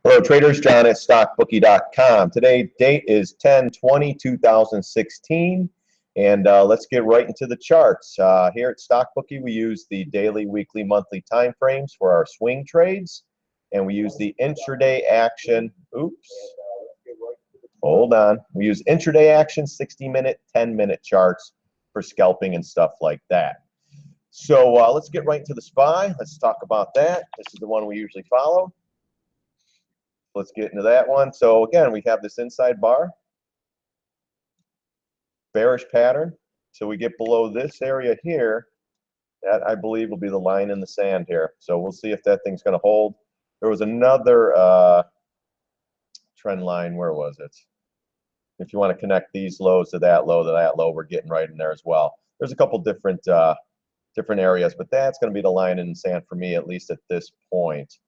Hello, traders. John at StockBookie.com. Today, date is 10/20/2016, and let's get right into the charts. Here at StockBookie, we use the daily, weekly, monthly time frames for our swing trades, and we use the intraday action. Oops, hold on. We use intraday action, 60-minute, 10-minute charts for scalping and stuff like that. So let's get right into the SPY. Let's talk about that. This is the one we usually follow. Let's get into that one. So again, we have this inside bar, bearish pattern. So we get below this area here. That I believe will be the line in the sand here. So we'll see if that thing's going to hold. There was another trend line. Where was it? If you want to connect these lows to that low, we're getting right in there as well. There's a couple different areas, but that's going to be the line in the sand for me, at least at this point.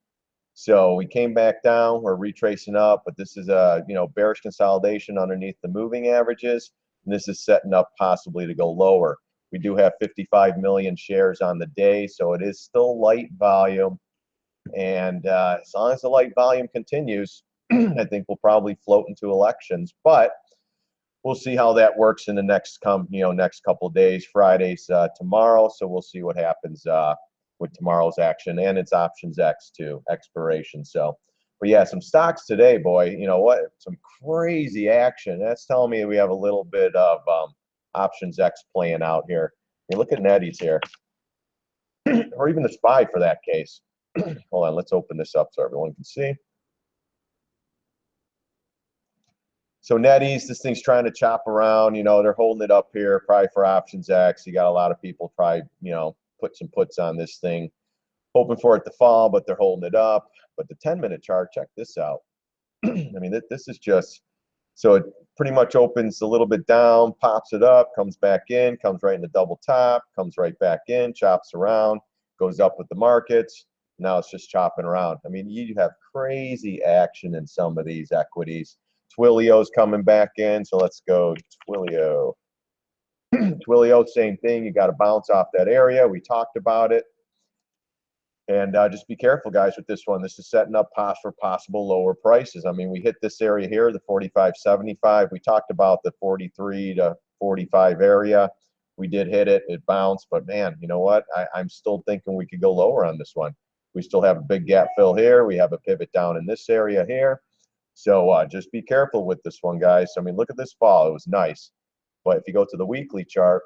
So we came back down, we're retracing up, but this is a bearish consolidation underneath the moving averages, and this is setting up possibly to go lower. We do have 55 million shares on the day, so it is still light volume, and as long as the light volume continues, I think we'll probably float into elections, but we'll see how that works in the next couple of days. Friday's tomorrow, so we'll see what happens with tomorrow's action, and it's options X too, expiration. So, but yeah, some stocks today, boy, you know what, some crazy action. That's telling me we have a little bit of options X playing out here. You look at Netties here, or even the SPY for that case. Hold on, let's open this up so everyone can see. So Netties, this thing's trying to chop around. They're holding it up here, probably for options X. You got a lot of people probably, put some puts on this thing, hoping for it to fall, but they're holding it up. But the 10-minute chart, check this out. I mean, this is just, so it pretty much opens a little bit down, pops it up, comes back in, comes right in the double top, comes right back in, chops around, goes up with the markets. Now it's just chopping around. I mean, you have crazy action in some of these equities. Twilio's coming back in, so let's go Twilio. Twilio, same thing. You got to bounce off that area. We talked about it. And just be careful, guys, with this one. This is setting up for possible lower prices. I mean, we hit this area here, the 45.75. We talked about the 43 to 45 area. We did hit it. It bounced. But, man, you know what? I'm still thinking we could go lower on this one. We still have a big gap fill here. We have a pivot down in this area here. So just be careful with this one, guys. I mean, look at this fall. It was nice. But if you go to the weekly chart,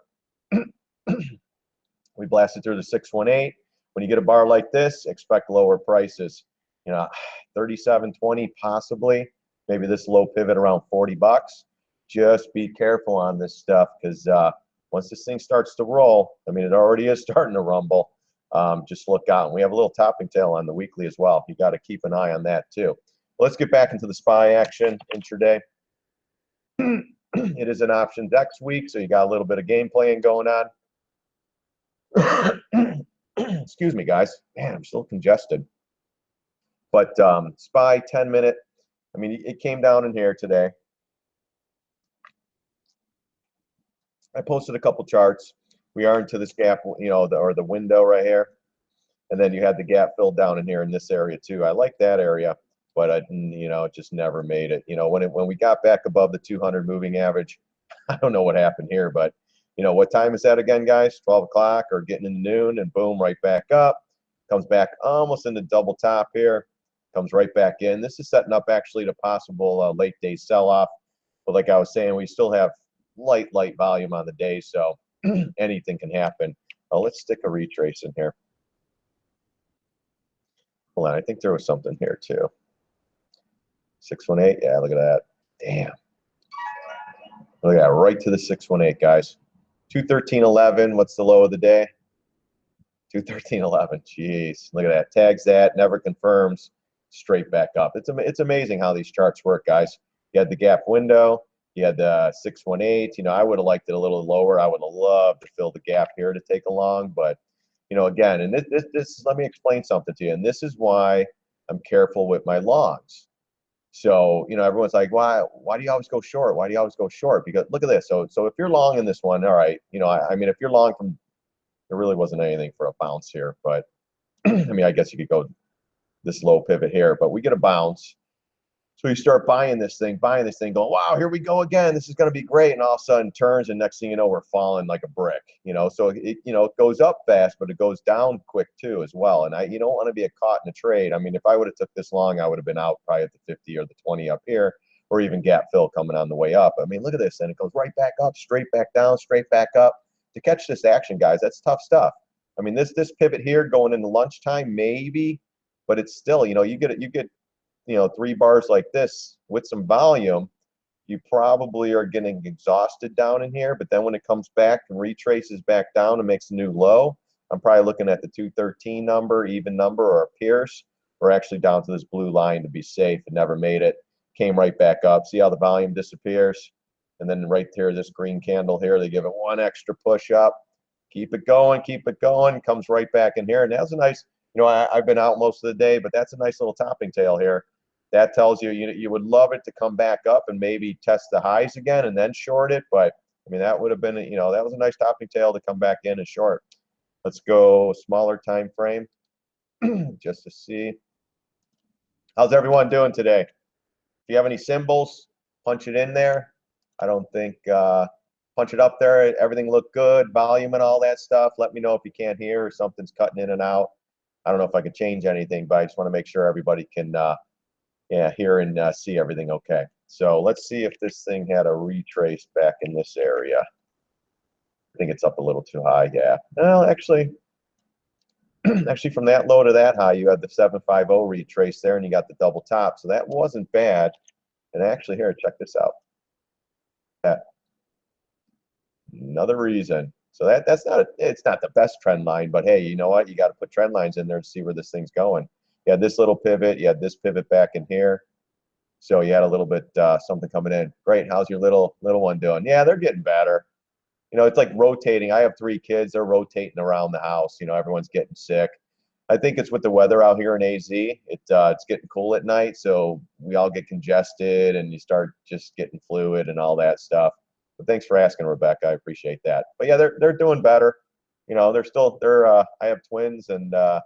we blasted through the 618. When you get a bar like this, expect lower prices. 37.20 possibly. Maybe this low pivot around 40 bucks. Just be careful on this stuff, because once this thing starts to roll, I mean, it already is starting to rumble. Just look out. And we have a little topping tail on the weekly as well. You got to keep an eye on that too. Let's get back into the SPY action intraday. It is an options X week, so you got a little bit of game playing going on. Excuse me, guys. Man, I'm still congested. But SPY 10-minute, I mean, it came down in here today. I posted a couple charts. We are into this gap, or the window right here. And then you had the gap filled down in here in this area too. I like that area, but it just never made it. When we got back above the 200 moving average, I don't know what happened here, but what time is that again, guys? 12 o'clock or getting into noon, and boom, right back up. Comes back almost in the double top here. Comes right back in. This is setting up actually to possible late day sell-off. But like I was saying, we still have light volume on the day, so anything can happen. Let's stick a retrace in here. Hold on, I think there was something here too. 618, yeah, look at that. Damn. Look at that, right to the 618, guys. 213.11, what's the low of the day? 213.11, jeez. Look at that, tags that, never confirms, straight back up. It's amazing how these charts work, guys. You had the gap window, you had the 618. I would have liked it a little lower. I would have loved to fill the gap here to take a long, but again, and this let me explain something to you, and this is why I'm careful with my longs. So, everyone's like, why do you always go short? Why do you always go short? Because look at this. So if you're long in this one, all right, I mean, if you're long from, there really wasn't anything for a bounce here, but I mean, I guess you could go this low pivot here, but we get a bounce. So you start buying this thing, going, wow, here we go again. This is going to be great. And all of a sudden turns, and next thing you know, we're falling like a brick, So it goes up fast, but it goes down quick too as well. And you don't want to be caught in a trade. I mean, if I would have took this long, I would have been out probably at the 50 or the 20 up here, or even gap fill coming on the way up. I mean, look at this. And it goes right back up, straight back down, straight back up. To catch this action, guys, that's tough stuff. I mean, this pivot here going into lunchtime, maybe, but it's still, you get 3 bars like this with some volume, you probably are getting exhausted down in here. But then when it comes back and retraces back down and makes a new low, I'm probably looking at the 213 number, even number, or a Pierce, or actually down to this blue line to be safe. It never made it. Came right back up. See how the volume disappears? And then right there, this green candle here, they give it one extra push up. Keep it going, comes right back in here. And that's a nice, I've been out most of the day, but that's a nice little topping tail here. That tells you, you would love it to come back up and maybe test the highs again and then short it. But, I mean, that would have been, that was a nice topping tail to come back in and short. Let's go smaller time frame just to see. How's everyone doing today? If you have any symbols, punch it in there. I don't think punch it up there. Everything looked good, volume and all that stuff. Let me know if you can't hear or something's cutting in and out. I don't know if I can change anything, but I just want to make sure everybody can hear and see everything okay. So let's see if this thing had a retrace back in this area. I think it's up a little too high. Yeah. Well, actually from that low to that high, you had the 750 retrace there, and you got the double top. So that wasn't bad. And actually, here, check this out. Another reason. So it's not the best trend line, but hey, you know what? You got to put trend lines in there to see where this thing's going. You had this little pivot. You had this pivot back in here. So you had a little bit something coming in. Great. How's your little one doing? Yeah, they're getting better. It's like rotating. I have 3 kids. They're rotating around the house. Everyone's getting sick. I think it's with the weather out here in AZ. It's getting cool at night, so we all get congested, and you start just getting fluid and all that stuff. But thanks for asking, Rebecca. I appreciate that. But yeah, they're doing better. I have twins, and I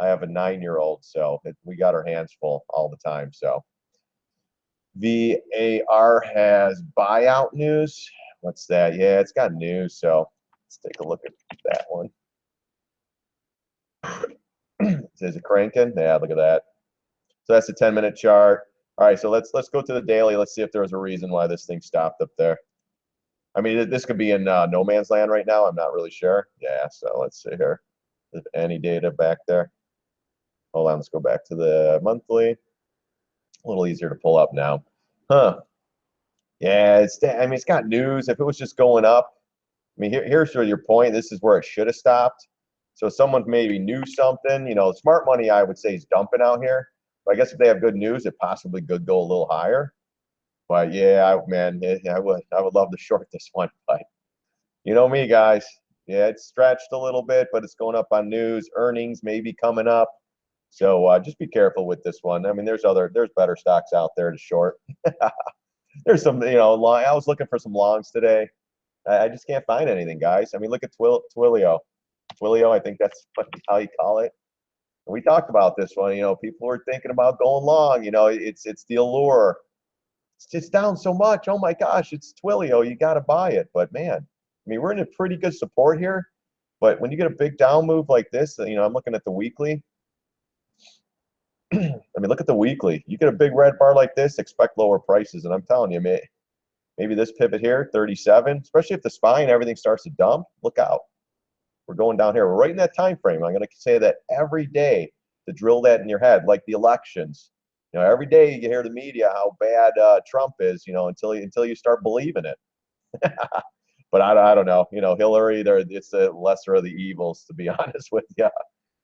have a 9-year-old, so we got our hands full all the time. So VAR has buyout news. What's that? Yeah, it's got news. So let's take a look at that one. Is it cranking? Yeah, look at that. So that's the 10-minute chart. All right, so let's go to the daily. Let's see if there was a reason why this thing stopped up there. I mean, this could be in no man's land right now. I'm not really sure. Yeah, so let's see here. Is any data back there? Hold on, let's go back to the monthly. A little easier to pull up now. Huh. Yeah, it's got news. If it was just going up, I mean, here's sort of your point. This is where it should have stopped. So someone maybe knew something. Smart money, I would say, is dumping out here. But I guess if they have good news, it possibly could go a little higher. But yeah, man, I would love to short this one. But you know me, guys. Yeah, it's stretched a little bit, but it's going up on news. Earnings maybe coming up. So just be careful with this one. I mean, there's better stocks out there to short. There's some, I was looking for some longs today. I just can't find anything, guys. I mean, look at Twilio. Twilio, I think that's how you call it. And we talked about this one. People were thinking about going long. It's the allure. It's just down so much. Oh my gosh, it's Twilio. You got to buy it. But man, I mean, we're in a pretty good support here. But when you get a big down move like this, I'm looking at the weekly. I mean, look at the weekly. You get a big red bar like this, expect lower prices. And I'm telling you, maybe this pivot here, 37, especially if the SPY and everything starts to dump, look out. We're going down here. We're right in that time frame. I'm going to say that every day to drill that in your head, like the elections. Every day you hear the media how bad Trump is, until you start believing it. But I don't know. Hillary, it's the lesser of the evils, to be honest with you.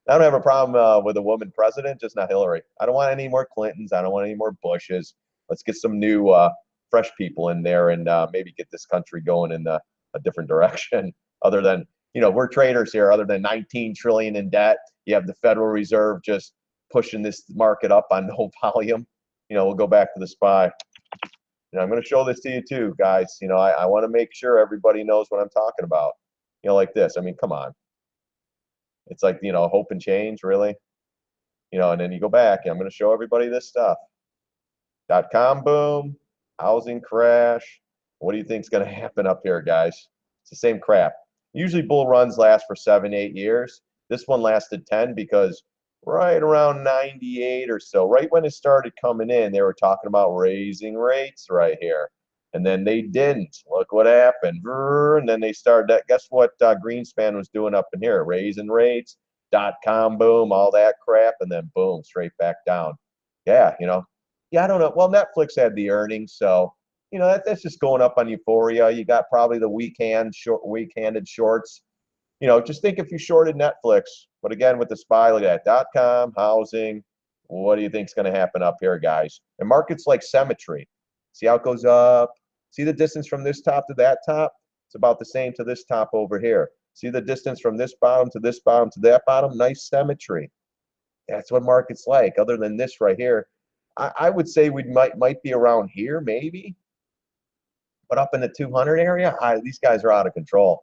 I don't have a problem with a woman president, just not Hillary. I don't want any more Clintons. I don't want any more Bushes. Let's get some new, fresh people in there and maybe get this country going in a different direction. Other than, we're traders here. Other than 19 trillion in debt, you have the Federal Reserve just pushing this market up on no volume. We'll go back to the SPY. I'm going to show this to you too, guys. I want to make sure everybody knows what I'm talking about. Like this. I mean, come on. It's like, hope and change, really. You know, and then you go back, and I'm going to show everybody this stuff. .com boom, housing crash. What do you think is going to happen up here, guys? It's the same crap. Usually bull runs last for 7, 8 years. This one lasted 10 because right around 98 or so, right when it started coming in, they were talking about raising rates right here. And then they didn't. Look what happened. And then they started that. Guess what Greenspan was doing up in here? Raising rates, .com boom, all that crap, and then boom, straight back down. Yeah, you know. Yeah, I don't know. Well, Netflix had the earnings, so you know that's just going up on euphoria. You got probably the weak-handed shorts. You know, just think if you shorted Netflix, but again with the SPY, look at that. .com, housing. What do you think is going to happen up here, guys? And markets like symmetry. See how it goes up. See the distance from this top to that top? It's about the same to this top over here. See the distance from this bottom to this bottom to that bottom? Nice symmetry. That's what market's like. Other than this right here, I would say we might be around here maybe, but up in the 200 area, these guys are out of control.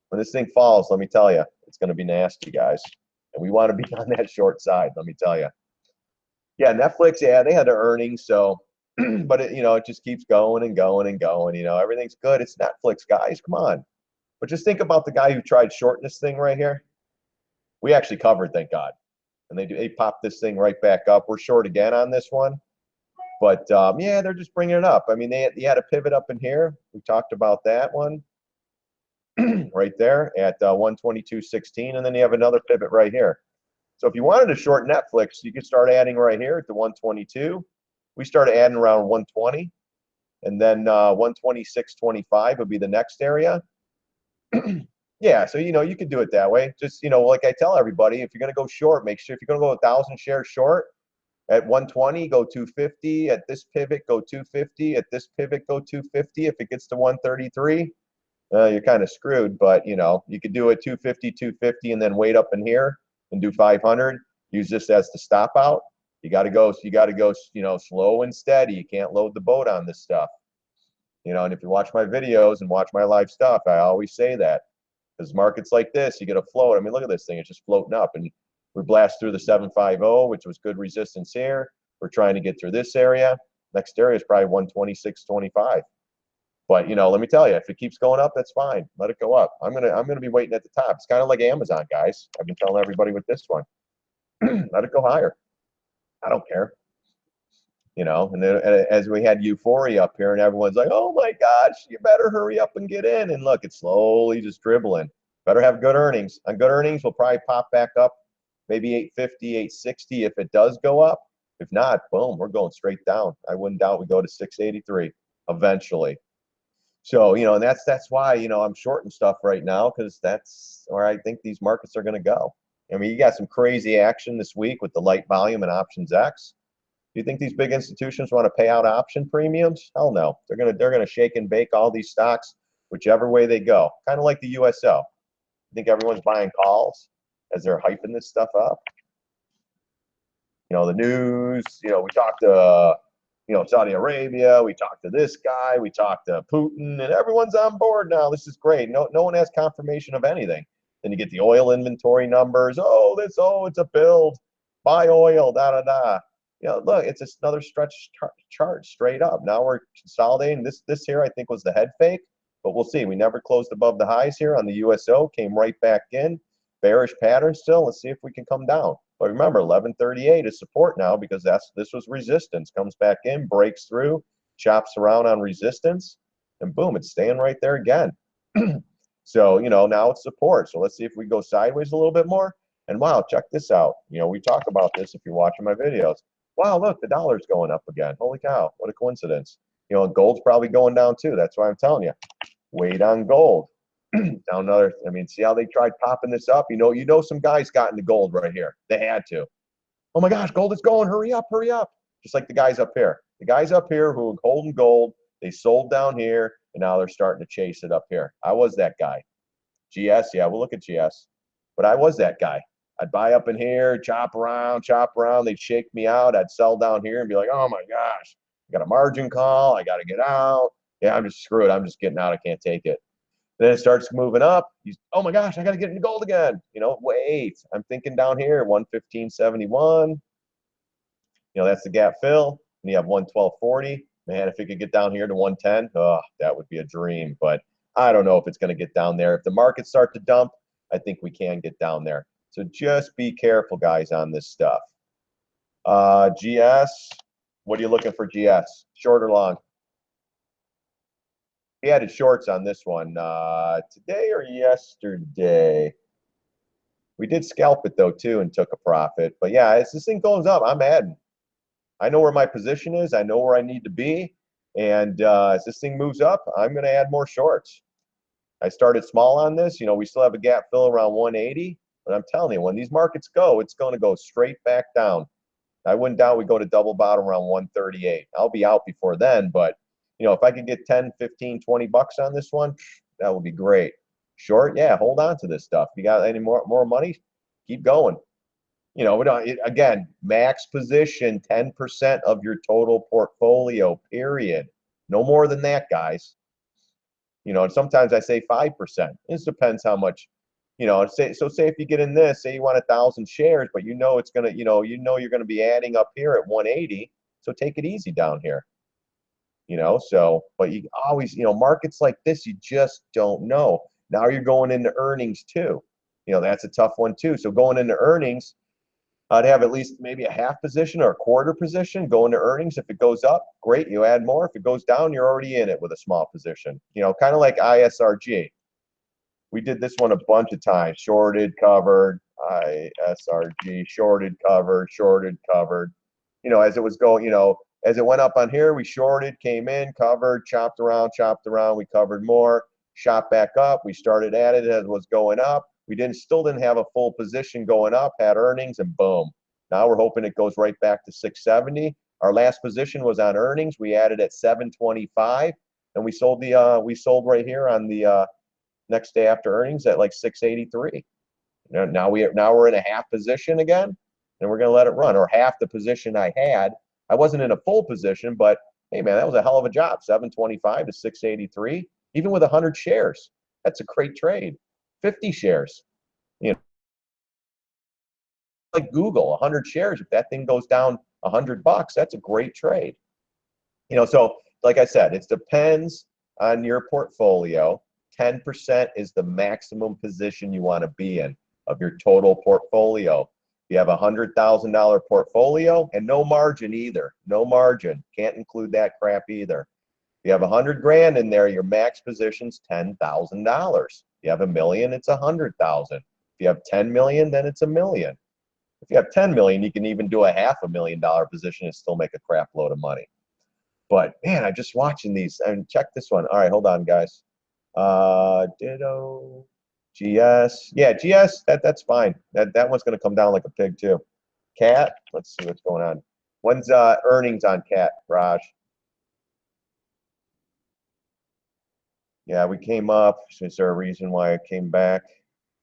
When this thing falls, let me tell you, it's going to be nasty, guys. And we want to be on that short side, let me tell you. Yeah, Netflix, yeah, they had their earnings, so, but it, you know, it just keeps going and going and going. You know, everything's good. It's Netflix, guys. Come on. But just think about the guy who tried shorting this thing right here. We actually covered, thank God. And they popped this thing right back up. We're short again on this one. But, yeah, they're just bringing it up. I mean, they had a pivot up in here. We talked about that one right there at 122.16. And then you have another pivot right here. So if you wanted to short Netflix, you could start adding right here at the 122. We started adding around 120. And then 126.25 would be the next area. Yeah, so, you know, you could do it that way. Just, you know, like I tell everybody, if you're going to go short, make sure if you're going to go 1,000 shares short, at 120, go 250. At this pivot, go 250. At this pivot, go 250. If it gets to 133, you're kind of screwed. But, you know, you could do it 250, 250, and then wait up in here and do 500. Use this as the stop out. You got to go, you know, slow and steady. You can't load the boat on this stuff. You know, and if you watch my videos and watch my live stuff, I always say that. Because markets like this, you get a float. I mean, look at this thing. It's just floating up. And we blast through the 750, which was good resistance here. We're trying to get through this area. Next area is probably 126.25. But, you know, let me tell you, if it keeps going up, that's fine. Let it go up. I'm gonna be waiting at the top. It's kind of like Amazon, guys. I've been telling everybody with this one. Let it go higher. I don't care. You know, and then as we had euphoria up here and everyone's like, oh my gosh, you better hurry up and get in. And look, it's slowly just dribbling. Better have good earnings. On good earnings, we'll probably pop back up maybe 850, 860 if it does go up. If not, boom, we're going straight down. I wouldn't doubt we go to 683 eventually. So, you know, and that's why, you know, I'm shorting stuff right now because that's where I think these markets are going to go. I mean, you got some crazy action this week with the light volume and options X. Do you think these big institutions want to pay out option premiums? Hell no. They're gonna shake and bake all these stocks whichever way they go. Kind of like the USO. I think everyone's buying calls as they're hyping this stuff up. You know, the news, you know, we talked to, you know, Saudi Arabia, we talked to this guy, we talked to Putin, and everyone's on board now. This is great. No one has confirmation of anything. Then you get the oil inventory numbers. Oh, it's a build. Buy oil, da-da-da. You know, look, it's just another stretch chart straight up. Now we're consolidating. This here, I think, was the head fake, but we'll see. We never closed above the highs here on the USO, came right back in. Bearish pattern still. Let's see if we can come down. But remember, 1138 is support now because this was resistance. Comes back in, breaks through, chops around on resistance, and boom, it's staying right there again. So, you know, now it's support. So let's see if we go sideways a little bit more. And wow, check this out. You know, we talk about this if you're watching my videos. Wow, look, the dollar's going up again. Holy cow, what a coincidence. You know, gold's probably going down too. That's why I'm telling you. Wait on gold. Down another, I mean, see how they tried popping this up? You know, some guys got into gold right here. They had to. Oh my gosh, gold is going. Hurry up, hurry up. Just like the guys up here. The guys up here who were holding gold, they sold down here, and now they're starting to chase it up here. I was that guy. GS, yeah, we'll look at GS. But I was that guy. I'd buy up in here, chop around. They'd shake me out. I'd sell down here and be like, oh my gosh, I got a margin call. I got to get out. Yeah, I'm just screwed. I'm just getting out. I can't take it. Then it starts moving up. Oh my gosh, I got to get into gold again. Wait, I'm thinking down here, 115.71. That's the gap fill. And you have 112.40. Man, if it could get down here to 110, oh, that would be a dream. But I don't know if it's going to get down there. If the markets start to dump, I think we can get down there. So just be careful, guys, on this stuff. GS, what are you looking for GS? Short or long? We added shorts on this one today or yesterday. We did scalp it, though, too, and took a profit. But, yeah, as this thing goes up, I'm adding. I know where my position is. I know where I need to be. And as this thing moves up, I'm going to add more shorts. I started small on this. We still have a gap fill around 180. But I'm telling you, when these markets go, it's going to go straight back down. I went down, we go to double bottom around 138. I'll be out before then. But, if I could get 10, 15, 20 bucks on this one, that would be great. Short, yeah, hold on to this stuff. If you got any more money, keep going. We don't, again, max position 10% of your total portfolio, period. No more than that, guys. And sometimes I say 5%. This depends how much, say if you get in this, say you want 1,000 shares, but it's gonna, you're gonna be adding up here at 180. So take it easy down here. But you always, markets like this, you just don't know. Now you're going into earnings too. That's a tough one too. So going into earnings, I'd have at least maybe a half position or a quarter position going to earnings. If it goes up, great, you add more. If it goes down, you're already in it with a small position. Kind of like ISRG. We did this one a bunch of times. Shorted, covered, ISRG, shorted, covered, shorted, covered. As it was going, as it went up on here, we shorted, came in, covered, chopped around, we covered more, shot back up. We started at it as it was going up. We still didn't have a full position going up, had earnings, and boom. Now we're hoping it goes right back to 670. Our last position was on earnings. We added at 725, and we sold right here on the next day after earnings at like 683. Now we're in a half position again, and we're gonna let it run, or half the position I had. I wasn't in a full position, but hey man, that was a hell of a job. 725 to 683, even with 100 shares. That's a great trade. 50 shares, like Google, 100 shares. If that thing goes down $100, that's a great trade. So like I said, it depends on your portfolio. 10% is the maximum position you want to be in of your total portfolio. If you have a $100,000 portfolio and no margin either, no margin, can't include that crap either. If you have 100 grand in there, your max position's $10,000. If you have $1 million, it's 100,000. If you have 10 million, then it's $1 million. If you have 10 million, you can even do a $500,000 position and still make a crap load of money. But man, I'm just watching these. And check this one. All right, hold on, guys. Ditto, GS. Yeah, GS. That's fine. That one's gonna come down like a pig too. Cat. Let's see what's going on. When's earnings on Cat, Raj? Yeah, we came up. Is there a reason why it came back?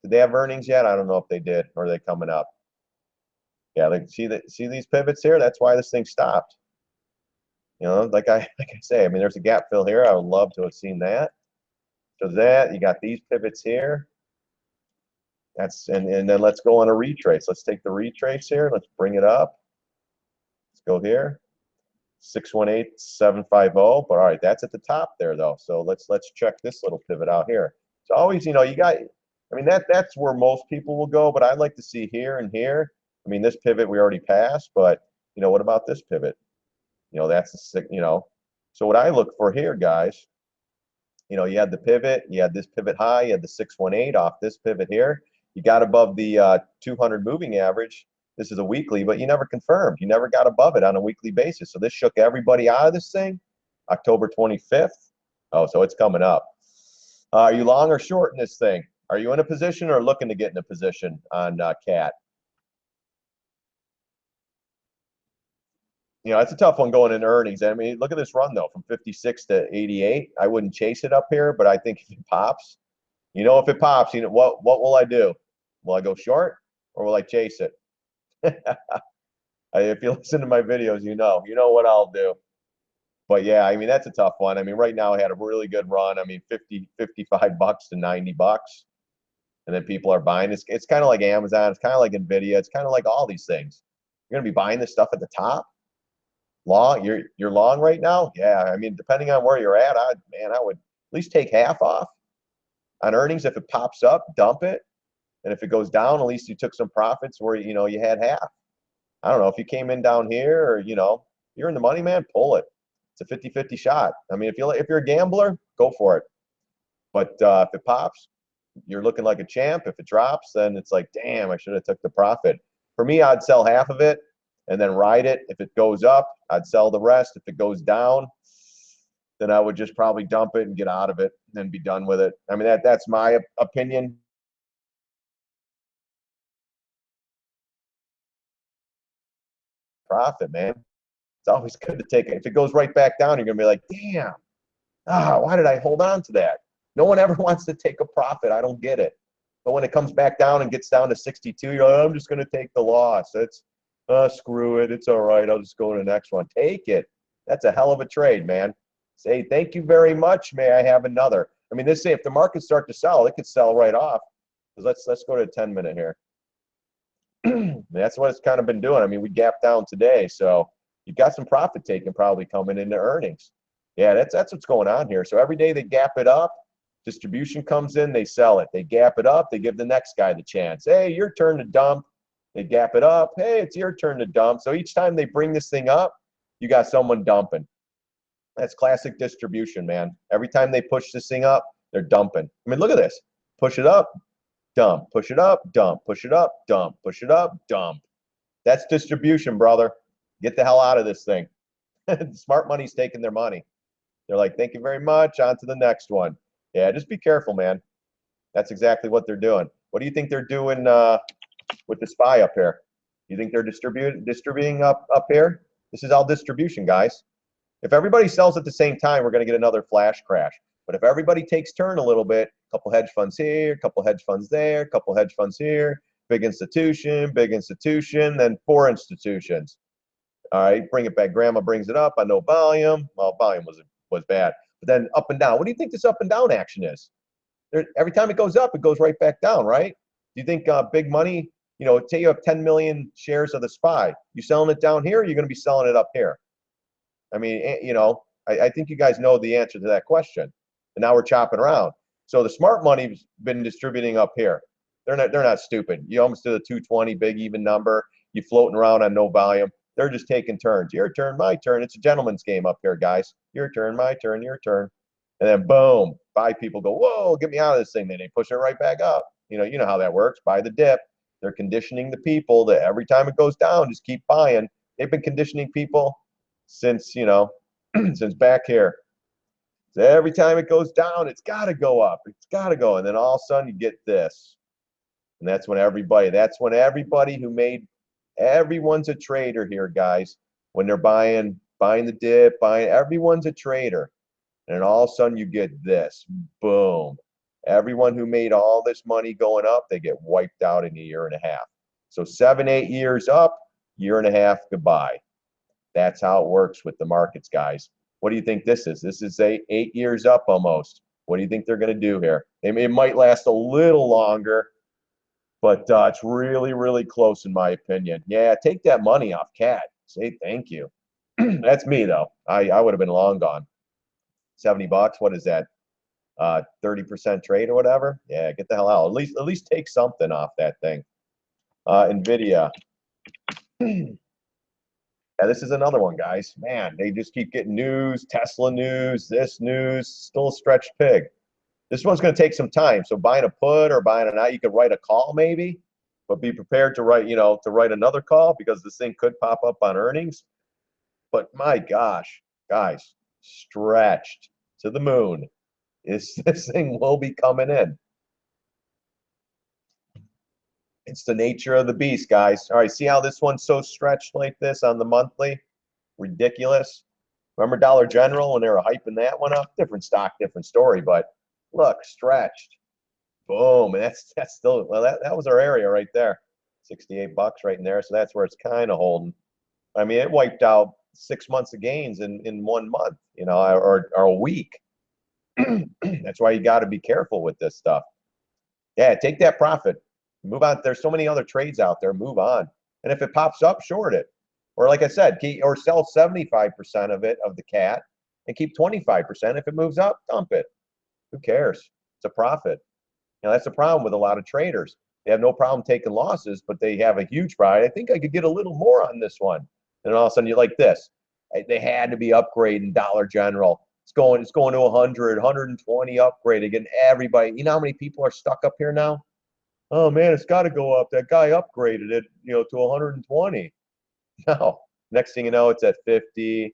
Did they have earnings yet? I don't know if they did, or are they coming up? Yeah, like see these pivots here? That's why this thing stopped. Like I say, I mean, there's a gap fill here. I would love to have seen that. So that you got these pivots here. And then let's go on a retrace. Let's take the retrace here. Let's bring it up. Let's go here. 618,750. But all right, that's at the top there though. So let's check this little pivot out here. So always, you got. I mean, that's where most people will go. But I'd like to see here and here. I mean, this pivot we already passed. But what about this pivot? That's the So what I look for here, guys. You had the pivot, you had this pivot high, you had the 618 off this pivot here. You got above the 200 moving average. This is a weekly, but you never confirmed. You never got above it on a weekly basis. So this shook everybody out of this thing. October 25th. Oh, so it's coming up. Are you long or short in this thing? Are you in a position or looking to get in a position on CAT? It's a tough one going into earnings. I mean, look at this run, though, from 56 to 88. I wouldn't chase it up here, but I think if it pops, if it pops, what will I do? Will I go short or will I chase it? If you listen to my videos, you know what I'll do. But yeah, I mean, that's a tough one. I mean, right now I had a really good run. I mean, 50, $55 to $90. And then people are buying. It's kind of like Amazon. It's kind of like Nvidia. It's kind of like all these things. You're going to be buying this stuff at the top. Long, you're long right now. Yeah, I mean, depending on where you're at, I would at least take half off on earnings. If it pops up, dump it, and if it goes down, at least you took some profits where you had half. I don't know if you came in down here, or you're in the money, man. Pull it. It's a 50-50 shot. I mean, if you're a gambler, go for it. But if it pops, you're looking like a champ. If it drops, then it's like, damn, I should have took the profit. For me, I'd sell half of it and then ride it. If it goes up, I'd sell the rest. If it goes down, then I would just probably dump it and get out of it and be done with it. I mean, that's my opinion. Profit, man. It's always good to take it. If it goes right back down, you're going to be like, damn, why did I hold on to that? No one ever wants to take a profit. I don't get it. But when it comes back down and gets down to 62, you're like, I'm just going to take the loss. Screw it. It's all right. I'll just go to the next one. Take it. That's a hell of a trade, man. Say, thank you very much. May I have another? I mean, if the markets start to sell, it could sell right off. Let's go to a 10-minute here. That's what it's kind of been doing. I mean, we gapped down today, so you got some profit taking probably coming into earnings. Yeah, that's what's going on here. So every day they gap it up, distribution comes in, they sell it. They gap it up, they give the next guy the chance. Hey, your turn to dump. They gap it up. Hey, it's your turn to dump. So each time they bring this thing up, you got someone dumping. That's classic distribution, man. Every time they push this thing up, they're dumping. I mean, look at this. Push it up, dump. Push it up, dump. Push it up, dump. Push it up, dump. That's distribution, brother. Get the hell out of this thing. Smart money's taking their money. They're like, thank you very much. On to the next one. Yeah, just be careful, man. That's exactly what they're doing. What do you think they're doing with the SPY up here? You think they're distributing up here? This is all distribution, guys. If everybody sells at the same time, we're going to get another flash crash. But if everybody takes turn a little bit, a couple hedge funds here, a couple hedge funds there, a couple hedge funds here, big institution, then 4 institutions. All right, bring it back. Grandma brings it up. I know volume. Well, volume was bad. But then up and down. What do you think this up and down action is? Every time it goes up, it goes right back down, right? Do you think big money, say you have 10 million shares of the SPY, you selling it down here, or you're going to be selling it up here? I mean, I think you guys know the answer to that question. And now we're chopping around. So the smart money's been distributing up here. They're not stupid. You almost did a 220 big even number. You floating around on no volume. They're just taking turns. Your turn, my turn. It's a gentleman's game up here, guys. Your turn, my turn, your turn. And then boom, 5 people go, whoa, get me out of this thing. Then they push it right back up. You know how that works. Buy the dip. They're conditioning the people that every time it goes down, just keep buying. They've been conditioning people since, since back here. So every time it goes down, it's got to go up. It's got to go. And then all of a sudden you get this. And that's when everybody who made, everyone's a trader here, guys. When they're buying the dip, everyone's a trader. And then all of a sudden you get this. Boom. Everyone who made all this money going up, they get wiped out in a year and a half. So 7, 8 years up, year and a half, goodbye. That's how it works with the markets, guys. What do you think this is? This is 8 years up almost. What do you think they're going to do here? It might last a little longer, but it's really, really close in my opinion. Yeah, take that money off CAT. Say thank you. That's me, though. I would have been long gone. $70. What is that? 30% trade or whatever? Yeah, get the hell out. At least take something off that thing. Nvidia. Yeah, this is another one, guys. Man, they just keep getting news, Tesla news, this news, still a stretched pig. This one's going to take some time. So buying a put or buying an out, you could write a call maybe, but be prepared to write, to write another call because this thing could pop up on earnings. But my gosh, guys, stretched to the moon. This thing will be coming in. It's the nature of the beast, guys. All right, see how this one's so stretched like this on the monthly? Ridiculous. Remember Dollar General when they were hyping that one up? Different stock, different story, but look, stretched. Boom, and that's still, well, that was our area right there. $68 right in there, so that's where it's kind of holding. I mean, it wiped out 6 months of gains in 1 month, you know, or a week. That's why you got to be careful with this stuff. Yeah, take that profit, move on. There's so many other trades out there. Move on, and if it pops up, short it, or like I said, or sell 75% of it of the cat and keep 25%. If it moves up, dump it. Who cares? It's a profit. You know, that's the problem with a lot of traders. They have no problem taking losses, but they have a huge pride. I think I could get a little more on this one. And all of a sudden you're like this. They had to be upgrading Dollar General. It's going to 100, 120 upgrade again. Everybody, you know how many people are stuck up here now? Oh man, it's got to go up. That guy upgraded it, you know, to 120. No. Next thing you know, it's at 50,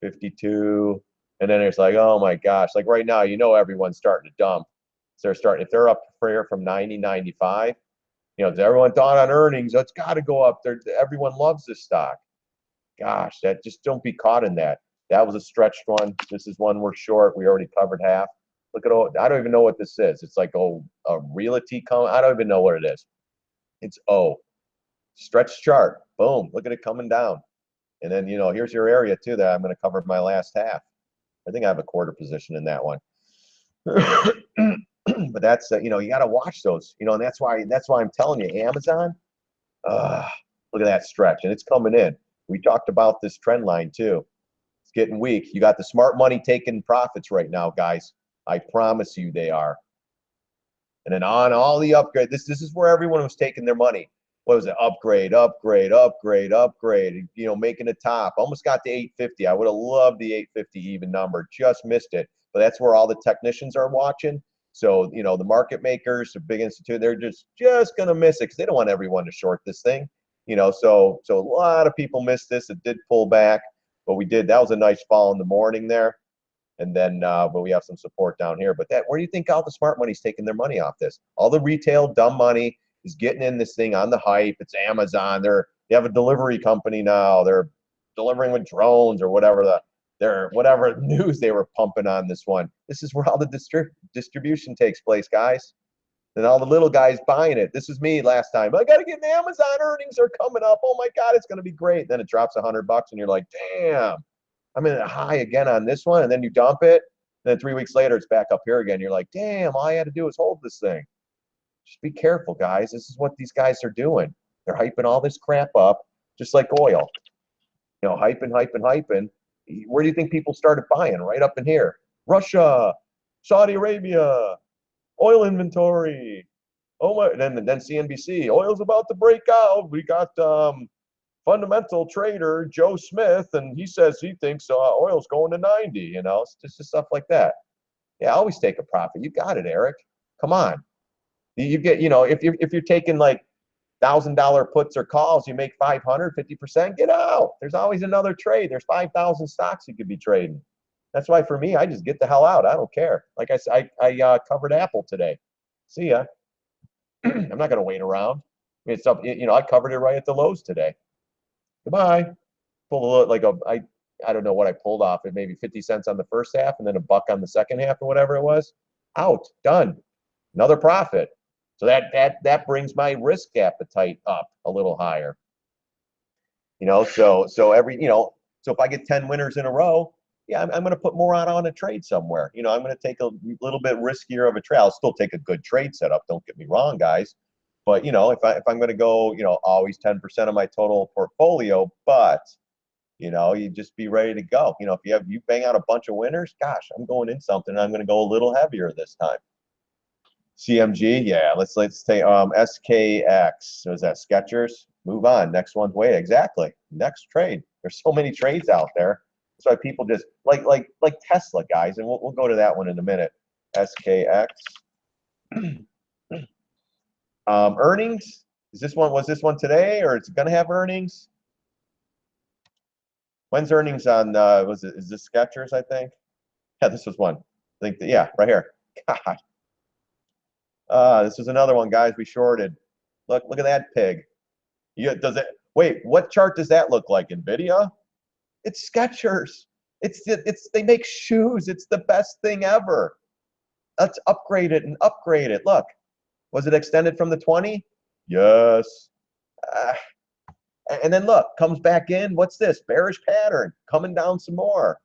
52. And then it's like, oh my gosh, like right now, you know, everyone's starting to dump. So they're starting, if they're up here from 90, 95, you know, everyone thought on earnings, oh, it's got to go up there. Everyone loves this stock. Gosh, that just don't be caught in that. That was a stretched one. This is one we're short. We already covered half. Look at all, I don't even know what this is. It's like, oh, a realty I don't even know what it is. It's stretch chart. Boom. Look at it coming down. And then, you know, here's your area too that I'm going to cover my last half. I think I have a quarter position in that one. But that's, you know, you got to watch those, you know, and that's why I'm telling you, Amazon, look at that stretch, and it's coming in. We talked about this trend line too. It's getting weak. You got the smart money taking profits right now, guys. I promise you they are. And then on all the upgrade, this is where everyone was taking their money. What was it? Upgrade, upgrade, upgrade, upgrade, you know, making a top. Almost got to 850. I would have loved the 850 even number. Just missed it. But that's where all the technicians are watching. So, you know, the market makers, the big institute, they're just going to miss it because they don't want everyone to short this thing. You know, so a lot of people missed this. It did pull back, but we did. That was a nice fall in the morning there. And then, but we have some support down here. But where do you think all the smart money's taking their money off this? All the retail dumb money is getting in this thing on the hype. It's Amazon. They have a delivery company now. They're delivering with drones or whatever whatever news they were pumping on this one. This is where all the distribution takes place, guys. And all the little guys buying it. This is me last time. I got to get in Amazon. Earnings are coming up. Oh my God, it's going to be great. Then it drops $100 and you're like, damn, I'm in a high again on this one. And then you dump it. And then 3 weeks later, it's back up here again. You're like, damn, all I had to do was hold this thing. Just be careful, guys. This is what these guys are doing. They're hyping all this crap up, just like oil. You know, hyping, hyping, hyping. Where do you think people started buying? Right up in here. Russia, Saudi Arabia, oil inventory. Oh my! Then CNBC. Oil's about to break out. We got fundamental trader Joe Smith, and he says he thinks oil's going to 90. You know, it's just stuff like that. Yeah, always take a profit. You got it, Eric. Come on. You get, you know, if you're taking like $1,000 puts or calls, you make 500, 50%, get out. There's always another trade. There's 5,000 stocks you could be trading. That's why for me, I just get the hell out. I don't care. Like I said, I covered Apple today. See ya. I'm not going to wait around. I mean, it's up, you know, I covered it right at the lows today. Goodbye. Pulled I don't know what I pulled off. It maybe 50 cents on the first half and then $1 on the second half or whatever it was. Out. Done. Another profit. So that brings my risk appetite up a little higher. You know, so every, you know, so if I get 10 winners in a row, yeah, I'm going to put more out on a trade somewhere. You know, I'm going to take a little bit riskier of a trade. I'll still take a good trade setup. Don't get me wrong, guys. But, you know, if I'm going to go, you know, always 10% of my total portfolio, but, you know, you just be ready to go. You know, if you bang out a bunch of winners, gosh, I'm going in something. And I'm going to go a little heavier this time. CMG, yeah, let's take SKX. So is that Skechers? Move on. Next one's way. Exactly. Next trade. There's so many trades out there. That's why people just like Tesla, guys, and we'll go to that one in a minute. SKX. Earnings. Was this one today, or it's gonna have earnings? When's earnings on? Is this Skechers? I think. Yeah, this was one. I think yeah, right here. God. This was another one, guys. We shorted. Look at that pig. Wait, what chart does that look like? NVIDIA? It's Skechers. They make shoes. It's the best thing ever. Let's upgrade it and upgrade it. Look, was it extended from the 20? Yes. And then look, comes back in. What's this? Bearish pattern coming down some more.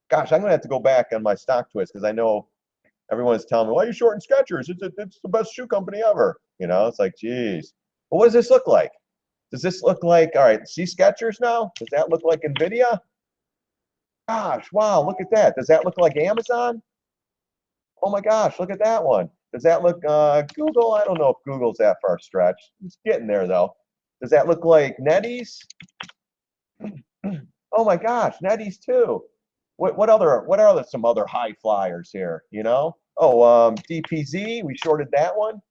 Gosh, I'm gonna have to go back on my stock twist because I know everyone's telling me, "Why are you shorting Skechers? It's the best shoe company ever." You know, it's like, geez. But what does this look like? Does this look like, all right, see Skechers now? Does that look like Nvidia? Gosh, wow, look at that. Does that look like Amazon? Oh my gosh, look at that one. Does that look Google? I don't know if Google's that far stretched. It's getting there though. Does that look like NetEase? Oh my gosh, NetEase too. What other some other high flyers here, you know? Oh, DPZ, we shorted that one.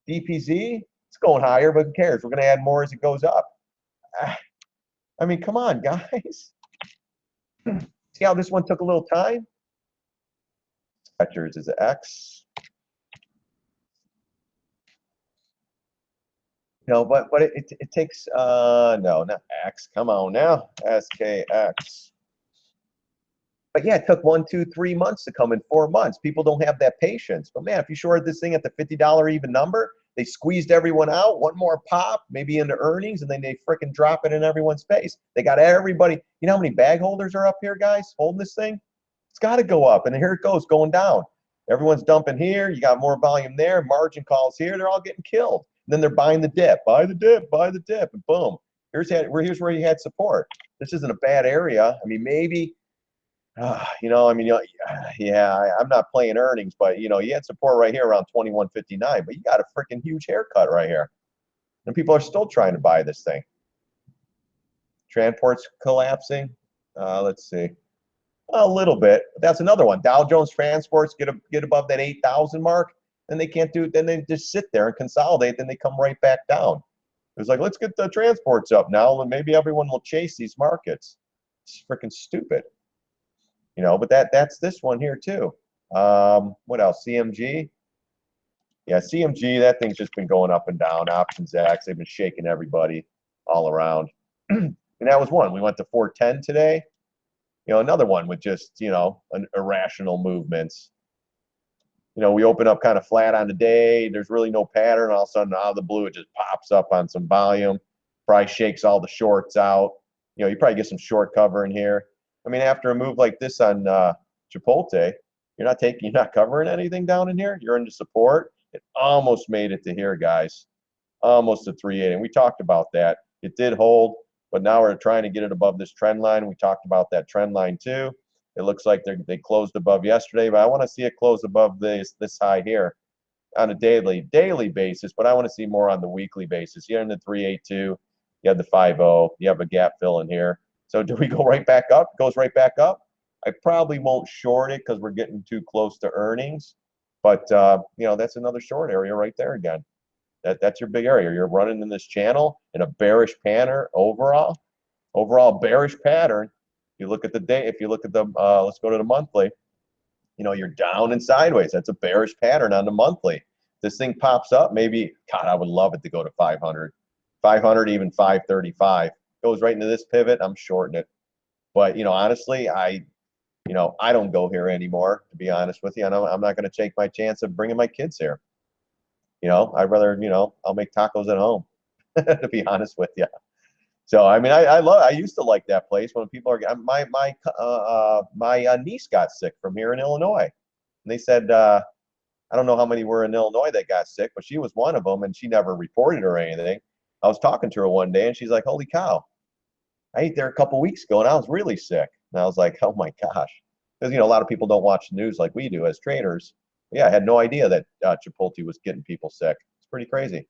DPZ, it's going higher, but who cares? We're going to add more as it goes up. I mean, come on, guys. See how this one took a little time? Skechers is X. No, but it takes no, not X. Come on now, SKX. But yeah, it took 1, 2, 3 months to come in 4 months. People don't have that patience. But man, if you shorted this thing at the $50 even number, they squeezed everyone out. One more pop, maybe into earnings, and then they freaking drop it in everyone's face. They got everybody. You know how many bag holders are up here, guys, holding this thing? It's got to go up, and here it goes, going down. Everyone's dumping here. You got more volume there. Margin calls here. They're all getting killed. And then they're buying the dip. Buy the dip. Buy the dip. And boom. Here's where you had support. This isn't a bad area. I mean, maybe. You know, I mean, yeah, I'm not playing earnings, but you know, you had support right here around 21.59, but you got a freaking huge haircut right here, and people are still trying to buy this thing. Transport's collapsing. Let's see, a little bit. That's another one. Dow Jones Transports get above that 8,000 mark, then they can't do it. Then they just sit there and consolidate. Then they come right back down. It's like, let's get the transports up now, and maybe everyone will chase these markets. It's freaking stupid. You know, but that's this one here too. What else? CMG. Yeah, CMG, that thing's just been going up and down. Options X, they've been shaking everybody all around. And that was one. We went to 410 today. You know, another one with just, you know, irrational movements. You know, we open up kind of flat on the day. There's really no pattern. All of a sudden, out of the blue, it just pops up on some volume. Probably shakes all the shorts out. You know, you probably get some short cover in here. I mean, after a move like this on Chipotle, you're not covering anything down in here. You're into support. It almost made it to here, guys. Almost to 380. And we talked about that. It did hold, but now we're trying to get it above this trend line. We talked about that trend line too. It looks like they closed above yesterday, but I want to see it close above this high here on a daily basis, but I want to see more on the weekly basis. You're in the 382. You have the 50. You have a gap fill in here. So do we go right back up? It goes right back up. I probably won't short it because we're getting too close to earnings. But, you know, that's another short area right there again. That's your big area. You're running in this channel in a bearish pattern overall bearish pattern. You look at the day. If you look at the, let's go to the monthly. You know, you're down and sideways. That's a bearish pattern on the monthly. This thing pops up. Maybe, God, I would love it to go to 500. 500, even 535. Goes right into this pivot, I'm shorting it. But, you know, honestly, I don't go here anymore, to be honest with you. I'm not going to take my chance of bringing my kids here. You know, I'd rather, you know, I'll make tacos at home, to be honest with you. So, I mean, I used to like that place when people are, my niece got sick from here in Illinois. And they said, I don't know how many were in Illinois that got sick, but she was one of them, and she never reported or anything. I was talking to her one day, and she's like, holy cow, I ate there a couple weeks ago, and I was really sick. And I was like, oh, my gosh. Because, you know, a lot of people don't watch the news like we do as traders. Yeah, I had no idea that Chipotle was getting people sick. It's pretty crazy.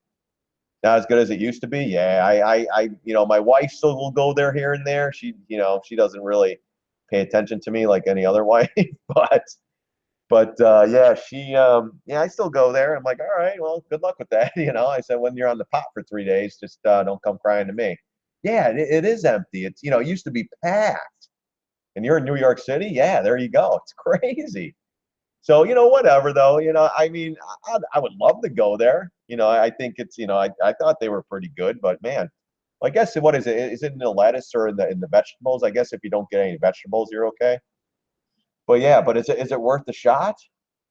Not as good as it used to be. Yeah, you know, my wife still will go there here and there. She, you know, she doesn't really pay attention to me like any other wife, but yeah, yeah, I still go there. I'm like, all right, well, good luck with that. You know, I said, when you're on the pot for 3 days, just don't come crying to me. Yeah, it is empty. It's, you know, it used to be packed. And you're in New York City. Yeah, there you go. It's crazy. So, you know, whatever, though, you know, I mean, I would love to go there. You know, I think it's, you know, I thought they were pretty good, but man, I guess what is it? Is it in the lettuce or in the vegetables? I guess if you don't get any vegetables, you're okay. But yeah, but is it worth the shot?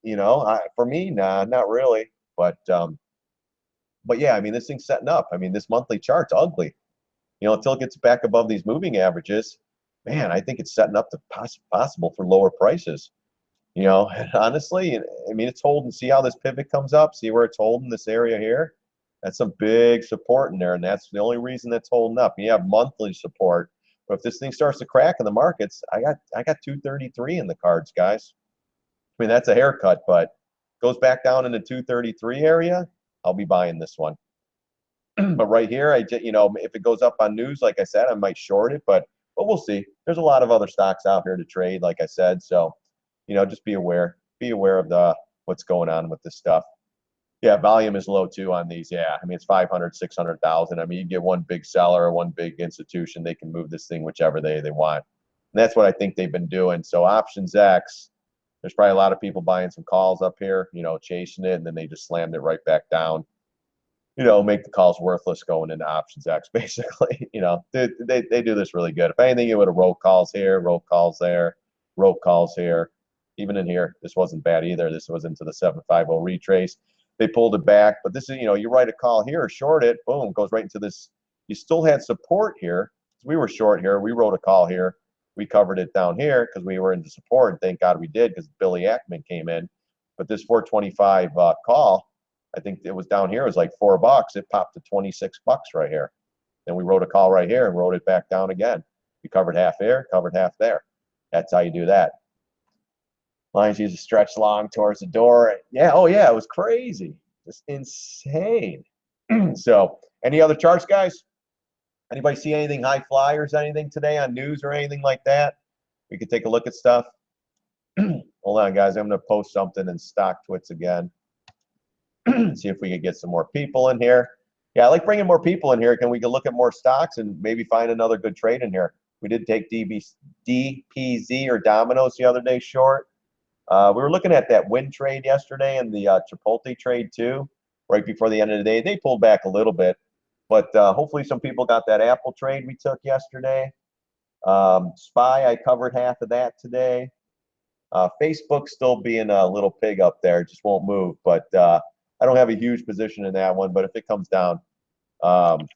You know, for me, nah, not really. But yeah, I mean, this thing's setting up. I mean, this monthly chart's ugly. until it gets back above these moving averages, man, I think it's setting up the possible for lower prices. Honestly, I mean, it's holding. See how this pivot comes up? See where it's holding this area here? That's some big support in there, and that's the only reason that's holding up. You have monthly support, but if this thing starts to crack in the markets, I got 233 in the cards, guys. I mean, that's a haircut, but goes back down in the 233 area, I'll be buying this one. But right here, if it goes up on news, like I said, I might short it, but we'll see. There's a lot of other stocks out here to trade, like I said, so just be aware. Be aware of what's going on with this stuff. Yeah, volume is low too on these. Yeah, I mean, it's 500, 600,000. I mean, you get one big seller or one big institution, they can move this thing whichever they want. And that's what I think they've been doing. So options X, there's probably a lot of people buying some calls up here, chasing it, and then they just slammed it right back down. Make the calls worthless going into options X, basically. They do this really good. If anything, you would have rope calls here, rope calls there, rope calls here. Even in here, this wasn't bad either. This was into the 750 retrace. They pulled it back, but this is, you write a call here or short it, boom, goes right into this. You still had support here. We were short here. We wrote a call here. We covered it down here because we were into support. And thank God we did because Billy Ackman came in. But this 425 call, I think it was down here. It was like $4. It popped to 26 bucks right here. Then we wrote a call right here and wrote it back down again. We covered half here, covered half there. That's how you do that. Lines used to stretch long towards the door. Yeah, oh yeah, it was crazy. Just insane. So, any other charts, guys? Anybody see anything high flyers, anything today on news or anything like that? We could take a look at stuff. Hold on, guys. I'm going to post something in Stock Twits again. See if we can get some more people in here. Yeah, I like bringing more people in here. We can look at more stocks and maybe find another good trade in here. We did take DPZ or Domino's the other day short. We were looking at that Win trade yesterday and the Chipotle trade too, right before the end of the day. They pulled back a little bit, but hopefully some people got that Apple trade we took yesterday. SPY, I covered half of that today. Facebook still being a little pig up there, just won't move, but I don't have a huge position in that one, but if it comes down, I'm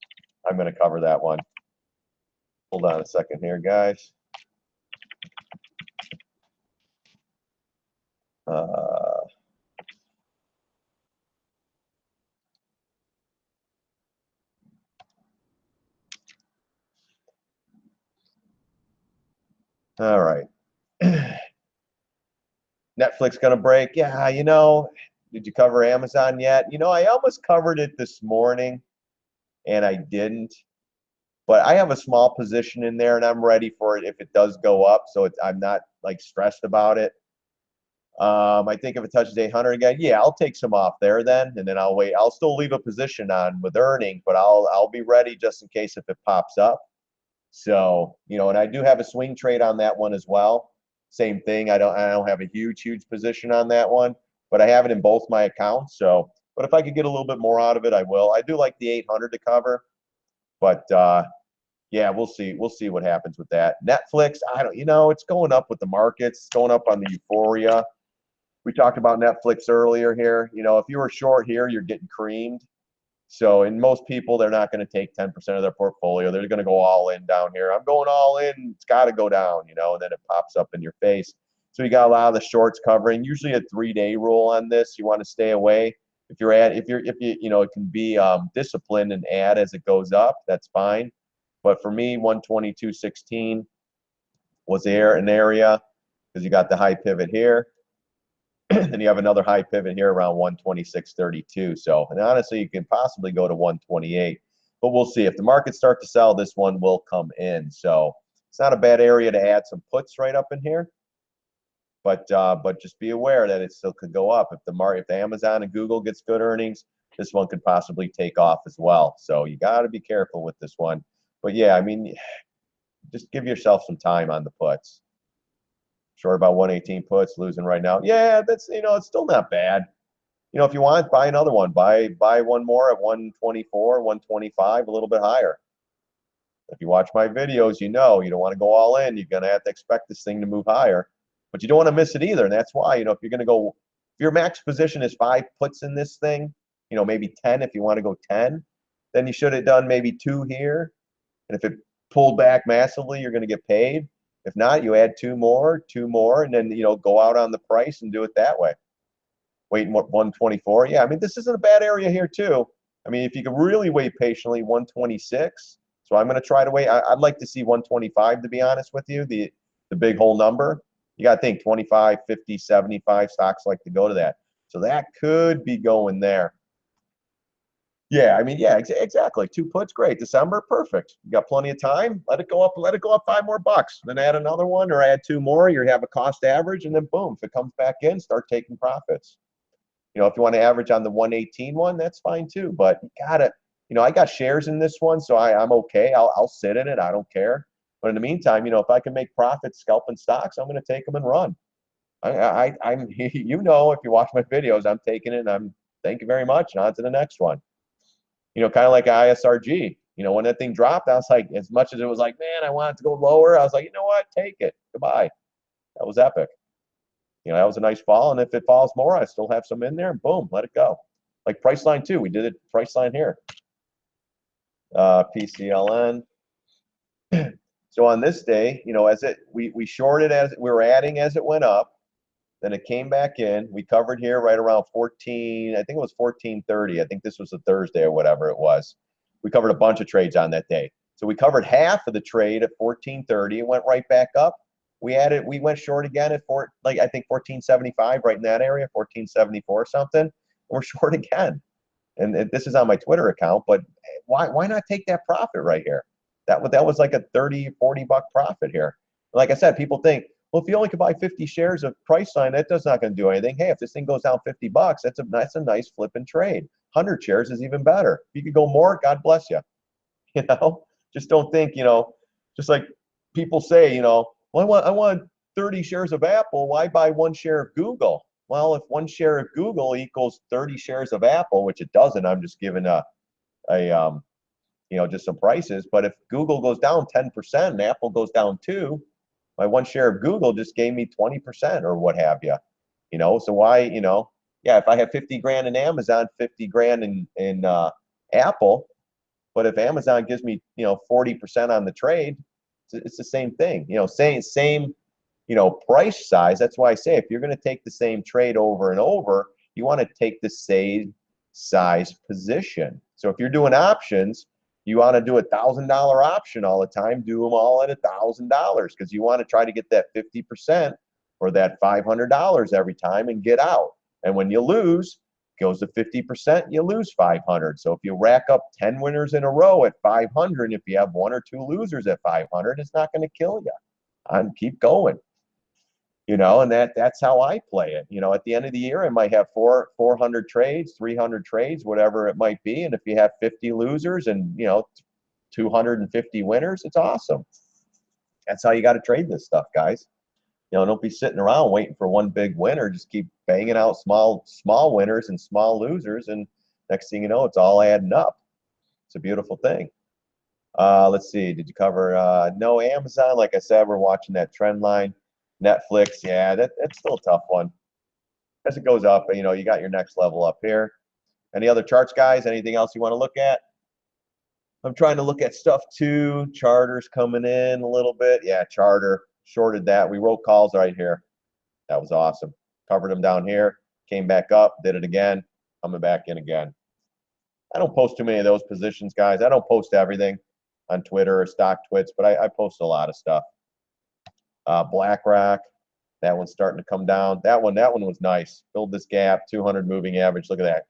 going to cover that one. Hold on a second here, guys. All right. Netflix going to break? Yeah, did you cover Amazon yet? I almost covered it this morning, and I didn't. But I have a small position in there, and I'm ready for it if it does go up, so I'm not, stressed about it. I think if it touches 800 again, yeah, I'll take some off there then, and then I'll wait. I'll still leave a position on with earning, but I'll be ready just in case if it pops up. So, and I do have a swing trade on that one as well. Same thing. I don't have a huge position on that one, but I have it in both my accounts. So, but if I could get a little bit more out of it, I will. I do like the 800 to cover, but yeah, we'll see. We'll see what happens with that. Netflix, I don't, it's going up with the markets. It's going up on the euphoria. We talked about Netflix earlier here. If you were short here, you're getting creamed. So, in most people, they're not going to take 10% of their portfolio. They're going to go all in down here. I'm going all in. It's got to go down, and then it pops up in your face. So, you got a lot of the shorts covering. Usually a 3-day rule on this. You want to stay away. If you it can be disciplined and add as it goes up. That's fine. But for me, 122.16 was an area because you got the high pivot here. Then you have another high pivot here around 126.32. So, and honestly, you can possibly go to 128. But we'll see. If the markets start to sell, this one will come in. So it's not a bad area to add some puts right up in here. But just be aware that it still could go up. If the Amazon and Google gets good earnings, this one could possibly take off as well. So you got to be careful with this one. But yeah, I mean, just give yourself some time on the puts. Short about 118 puts, losing right now. Yeah, that's it's still not bad. If you want, buy another one. Buy one more at 124, 125, a little bit higher. If you watch my videos, you don't want to go all in. You're gonna have to expect this thing to move higher, but you don't want to miss it either. And that's why if you're gonna go, if your max position is 5 puts in this thing, maybe 10 if you want to go 10, then you should have done maybe 2 here. And if it pulled back massively, you're going to get paid. If not, you add two more, and then, you know, go out on the price and do it that way. Wait, 124. Yeah, I mean, this isn't a bad area here too. I mean, if you could really wait patiently, 126. So I'm going to try to wait. I'd like to see 125, to be honest with you, the big whole number. You got to think 25, 50, 75 stocks like to go to that. So that could be going there. Yeah, I mean, yeah, exactly. Two puts, great. December, perfect. You got plenty of time. Let it go up. Let it go up $5 more. Then add another one or add two more. You have a cost average, and then boom, if it comes back in, start taking profits. You know, if you want to average on the 118 one, that's fine too. But you gotta, you know, I got shares in this one, so I'm okay. I'll sit in it. I don't care. But in the meantime, you know, if I can make profits scalping stocks, I'm going to take them and run. I'm, you know, if you watch my videos, I'm taking it. And I'm thank you very much. And on to the next one. You know, kind of like ISRG. You know, when that thing dropped, I was like, as much as it was like, man, I want it to go lower, I was like, you know what, take it. Goodbye. That was epic. You know, that was a nice fall, and if it falls more, I still have some in there, and boom, let it go. Like Priceline too, we did it Priceline here. PCLN. So on this day, you know, as it we shorted as we were adding as it went up, then it came back in. We covered here right around 14. I think it was 14:30. I think this was a Thursday or whatever it was. We covered a bunch of trades on that day. So we covered half of the trade at 14:30. It went right back up. We went short again at I think 14.75, right in that area, 14.74 something. And we're short again. And this is on my Twitter account, but why not take that profit right here? That was like a 30, 40 buck profit here. Like I said, people think, well, if you only could buy 50 shares of Priceline, that's not going to do anything. Hey, if this thing goes down 50 bucks, that's a nice flipping trade. 100 shares is even better. If you could go more, God bless you. You know, just don't think, you know, just like people say, you know, well, I want 30 shares of Apple. Why buy one share of Google? Well, if one share of Google equals 30 shares of Apple, which it doesn't, I'm just giving you know, just some prices. But if Google goes down 10% and Apple goes down 2%, my one share of Google just gave me 20% or what have you. You know, so why, you know, yeah, if I have 50 grand in Amazon, 50 grand in Apple, but if Amazon gives me, you know, 40% on the trade, it's the same thing. You know, same, you know, price size. That's why I say if you're going to take the same trade over and over, you want to take the same size position. So if you're doing options, you want to do $1,000 option all the time. Do them all at $1,000 because you want to try to get that 50% or that $500 every time and get out. And when you lose, goes to 50%, you lose 500. So if you rack up 10 winners in a row at 500, if you have one or two losers at 500, it's not going to kill you. And keep going. You know, and that's how I play it. You know, at the end of the year, I might have 400 trades, 300 trades, whatever it might be. And if you have 50 losers and, you know, 250 winners, it's awesome. That's how you got to trade this stuff, guys. You know, don't be sitting around waiting for one big winner. Just keep banging out small winners and small losers, and next thing you know, it's all adding up. It's a beautiful thing. Let's see. Did you cover? No, Amazon. Like I said, we're watching that trend line. Netflix, yeah, that's still a tough one. As it goes up, you know, you got your next level up here. Any other charts, guys? Anything else you want to look at? I'm trying to look at stuff too. Charter's coming in a little bit. Yeah, Charter. Shorted that. We wrote calls right here. That was awesome. Covered them down here. Came back up. Did it again. Coming back in again. I don't post too many of those positions, guys. I don't post everything on Twitter or Stock Twits, but I post a lot of stuff. BlackRock. That one's starting to come down. That one was nice. Filled this gap. 200 moving average. Look at that.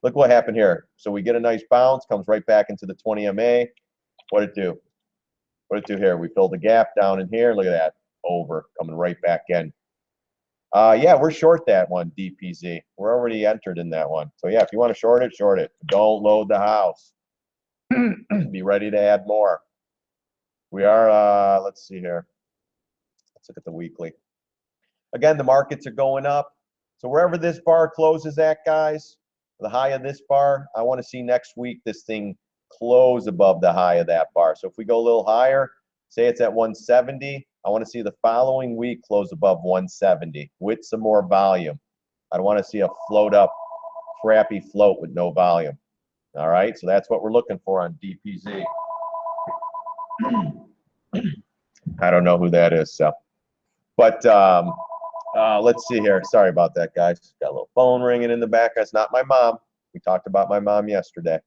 Look what happened here. So we get a nice bounce. Comes right back into the 20 MA. What it do? What it do here? We filled the gap down in here. Look at that. Over. Coming right back in. Yeah, we're short that one, DPZ. We're already entered in that one. So yeah, if you want to short it, short it. Don't load the house. Be ready to add more. We are, let's see here. Let's look at the weekly. Again, the markets are going up. So wherever this bar closes at, guys, the high of this bar, I want to see next week this thing close above the high of that bar. So if we go a little higher, say it's at 170, I want to see the following week close above 170 with some more volume. I don't want to see a float up, crappy float with no volume. All right, so that's what we're looking for on DPZ. I don't know who that is. So, but let's see here. Sorry about that, guys. Got a little phone ringing in the back. That's not my mom. We talked about my mom yesterday.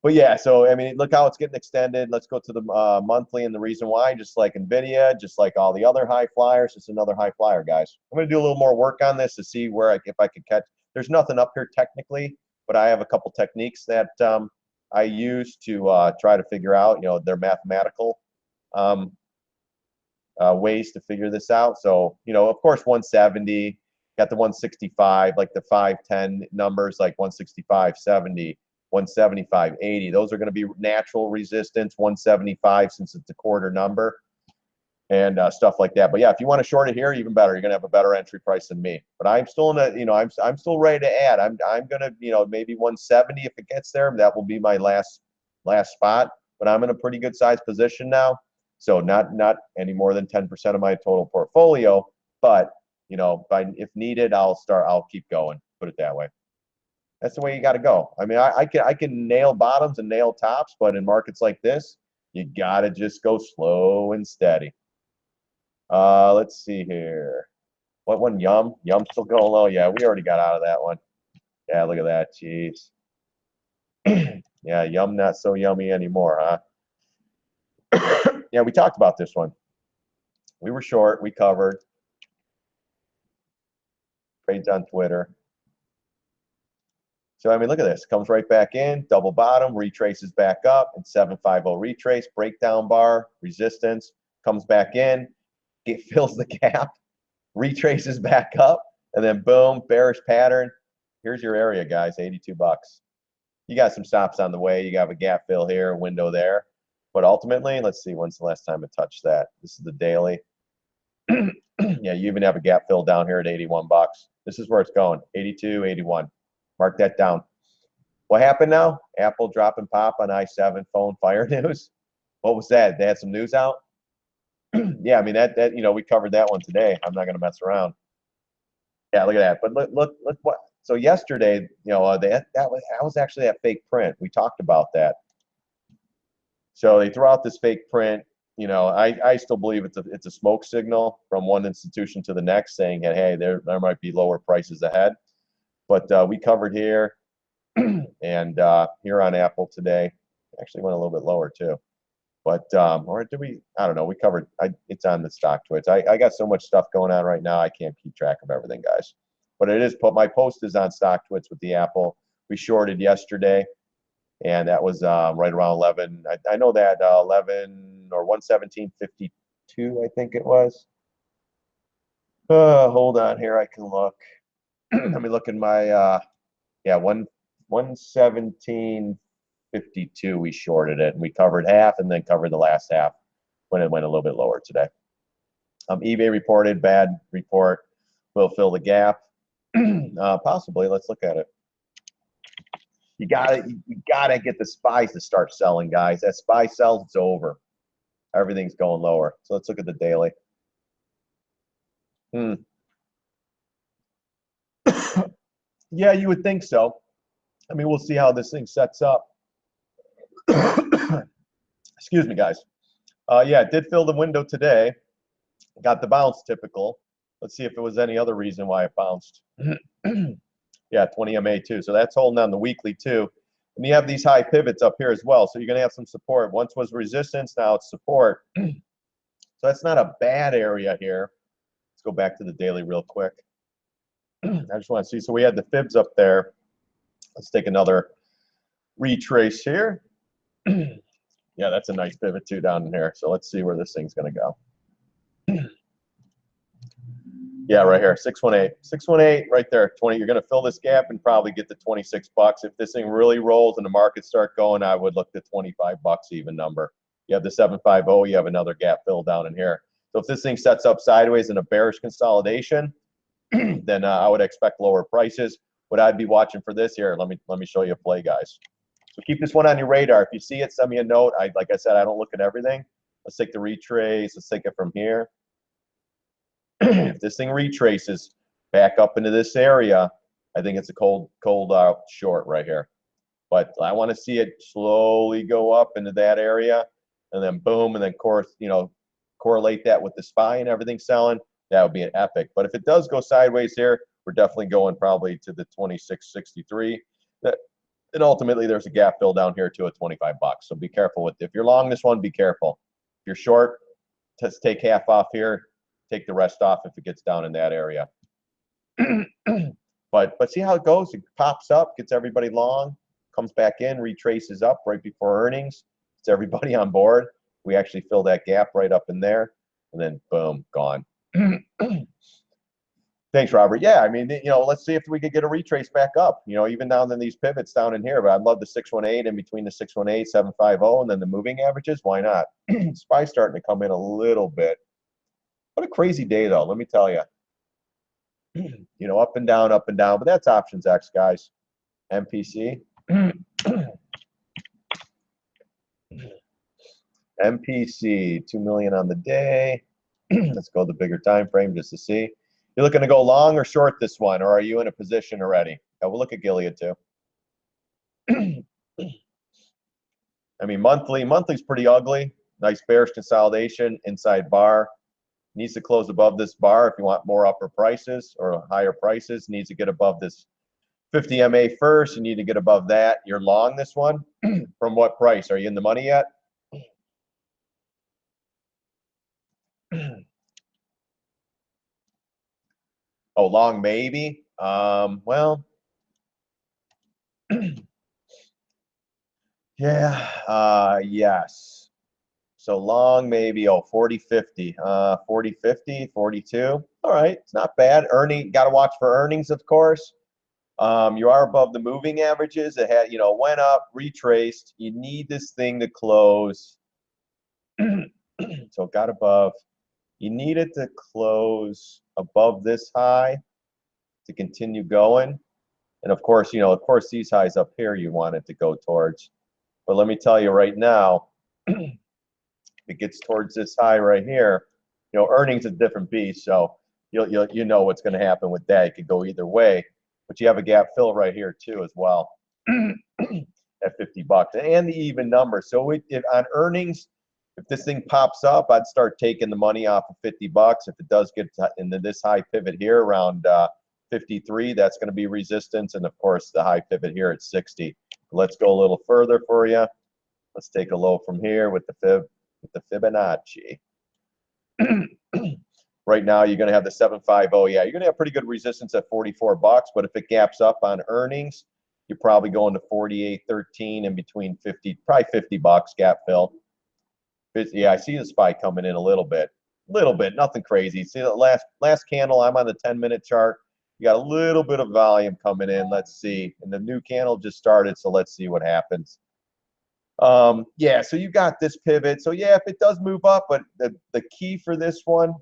But yeah, so I mean, look how it's getting extended. Let's go to the monthly, and the reason why, just like Nvidia, just like all the other high flyers, it's another high flyer, guys. I'm going to do a little more work on this to see where if I could catch. There's nothing up here technically, but I have a couple techniques that I use to try to figure out. You know, they're mathematical um, ways to figure this out. So, you know, of course, 170, got the 165, like the 510 numbers, like 165, 70. 175, 80. Those are going to be natural resistance. 175 since it's a quarter number and stuff like that. But yeah, if you want to short it here, even better. You're going to have a better entry price than me. But I'm still in a, you know, I'm still ready to add. I'm going to, you know, maybe 170 if it gets there. That will be my last spot. But I'm in a pretty good size position now. So not any more than 10% of my total portfolio. But you know, if needed, I'll keep going. Put it that way. That's the way you got to go. I mean, I can nail bottoms and nail tops, but in markets like this, you got to just go slow and steady. Let's see here. What one? Yum. Yum still going low. Yeah, we already got out of that one. Yeah, look at that. Jeez. Yeah, Yum not so yummy anymore, huh? Yeah, we talked about this one. We were short. We covered. Trades on Twitter. So, I mean, look at this. Comes right back in, double bottom, retraces back up, and 750 retrace, breakdown bar, resistance, comes back in, it fills the gap, retraces back up, and then boom, bearish pattern. Here's your area, guys, 82 bucks. You got some stops on the way. You got a gap fill here, a window there. But ultimately, let's see, when's the last time it touched that? This is the daily. Yeah, you even have a gap fill down here at 81 bucks. This is where it's going, 82, 81. Mark that down. What happened now? Apple drop and pop on i7 phone fire news. What was that? They had some news out? Yeah, I mean that you know, we covered that one today. I'm not gonna mess around. Yeah, look at that. But look what, so yesterday, you know, that was actually that fake print. We talked about that. So they threw out this fake print. You know, I still believe it's a smoke signal from one institution to the next saying, hey, there might be lower prices ahead. But we covered here and here on Apple today. Actually went a little bit lower too. But or did we? I don't know. We covered. It's on the stock twits. I got so much stuff going on right now. I can't keep track of everything, guys. But it is. My post is on stock twits with the Apple. We shorted yesterday, and that was right around 11. I know that 11 or 117.52. I think it was. Hold on here. I can look. Let me look in my yeah, 117.52 we shorted it, and we covered half and then covered the last half when it went a little bit lower today. eBay reported bad report, will fill the gap. Possibly. Let's look at it. You gotta get the spies to start selling, guys. That spy sells, it's over. Everything's going lower. So let's look at the daily. Yeah, you would think so. I mean, we'll see how this thing sets up. Excuse me, guys. Yeah, it did fill the window today. Got the bounce typical. Let's see if it was any other reason why it bounced. Yeah, 20 MA too. So that's holding on the weekly too. And you have these high pivots up here as well. So you're going to have some support. Once was resistance, now it's support. So that's not a bad area here. Let's go back to the daily real quick. I just want to see. So we had the fibs up there. Let's take another retrace here. Yeah, that's a nice pivot too down in here. So let's see where this thing's going to go. Yeah, right here, 618. 618 right there, 20. You're going to fill this gap and probably get to 26 bucks. If this thing really rolls and the markets start going, I would look to 25 bucks even number. You have the 750, you have another gap fill down in here. So if this thing sets up sideways in a bearish consolidation, then I would expect lower prices. What I'd be watching for this here, let me show you a play, guys. So keep this one on your radar. If you see it, send me a note. Like I said, I don't look at everything. Let's take the retrace. Let's take it from here. If this thing retraces back up into this area, I think it's a cold short right here. But I want to see it slowly go up into that area. and then boom, and then correlate that with the SPY and everything selling, that would be an epic. But if it does go sideways here, we're definitely going probably to the 26.63. And ultimately, there's a gap fill down here too at 25 bucks. So be careful with it. If you're long this one, be careful. If you're short, just take half off here. Take the rest off if it gets down in that area. But see how it goes. It pops up, gets everybody long, comes back in, retraces up right before earnings. It's everybody on board. We actually fill that gap right up in there, and then boom, gone. Thanks, Robert. Yeah, I mean, let's see if we could get a retrace back up. Even down in these pivots down in here. But I'd love the 618 in between the 618, 750, and then the moving averages. Why not? SPY starting to come in a little bit. What a crazy day, though. Let me tell you. Up and down, but that's options X, guys. MPC. MPC, 2 million on the day. Let's go the bigger time frame just to see. You're looking to go long or short this one, or are you in a position already? Yeah, we'll look at Gilead too. I mean, monthly's pretty ugly. Nice bearish consolidation, inside bar. Needs to close above this bar if you want more upper prices or higher prices. Needs to get above this 50 MA first. You need to get above that. You're long this one. From what price? Are you in the money yet? Oh, long maybe. Well, yeah, yes. So long maybe, 40, 50, 40, 50, 42. All right, it's not bad. Got to watch for earnings, of course. You are above the moving averages. It had, went up, retraced. You need this thing to close. So got above. You need it to close above this high to continue going. And of course, these highs up here you want it to go towards. But let me tell you right now, if it gets towards this high right here, earnings is a different beast. So you know what's going to happen with that. It could go either way. But you have a gap fill right here too as well at 50 bucks and the even number. So if on earnings, if this thing pops up, I'd start taking the money off of 50 bucks. If it does get into this high pivot here around 53, that's going to be resistance. And of course, the high pivot here at 60. Let's go a little further for you. Let's take a low from here with the Fibonacci. Right now, you're going to have the 750. Yeah, you're going to have pretty good resistance at 44 bucks. But if it gaps up on earnings, you're probably going to 48.13 in between 50, probably 50 bucks gap fill. Yeah, I see the SPY coming in a little bit, nothing crazy. See the last candle, I'm on the 10-minute chart. You got a little bit of volume coming in. Let's see. And the new candle just started, so let's see what happens. Yeah, so you got this pivot. So yeah, if it does move up, but the key for this one,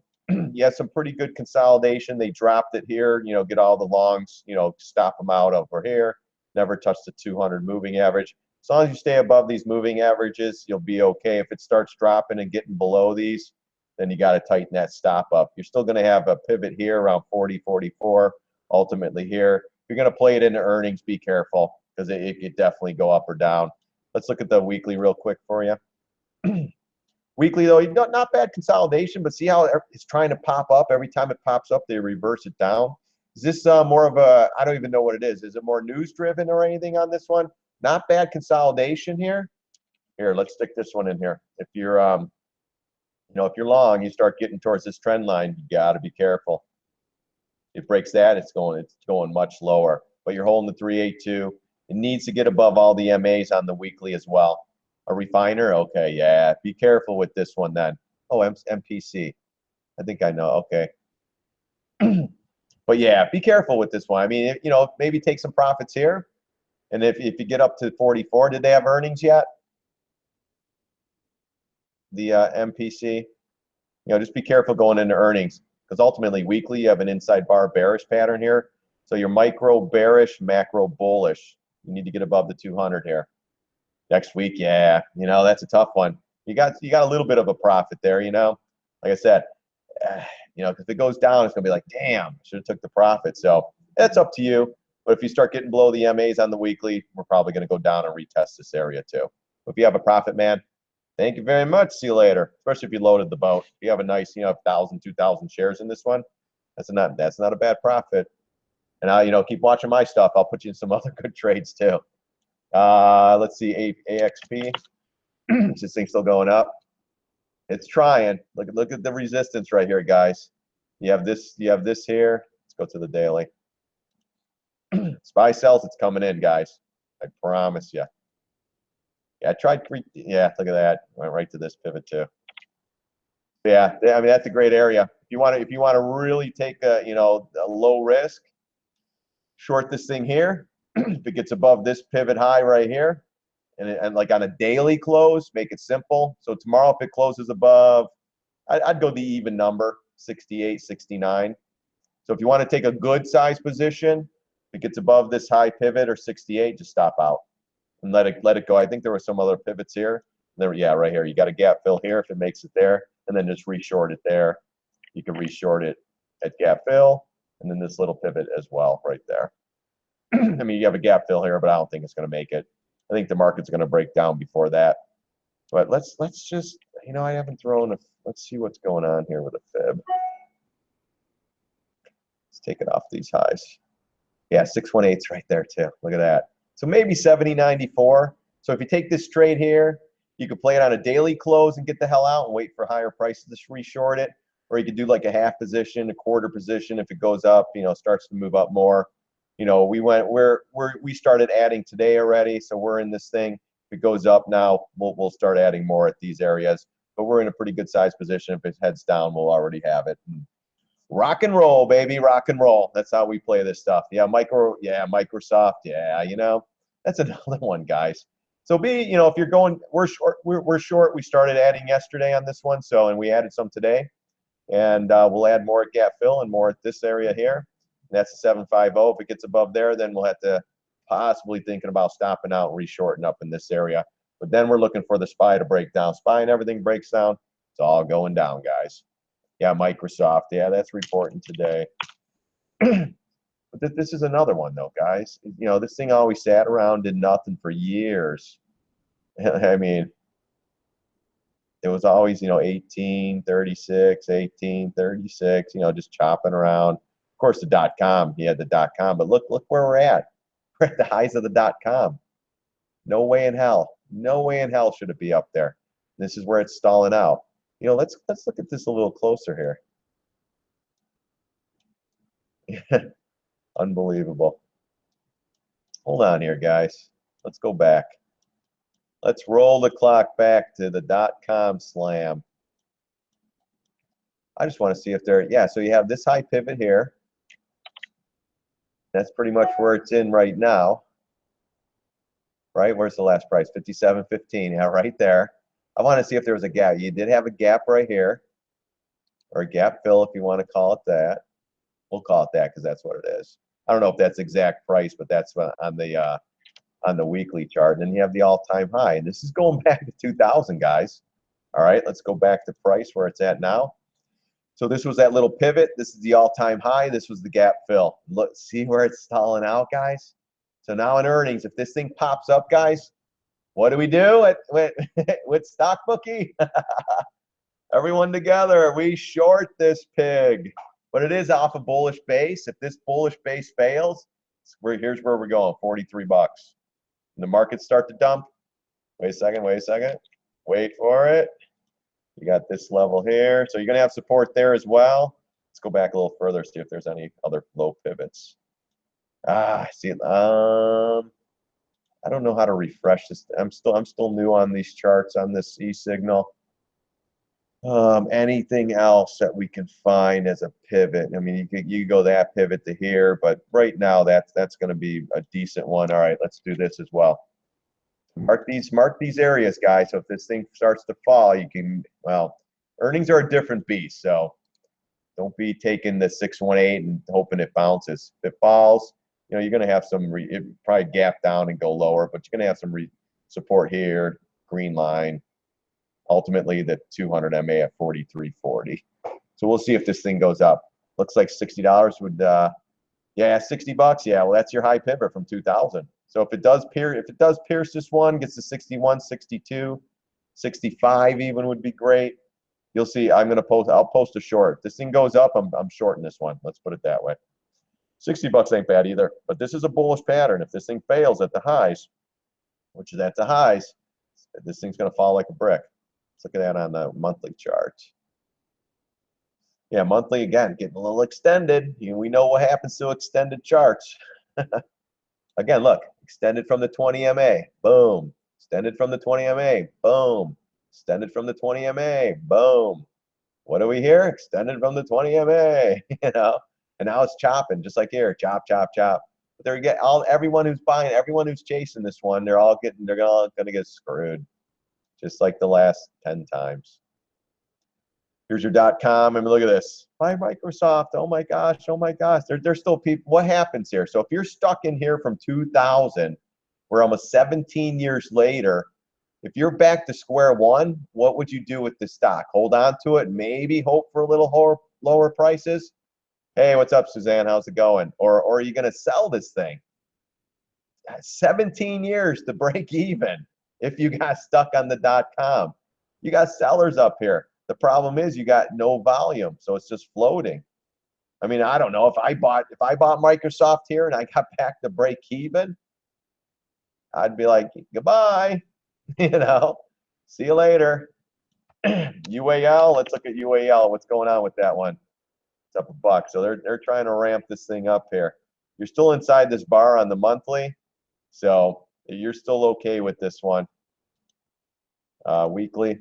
you have some pretty good consolidation. They dropped it here, get all the longs, stop them out over here. Never touch the 200 moving average. As long as you stay above these moving averages, you'll be okay. If it starts dropping and getting below these, then you got to tighten that stop up. You're still going to have a pivot here around 40, 44, ultimately here. If you're going to play it into earnings, be careful because it could definitely go up or down. Let's look at the weekly real quick for you. Weekly, though, not bad consolidation, but see how it's trying to pop up. Every time it pops up, they reverse it down. Is this more of a, I don't even know what it is. Is it more news-driven or anything on this one? Not bad consolidation here. Here, let's stick this one in here. If you're, if you're long, you start getting towards this trend line, you got to be careful. It breaks that, it's going much lower. But you're holding the 382. It needs to get above all the MAs on the weekly as well. A refiner, okay, yeah. Be careful with this one then. Oh, MPC. I think I know. Okay. But yeah, be careful with this one. I mean, maybe take some profits here. And if you get up to 44, did they have earnings yet? The MPC, just be careful going into earnings because ultimately weekly you have an inside bar bearish pattern here. So you're micro bearish, macro bullish. You need to get above the 200 here. Next week, yeah, that's a tough one. You got a little bit of a profit there, Like I said, because if it goes down, it's gonna be like, damn, I should have took the profit. So that's up to you. But if you start getting below the MAs on the weekly, we're probably going to go down and retest this area too. But if you have a profit, man, Thank you very much. See you later. Especially if you loaded the boat. If you have a nice, 1,000, 2,000 shares in this one, that's not a bad profit. And I, keep watching my stuff. I'll put you in some other good trades too. Let's see, AXP. Is this thing still going up? It's trying. Look at the resistance right here, guys. You have this here. Let's go to the daily. SPY sells, it's coming in, guys. I promise you. Yeah, I tried. Yeah, look at that. Went right to this pivot too. Yeah, I mean that's a great area. If you want to really take a low risk, short this thing here. If it gets above this pivot high right here, and like on a daily close, make it simple. So tomorrow, if it closes above, I'd go the even number, 68, 69. So if you want to take a good size position, if it gets above this high pivot or 68, just stop out and let it go. I think there were some other pivots here. Yeah, right here. You got a gap fill here if it makes it there, and then just reshort it there. You can reshort it at gap fill, and then this little pivot as well right there. I mean, you have a gap fill here, but I don't think it's going to make it. I think the market's going to break down before that. But let's just, I haven't thrown a, let's see what's going on here with a fib. Let's take it off these highs. Yeah, 618's right there too. Look at that. So maybe 70.94. So if you take this trade here, you could play it on a daily close and get the hell out and wait for higher prices to reshort it. Or you could do like a half position, a quarter position. If it goes up, starts to move up more. We started adding today already, so we're in this thing. If it goes up now, we'll start adding more at these areas. But we're in a pretty good size position. If it heads down, we'll already have it. Rock and roll, baby, rock and roll. That's how we play this stuff. Yeah, Microsoft. Yeah, that's another one, guys. So if you're going, we're short. We started adding yesterday on this one, and we added some today, and we'll add more at gap fill and more at this area here. And that's a 750. If it gets above there, then we'll have to possibly thinking about stopping out and reshorting up in this area. But then we're looking for the SPY to break down. SPY and everything breaks down. It's all going down, guys. Yeah, Microsoft. Yeah, that's reporting today. But this is another one, though, guys. This thing always sat around, did nothing for years. I mean, it was always, 1836, 1836, just chopping around. Of course, the .com, you had the .com, but look where we're at. We're at the highs of the .com. No way in hell. No way in hell should it be up there. This is where it's stalling out. Let's look at this a little closer here. Unbelievable. Hold on here, guys. Let's go back. Let's roll the clock back to the .com slam. I just want to see if so you have this high pivot here. That's pretty much where it's in right now. Right? Where's the last price? 57.15. Yeah, right there. I want to see if there was a gap. You did have a gap right here, or a gap fill if you want to call it that. We'll call it that because that's what it is. I don't know if that's exact price, but that's on the weekly chart. And then you have the all-time high, and this is going back to 2000, guys. All right, let's go back to price where it's at now. So this was that little pivot. This is the all-time high. This was the gap fill. Look, see where it's stalling out, guys? So now in earnings, if this thing pops up, guys, what do we do with StockBookie? Everyone together, we short this pig. But it is off a bullish base. If this bullish base fails, here's where we're going, 43 bucks. And the markets start to dump. Wait a second. Wait for it. You got this level here. So you're going to have support there as well. Let's go back a little further, see if there's any other low pivots. I see it. I don't know how to refresh this. I'm still new on these charts on this e-signal. Anything else that we can find as a pivot? I mean, you go that pivot to here, but right now that's going to be a decent one. All right, let's do this as well. Mark these areas, guys. So if this thing starts to fall, you can, earnings are a different beast. So don't be taking the 618 and hoping it bounces. If it falls, you're going to have some probably gap down and go lower, but you're going to have some support here, green line. Ultimately, the 200 MA at 43.40. So we'll see if this thing goes up. Looks like $60 would, yeah, 60 bucks. Yeah, well, that's your high pivot from 2000. So if it does pierce this one, gets to 61, 62, 65 even would be great. You'll see. I'll post a short. This thing goes up, I'm shorting this one. Let's put it that way. 60 bucks ain't bad either. But this is a bullish pattern. If this thing fails at the highs, which is at the highs, this thing's going to fall like a brick. Let's look at that on the monthly chart. Yeah, monthly again, getting a little extended. We know what happens to extended charts. Again, look, extended from the 20 MA, boom. Extended from the 20 MA, boom. Extended from the 20 MA, boom. What do we hear? Extended from the 20 MA, you know? And now it's chopping, just like here, chop, chop, chop. But there you get everyone who's buying, everyone who's chasing this one, they're all gonna get screwed, just like the last 10 times. Here's your .com. I mean, look at this. Buy Microsoft. Oh my gosh. Oh my gosh. There's still people. What happens here? So if you're stuck in here from 2000, we're almost 17 years later. If you're back to square one, what would you do with the stock? Hold on to it. Maybe hope for a little lower prices. Hey, what's up, Suzanne? How's it going? Or are you going to sell this thing? 17 years to break even if you got stuck on the .com. You got sellers up here. The problem is you got no volume, so it's just floating. I mean, I don't know if I bought Microsoft here and I got back to break even, I'd be like, goodbye, you know, see you later. UAL, let's look at UAL. What's going on with that one? It's up a buck. So they're trying to ramp this thing up here. You're still inside this bar on the monthly, so you're still okay with this one. Weekly.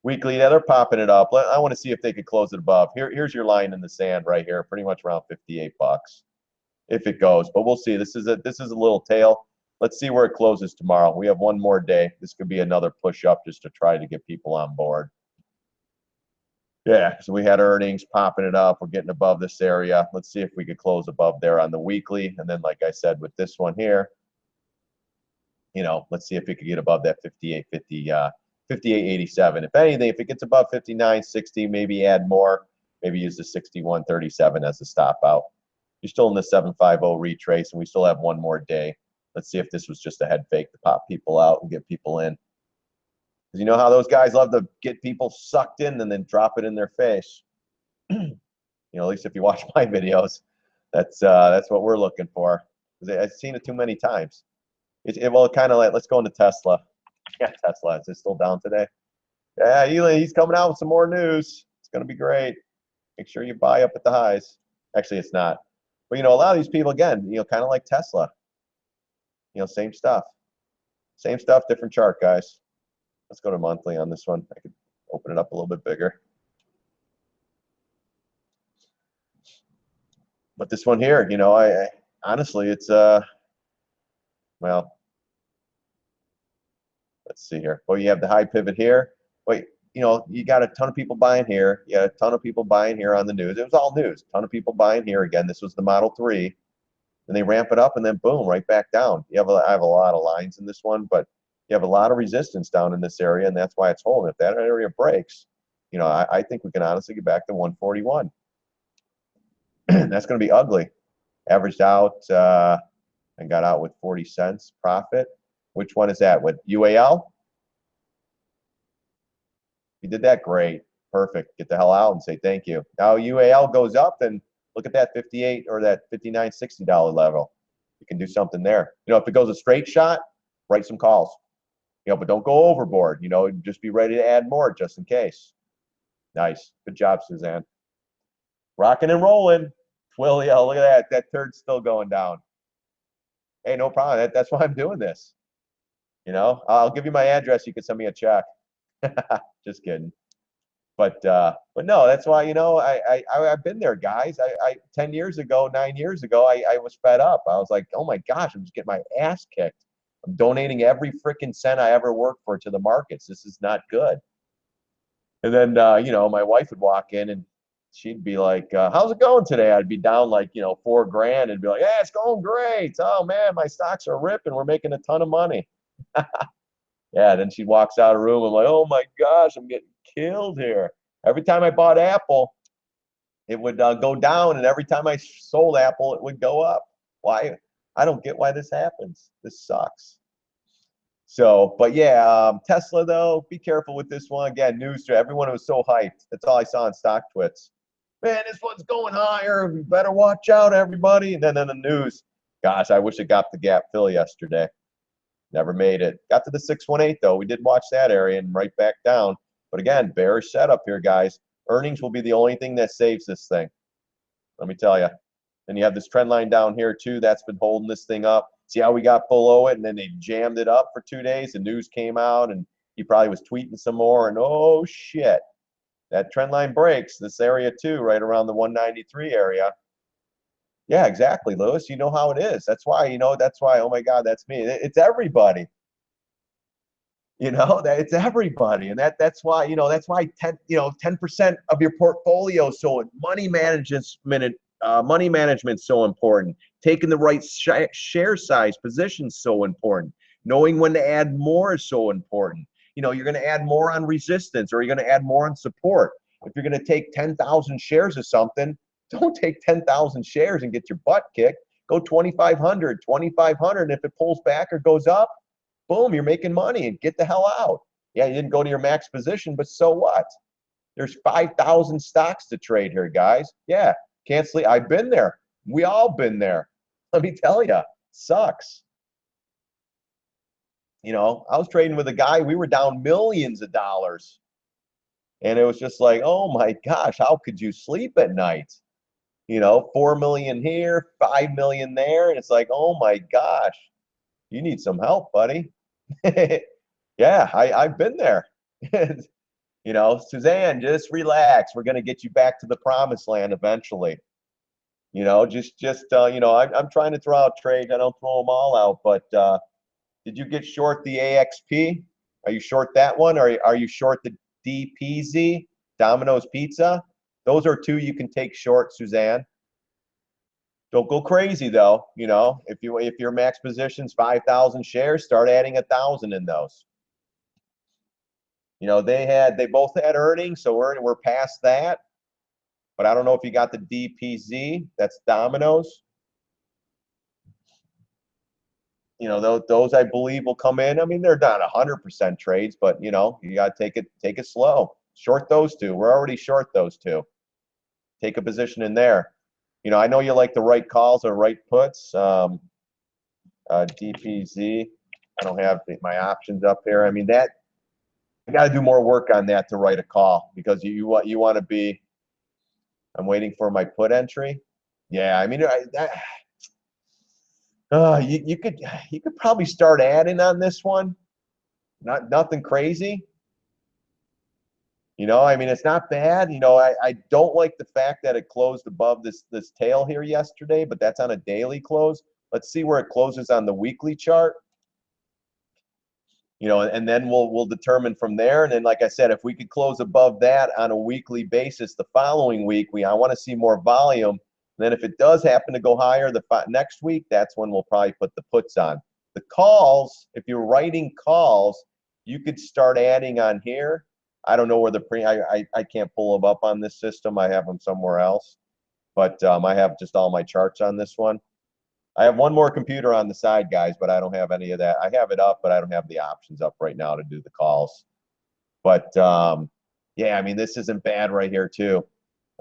Weekly, yeah, they're popping it up. I want to see if they could close it above. Here's your line in the sand right here, pretty much around 58 bucks, if it goes. But we'll see. This is a little tail. Let's see where it closes tomorrow. We have one more day. This could be another push up just to try to get people on board. Yeah, so we had earnings popping it up. We're getting above this area. Let's see if we could close above there on the weekly. And then, like I said, with this one here, you know, let's see if we could get above that 58.87. If anything, if it gets above 59.60, maybe add more. Maybe use the 61.37 as a stop out. You're still in the 750 retrace, and we still have one more day. Let's see if this was just a head fake to pop people out and get people in. Because you know how those guys love to get people sucked in and then drop it in their face. You know, at least if you watch my videos, that's what we're looking for. I've seen it too many times. Well, kind of like, let's go into Tesla. Yeah, Tesla. Is it still down today? Yeah, he's coming out with some more news. It's going to be great. Make sure you buy up at the highs. Actually, it's not. But, you know, a lot of these people, again, you know, kind of like Tesla. You know, same stuff. Same stuff, different chart, guys. Let's go to monthly on this one. I could open it up a little bit bigger. But this one here, you know, I honestly, it's, well, let's see here. Well, you have the high pivot here. Wait, you know, you got a ton of people buying here. You got a ton of people buying here on the news. It was all news. A ton of people buying here. Again, this was the Model 3. And they ramp it up and then boom, right back down. I have a lot of lines in this one, but you have a lot of resistance down in this area, and that's why it's holding. If that area breaks, you know, I think we can honestly get back to 141. That's going to be ugly. Averaged out and got out with 40 cents profit. Which one is that? With UAL? You did that, great. Perfect. Get the hell out and say thank you. Now UAL goes up, then look at that 58 or that $59.60 level. You can do something there. You know, if it goes a straight shot, write some calls. You know, but don't go overboard. You know, just be ready to add more just in case. Nice. Good job, Suzanne. Rocking and rolling. Twilio, look at that. That turd's still going down. Hey, no problem. That's why I'm doing this. You know, I'll give you my address. You can send me a check. Just kidding. But no, that's why, you know, I've been there, guys. 10 years ago, 9 years ago, I was fed up. I was like, oh my gosh, I'm just getting my ass kicked. I'm donating every freaking cent I ever worked for to the markets. This is not good. And then, you know, my wife would walk in and she'd be like, how's it going today? I'd be down like, you know, $4 grand and be like, yeah, it's going great. Oh man, my stocks are ripping. We're making a ton of money. Yeah, then she walks out of the room. I'm like, oh my gosh, I'm getting killed here. Every time I bought Apple, it would go down, and every time I sold Apple, it would go up. Why? I don't get why this happens. This sucks. So, but yeah, Tesla though, be careful with this one. Again, news to everyone was so hyped. That's all I saw on Stock Twits. Man, this one's going higher. You better watch out, everybody. And then in the news, gosh, I wish it got the gap fill yesterday. Never made it. Got to the 618 though. We did watch that area and right back down. But again, bearish setup here, guys. Earnings will be the only thing that saves this thing. Let me tell you. Then you have this trend line down here too. That's been holding this thing up. See how we got below it and then they jammed it up for 2 days. The news came out and he probably was tweeting some more. And oh shit, that trend line breaks. This area too, right around the 193 area. Yeah, exactly, Lewis. You know how it is. That's why, that's why, oh my God, that's me. It's everybody. That it's everybody. And that's why, that's why 10% of your portfolio. So money management's so important. Taking the right share size position is so important. Knowing when to add more is so important. You're going to add more on resistance or you're going to add more on support. If you're going to take 10,000 shares of something, don't take 10,000 shares and get your butt kicked. Go 2,500, 2,500. And if it pulls back or goes up, boom, you're making money and get the hell out. Yeah, you didn't go to your max position, but so what? There's 5,000 stocks to trade here, guys. Yeah, can't sleep. I've been there. We all been there. Let me tell you, sucks. I was trading with a guy. We were down millions of dollars. And it was just like, oh my gosh, how could you sleep at night? 4 million here, 5 million there. And it's like, oh my gosh, you need some help, buddy. Yeah, I've been there. Suzanne, just relax. We're going to get you back to the promised land eventually. I'm trying to throw out trades. I don't throw them all out, but did you get short the AXP? Are you short that one? Or are you short the DPZ, Domino's Pizza? Those are two you can take short, Suzanne. Don't go crazy though. If your max position's 5,000 shares, start adding 1,000 in those. They both had earnings, so we're past that. But I don't know if you got the DPZ. That's Domino's. Those I believe will come in. I mean, they're not 100% trades, but you got to take it slow. Short those two. We're already short those two. Take a position in there. I know you like the right calls or right puts. DPZ. I don't have my options up here. I mean that. I got to do more work on that to write a call because you want to be. I'm waiting for my put entry. Yeah, I mean, you could probably start adding on this one. Nothing crazy. I mean, it's not bad. I don't like the fact that it closed above this tail here yesterday, but that's on a daily close. Let's see where it closes on the weekly chart. And then we'll determine from there. And then, like I said, if we could close above that on a weekly basis the following week, I want to see more volume. And then if it does happen to go higher the next week, that's when we'll probably put the puts on. The calls, if you're writing calls, you could start adding on here. I don't know where I can't pull them up on this system. I have them somewhere else. But I have just all my charts on this one. I have one more computer on the side, guys, but I don't have any of that. I have it up, but I don't have the options up right now to do the calls. But, yeah, I mean, this isn't bad right here, too.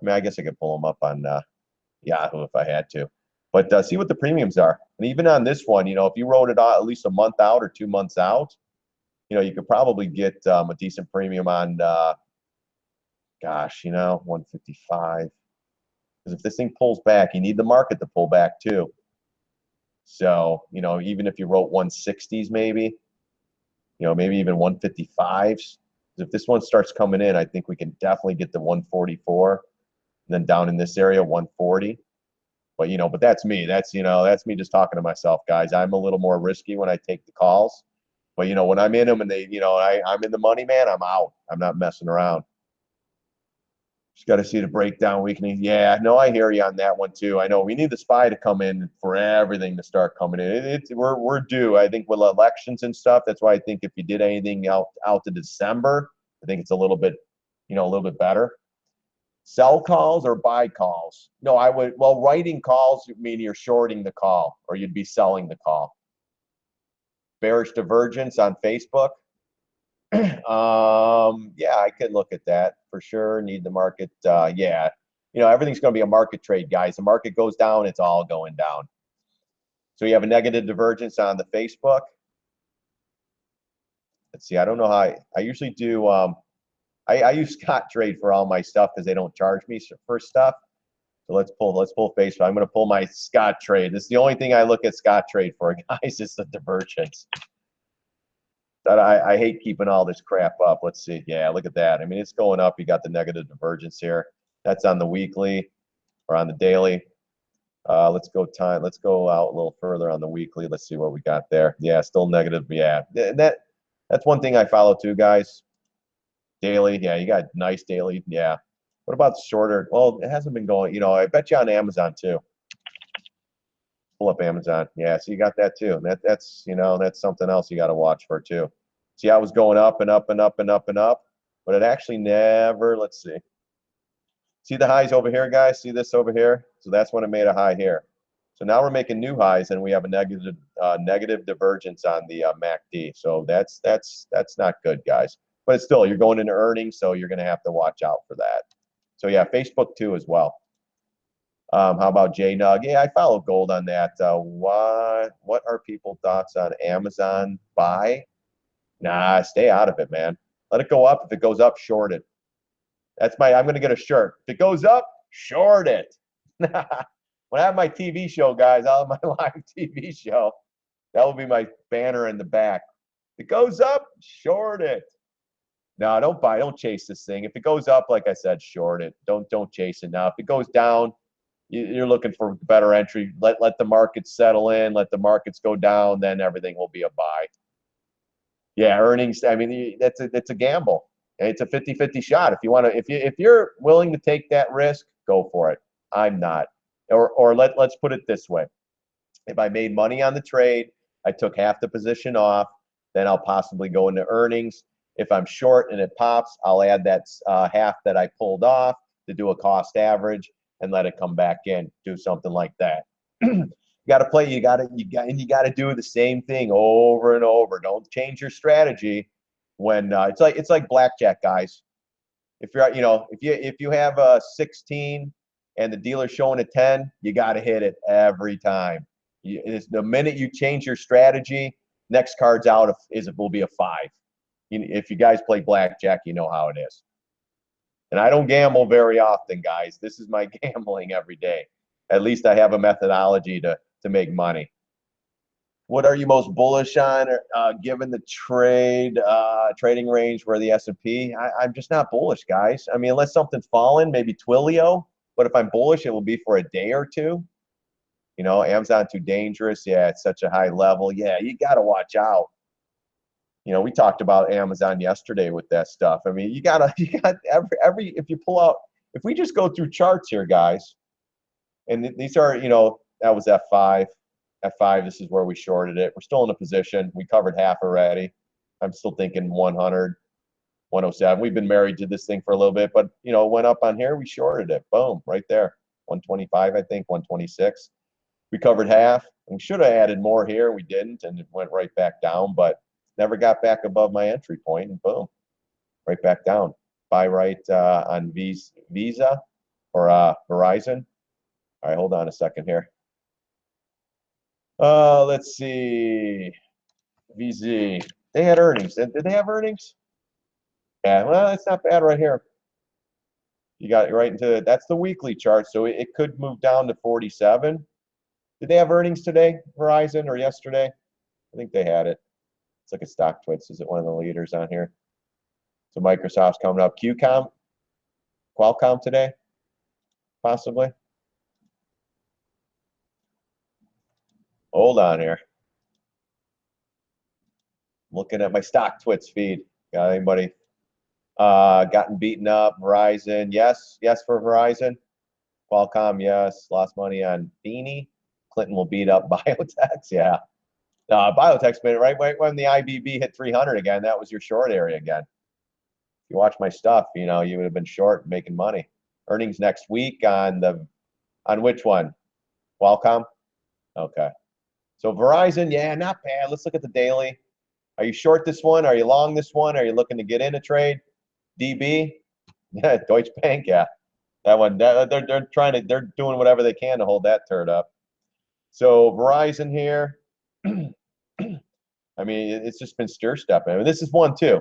I mean, I guess I could pull them up on Yahoo if I had to. But see what the premiums are. And even on this one, if you wrote it out at least a month out or 2 months out, you could probably get a decent premium on, gosh, 155. Because if this thing pulls back, you need the market to pull back, too. So, even if you wrote 160s maybe, maybe even 155s. If this one starts coming in, I think we can definitely get the 144. And then down in this area, 140. But that's me. That's me just talking to myself, guys. I'm a little more risky when I take the calls. But, when I'm in them and they, I'm in the money, man, I'm out. I'm not messing around. Just got to see the breakdown weakening. Yeah, no, I hear you on that one too. I know we need the SPY to come in for everything to start coming in. We're due. I think with elections and stuff. That's why I think if you did anything out to December, I think it's a little bit better. Sell calls or buy calls? No, I would. Well, writing calls mean you're shorting the call or you'd be selling the call. bearish divergence on Facebook. Yeah, I could look at that for sure. Need the market. Yeah, you know, everything's going to be a market trade, guys. The market goes down, it's all going down. So you have a negative divergence on the Facebook. Let's see. I don't know how I usually do. I use Scottrade for all my stuff because they don't charge me for stuff. So let's pull Facebook. I'm going to pull my Scottrade. This is the only thing I look at Scottrade for, guys. Is the divergence. That I hate keeping all this crap up. Let's see. Yeah, look at that. I mean, it's going up. You got the negative divergence here. That's on the weekly or on the daily. Let's go out a little further on the weekly. Let's see what we got there. Yeah, still negative. Yeah, that's one thing I follow too, guys. Daily. Yeah, you got nice daily. Yeah. What about the shorter? Well, it hasn't been going. You know, I bet you on Amazon too. Pull up Amazon. Yeah, so you got that too. That's you know, that's something else you got to watch for too. See how it was going up and up and up and up and up, but it actually never. Let's see. See the highs over here, guys? See this over here? So that's when it made a high here. So now we're making new highs, and we have a negative divergence on the MACD. So that's not good, guys. But it's still, you're going into earnings, so you're going to have to watch out for that. So yeah, Facebook too as well. How about JNUG? Yeah, I follow gold on that. What are people's thoughts on Amazon buy? Nah, stay out of it, man. Let it go up. If it goes up, short it. I'm going to get a shirt. If it goes up, short it. When I have my TV show, guys, I'll have my live TV show. That will be my banner in the back. If it goes up, short it. No, don't chase this thing. If it goes up, like I said, short it. Don't chase it now. If it goes down, you're looking for better entry. Let the markets settle in, let the markets go down, then everything will be a buy. Yeah, earnings, I mean, it's a gamble. It's a 50-50 shot. If you're willing to take that risk, go for it. I'm not. Or let's put it this way. If I made money on the trade, I took half the position off, then I'll possibly go into earnings. If I'm short and it pops, I'll add that half that I pulled off to do a cost average and let it come back in. Do something like that. You got to play. You got to do the same thing over and over. Don't change your strategy when it's like blackjack, guys. If you're if you have a 16 and the dealer's showing a 10, you got to hit it every time. The minute you change your strategy, next card's out will be a 5. If you guys play blackjack, you know how it is. And I don't gamble very often, guys. This is my gambling every day. At least I have a methodology to make money. What are you most bullish on, given the trading range where the S&P? I'm just not bullish, guys. I mean, unless something's fallen, maybe Twilio. But if I'm bullish, it will be for a day or two. You know, Amazon too dangerous. Yeah, it's such a high level. Yeah, you got to watch out. You know, we talked about Amazon yesterday with that stuff. I mean, you got if you pull out, if we just go through charts here, guys, and these are, you know, that was F5. F5, this is where we shorted it. We're still in a position. We covered half already. I'm still thinking 100, 107. We've been married to this thing for a little bit, but, you know, it went up on here. We shorted it. Boom, right there. 125, I think, 126. We covered half. We should have added more here. We didn't, and it went right back down, but never got back above my entry point, and boom, right back down. Buy right on Visa or Verizon. All right, hold on a second here. Let's see. VZ. They had earnings. Did they have earnings? Yeah, well, it's not bad right here. You got it right into it. That's the weekly chart, so it could move down to 47. Did they have earnings today, Verizon, or yesterday? I think they had it. It's like a stock twits. Is it one of the leaders on here? So Microsoft's coming up. Qualcomm today, possibly. Hold on here. Looking at my stock twits feed. Got anybody gotten beaten up? Verizon, yes for Verizon. Qualcomm, yes. Lost money on Beanie. Clinton will beat up Biotech. Yeah. Biotech's been right when the IBB hit 300 again. That was your short area again. If you watch my stuff, you know you would have been short making money. Earnings next week on which one? Qualcomm. Okay. So Verizon, yeah, not bad. Let's look at the daily. Are you short this one? Are you long this one? Are you looking to get in a trade? DB? Yeah, Deutsche Bank, yeah. That one, they're doing whatever they can to hold that turd up. So Verizon here, I mean, it's just been stir stepping. I mean, this is one too.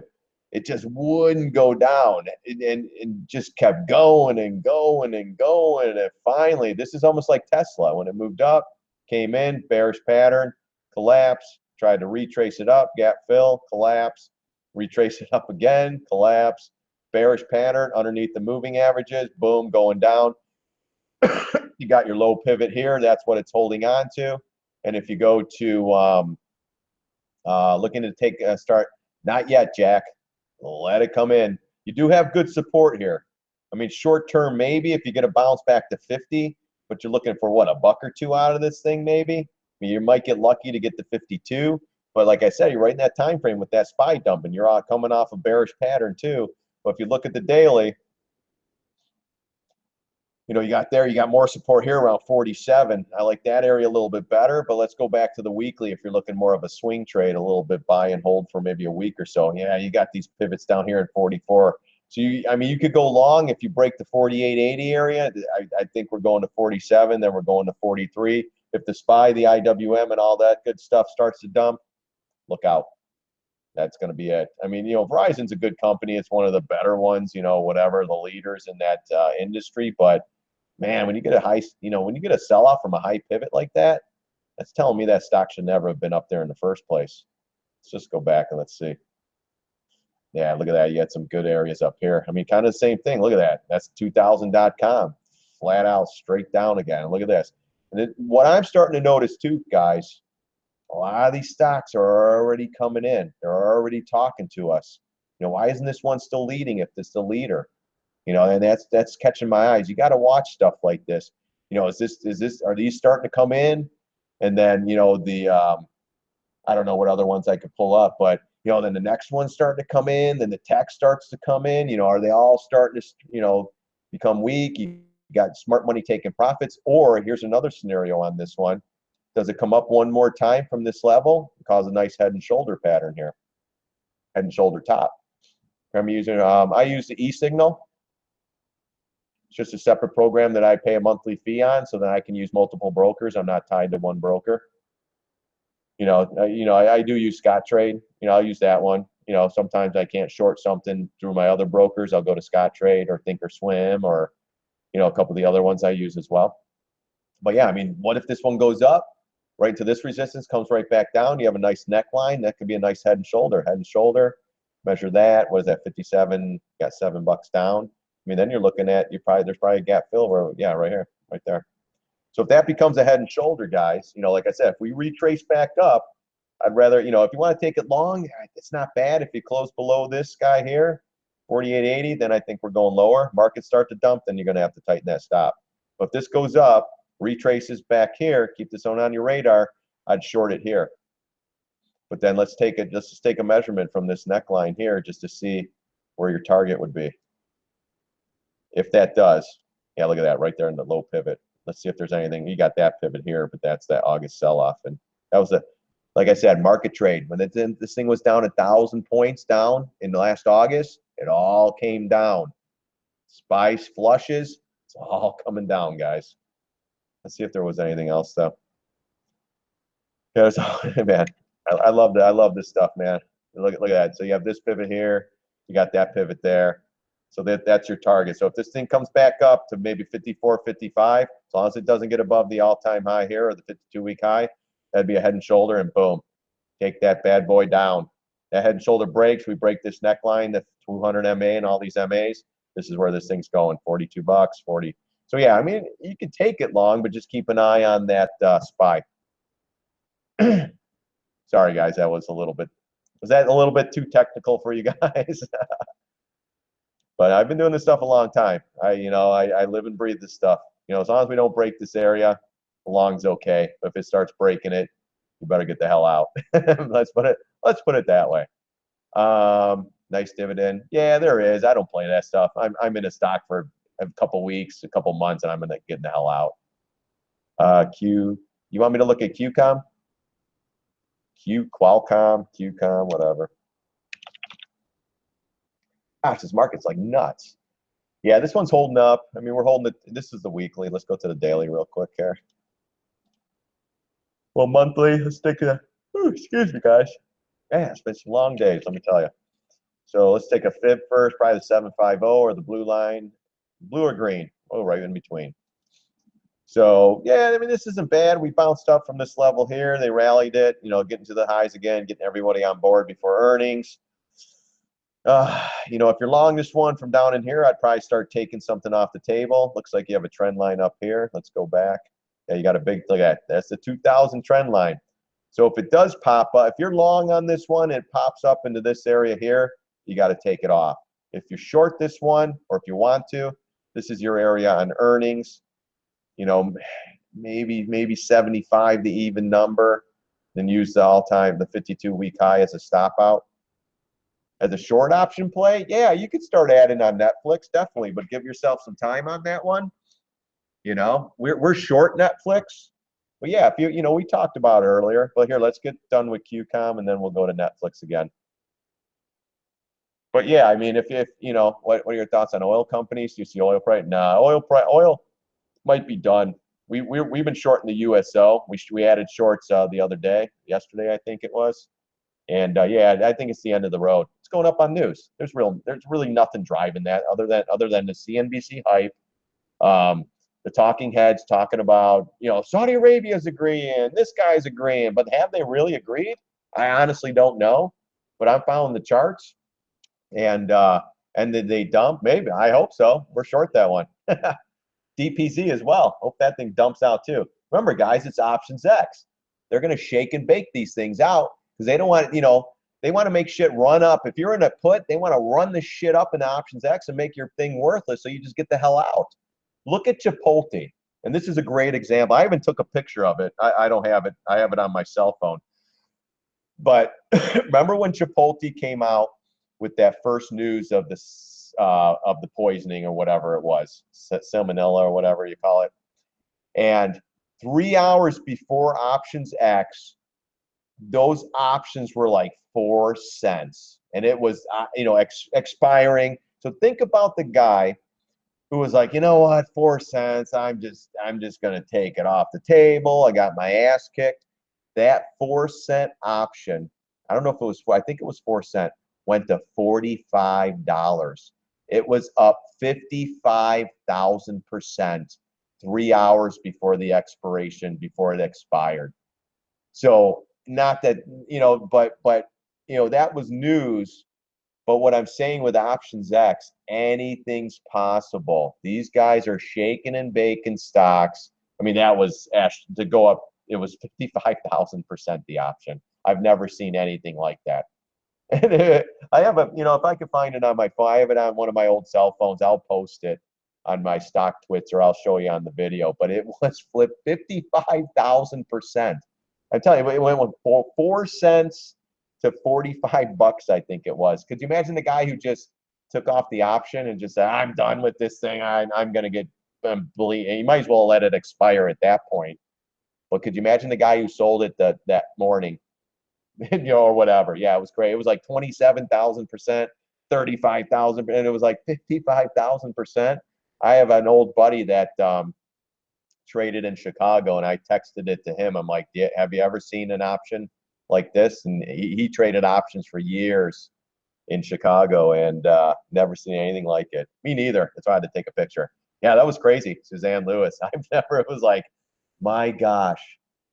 It just wouldn't go down and just kept going and going and going. And finally, this is almost like Tesla. When it moved up, came in, bearish pattern, collapse, tried to retrace it up, gap fill, collapse, retrace it up again, collapse, bearish pattern underneath the moving averages, boom, going down. You got your low pivot here. That's what it's holding on to. And if you go to looking to take a start, not yet, Jack. Let it come in. You do have good support here. I mean, short term, maybe if you get a bounce back to 50, but you're looking for what, a buck or two out of this thing, maybe? I mean, you might get lucky to get to 52. But like I said, you're right in that time frame with that SPY dump, and you're coming off a bearish pattern too. But if you look at the daily, you know, you got more support here around 47. I like that area a little bit better, but let's go back to the weekly if you're looking more of a swing trade, a little bit buy and hold for maybe a week or so. Yeah, you got these pivots down here at 44. So, I mean, you could go long if you break the 48.80 area. I think we're going to 47, then we're going to 43. If the SPY, the IWM, and all that good stuff starts to dump, look out. That's going to be it. I mean, you know, Verizon's a good company. It's one of the better ones, you know, whatever, the leaders in that industry. But man, when you get when you get a sell-off from a high pivot like that, that's telling me that stock should never have been up there in the first place. Let's just go back and let's see. Yeah, look at that. You had some good areas up here. I mean, kind of the same thing. Look at that. That's 2000.com. Flat out straight down again. Look at this. And what I'm starting to notice too, guys, a lot of these stocks are already coming in. They're already talking to us. You know, why isn't this one still leading if it's the leader? You know, and that's catching my eyes. You got to watch stuff like this. You know, are these starting to come in? And then, you know, I don't know what other ones I could pull up, but you know, then the next one's starting to come in, then the tech starts to come in. You know, are they all starting to, you know, become weak? You got smart money taking profits, or here's another scenario on this one. Does it come up one more time from this level? Cause a nice head and shoulder pattern here. Head and shoulder top. I'm using I use the e-signal. It's just a separate program that I pay a monthly fee on, so that I can use multiple brokers. I'm not tied to one broker. You know, I do use Scottrade. You know, I'll use that one. You know, sometimes I can't short something through my other brokers. I'll go to Scottrade or Thinkorswim or, you know, a couple of the other ones I use as well. But yeah, I mean, what if this one goes up right to this resistance, comes right back down? You have a nice neckline. That could be a nice head and shoulder. Head and shoulder. Measure that. What is that? 57. Got $7 down. I mean, then you're looking at there's probably a gap fill where, yeah, right here, right there. So if that becomes a head and shoulder, guys, you know, like I said, if we retrace back up, I'd rather, you know, if you want to take it long, it's not bad. If you close below this guy here, 48.80, then I think we're going lower. Markets start to dump, then you're going to have to tighten that stop. But if this goes up, retraces back here, keep this on your radar, I'd short it here. But then let's take a measurement from this neckline here just to see where your target would be. If that does, yeah, look at that right there in the low pivot. Let's see if there's anything. You got that pivot here, but that's that August sell-off. And that was like I said, market trade. When this thing was down 1,000 points down in last August, it all came down. SPY flushes, it's all coming down, guys. Let's see if there was anything else, though. Man, I love that. I love this stuff, man. Look at that. So you have this pivot here. You got that pivot there. So that's your target. So if this thing comes back up to maybe 54, 55, as long as it doesn't get above the all-time high here or the 52-week high, that'd be a head and shoulder, and boom, take that bad boy down. That head and shoulder breaks. We break this neckline, the 200 MA and all these MAs. This is where this thing's going, $42, 40. So yeah, I mean, you can take it long, but just keep an eye on that SPY. Sorry, guys, was that a little bit too technical for you guys? But I've been doing this stuff a long time. I live and breathe this stuff. You know, as long as we don't break this area, the long's okay. But if it starts breaking it, you better get the hell out. Let's put it that way. Nice dividend. Yeah, there is. I don't play that stuff. I'm in a stock for a couple weeks, a couple months, and I'm gonna get the hell out. You want me to look at QCOM? Qualcomm, QCOM, whatever. Gosh, this market's like nuts. Yeah, this one's holding up. I mean, we're holding it. This is the weekly. Let's go to the daily real quick here. Well, monthly, let's take a, excuse me, guys. Man, it's been some long days, let me tell you. So let's take a fib first, probably the 750 or the blue line. Blue or green? Oh, right in between. So, yeah, I mean, this isn't bad. We bounced up from this level here. They rallied it, you know, getting to the highs again, getting everybody on board before earnings. You know, if you're long this one from down in here, I'd probably start taking something off the table. Looks like you have a trend line up here. Let's go back. Yeah, you got a big, look at that. That's the 2000 trend line. So if it does pop up, if you're long on this one, it pops up into this area here, you got to take it off. If you're short this one, or if you want to, this is your area on earnings. You know, maybe 75, the even number, then use the all-time, the 52-week high as a stop out. As a short option play, yeah, you could start adding on Netflix, definitely, but give yourself some time on that one. You know, we're short Netflix. But yeah, if you know, we talked about it earlier. But here, let's get done with QCOM and then we'll go to Netflix again. But yeah, I mean, if you know, what are your thoughts on oil companies? Do you see oil price? Nah, oil might be done. We've been short in the USO. We added shorts the other day, yesterday I think it was. And yeah, I think it's the end of the road. It's going up on news. There's really nothing driving that other than the CNBC hype. The talking heads talking about, you know, Saudi Arabia's agreeing, this guy's agreeing, but have they really agreed? I honestly don't know, but I'm following the charts, and did they dump? Maybe. I hope so. We're short that one. DPZ as well. Hope that thing dumps out too. Remember, guys, it's options X. They're going to shake and bake these things out because they don't want, you know, they want to make shit run up. If you're in a put, they want to run the shit up in options X and make your thing worthless so you just get the hell out. Look at Chipotle, and this is a great example. I even took a picture of it. I don't have it. I have it on my cell phone. But remember when Chipotle came out with that first news of the poisoning or whatever it was, salmonella or whatever you call it, and 3 hours before options X, those options were like 4 cents, and it was you know, expiring. So think about the guy who was like, you know what, 4 cents, I'm just gonna take it off the table. I got my ass kicked. That 4-cent option, I don't know if it was I think it was 4 cents, went to $45. It was up 55,000% 3 hours before the expiration, before it expired. So not that, you know, but you know, that was news. But what I'm saying with options X, anything's possible. These guys are shaking and baking stocks. I mean, that was to go up. It was 55,000% the option. I've never seen anything like that. And I have a, you know, if I can find it on my phone, I have it on one of my old cell phones. I'll post it on my stock Twitter. I'll show you on the video. But it was flipped 55,000%. I'm telling you, it went with 4 cents to $45, I think it was. Could you imagine the guy who just took off the option and just said, I'm done with this thing. I'm going to get bleed. You might as well let it expire at that point. But could you imagine the guy who sold it that morning, you know, or whatever? Yeah, it was great. It was like 27,000%, 35,000, and it was like 55,000%. I have an old buddy that traded in Chicago, and I texted it to him. I'm like, have you ever seen an option like this? And he traded options for years in Chicago and never seen anything like it. Me neither. That's why I had to take a picture. Yeah, that was crazy. Suzanne Lewis. I've never, it was like, my gosh.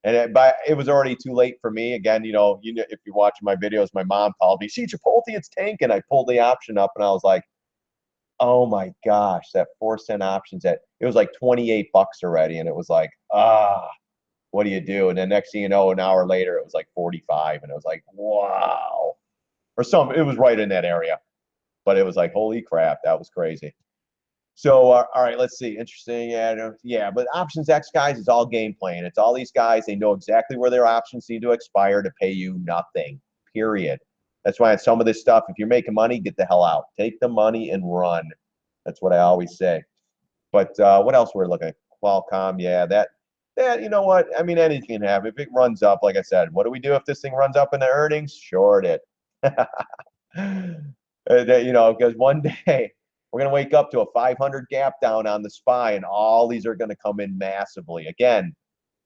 And it was already too late for me. Again, you know, if you're watching my videos, my mom called me, see Chipotle, it's tanking. I pulled the option up and I was like, oh my gosh, that 4 cent options, that it was like $28 already. And it was like, what do you do? And then next thing you know, an hour later, it was like 45. And it was like, wow. Or it was right in that area. But it was like, holy crap, that was crazy. So, all right, let's see. Interesting. Yeah, but options X, guys, is all game playing. It's all these guys. They know exactly where their options need to expire to pay you nothing, period. That's why some of this stuff, if you're making money, get the hell out. Take the money and run. That's what I always say. But what else we're looking at? Qualcomm, yeah, that that, you know what? I mean, anything can happen. If it runs up, like I said, what do we do if this thing runs up in the earnings? Short it. You know, because one day we're going to wake up to a 500 gap down on the SPY, and all these are going to come in massively. Again,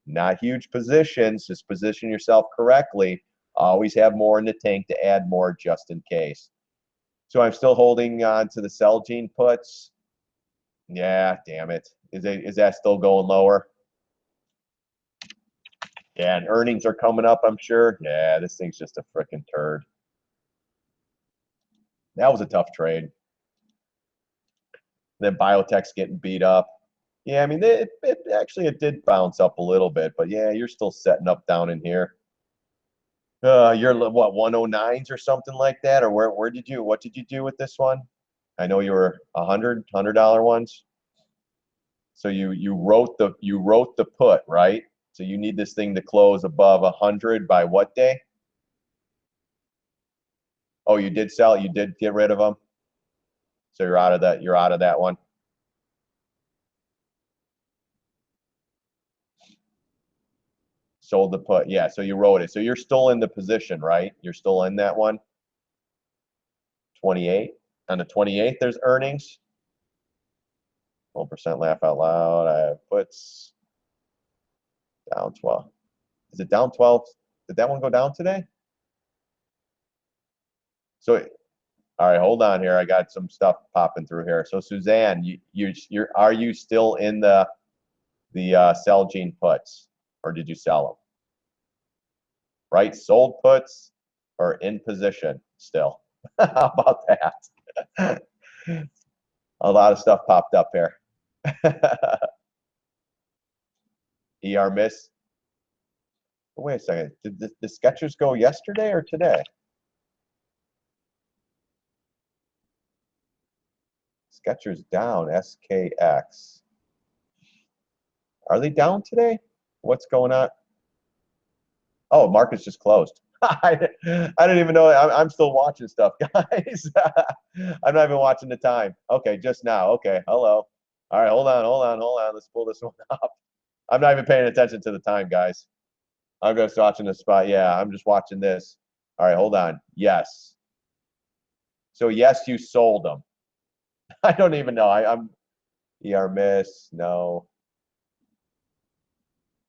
not huge positions. Just position yourself correctly. Always have more in the tank to add more just in case. So I'm still holding on to the Celgene puts. Yeah, damn it. Is that still going lower? Yeah, and earnings are coming up, I'm sure. Yeah, this thing's just a freaking turd. That was a tough trade. Then biotech's getting beat up. Yeah, I mean, it did bounce up a little bit, but yeah, you're still setting up down in here. You're what, 109s or something like that, or what did you do with this one? I know you were $100 ones. So you wrote the put, right? So you need this thing to close above 100 by what day? Oh, you did sell it. You did get rid of them. So you're out of that. You're out of that one. Sold the put. Yeah. So you wrote it. So you're still in the position, right? You're still in that one. 28. On the 28th, there's earnings. 12% laugh out loud. I have puts down 12. Is it down 12? Did that one go down today? So, all right, hold on here. I got some stuff popping through here. So, Suzanne, are you still in the Celgene puts, or did you sell them? Right, sold puts or in position still. How about that? A lot of stuff popped up here. ER miss. Oh, wait a second. Did the Skechers go yesterday or today? Skechers down. SKX. Are they down today? What's going on? Oh, market's just closed. I didn't even know. I'm still watching stuff, guys. I'm not even watching the time. Okay, just now. Okay, hello. All right, hold on. Let's pull this one up. I'm not even paying attention to the time, guys. I'm just watching the spot. Yeah, I'm just watching this. All right, hold on. Yes. So yes, you sold them. I don't even know. I'm ER miss. No.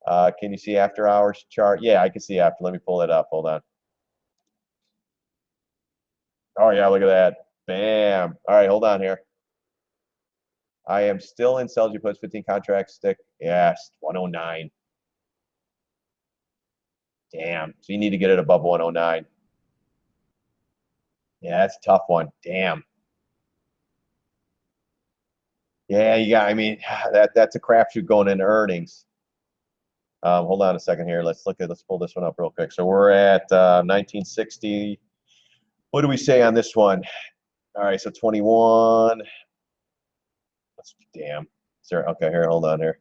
Can you see after hours chart? Yeah, I can see after. Let me pull it up. Hold on. Oh yeah, look at that. Bam. All right, hold on here. I am still in Celgene puts 15 contract stick. Yes, 109. Damn. So you need to get it above 109. Yeah, that's a tough one. Damn. Yeah, you got. I mean, that's a crapshoot going into earnings. Hold on a second here. Let's pull this one up real quick. So we're at 1960. What do we say on this one? All right, so 21. Damn. Sir, okay, here, hold on here.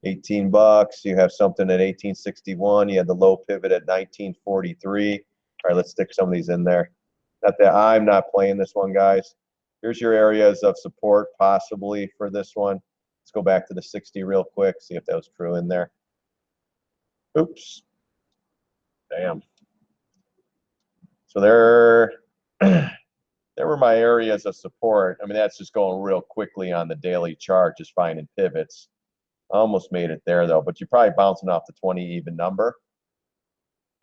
18 bucks. You have something at 1861. You had the low pivot at 1943. All right, let's stick some of these in there. Not that I'm not playing this one, guys. Here's your areas of support possibly for this one. Let's go back to the 60 real quick, see if that was true in there. Oops. Damn. So there were my areas of support. I mean, that's just going real quickly on the daily chart, just finding pivots. Almost made it there, though, but you're probably bouncing off the 20 even number.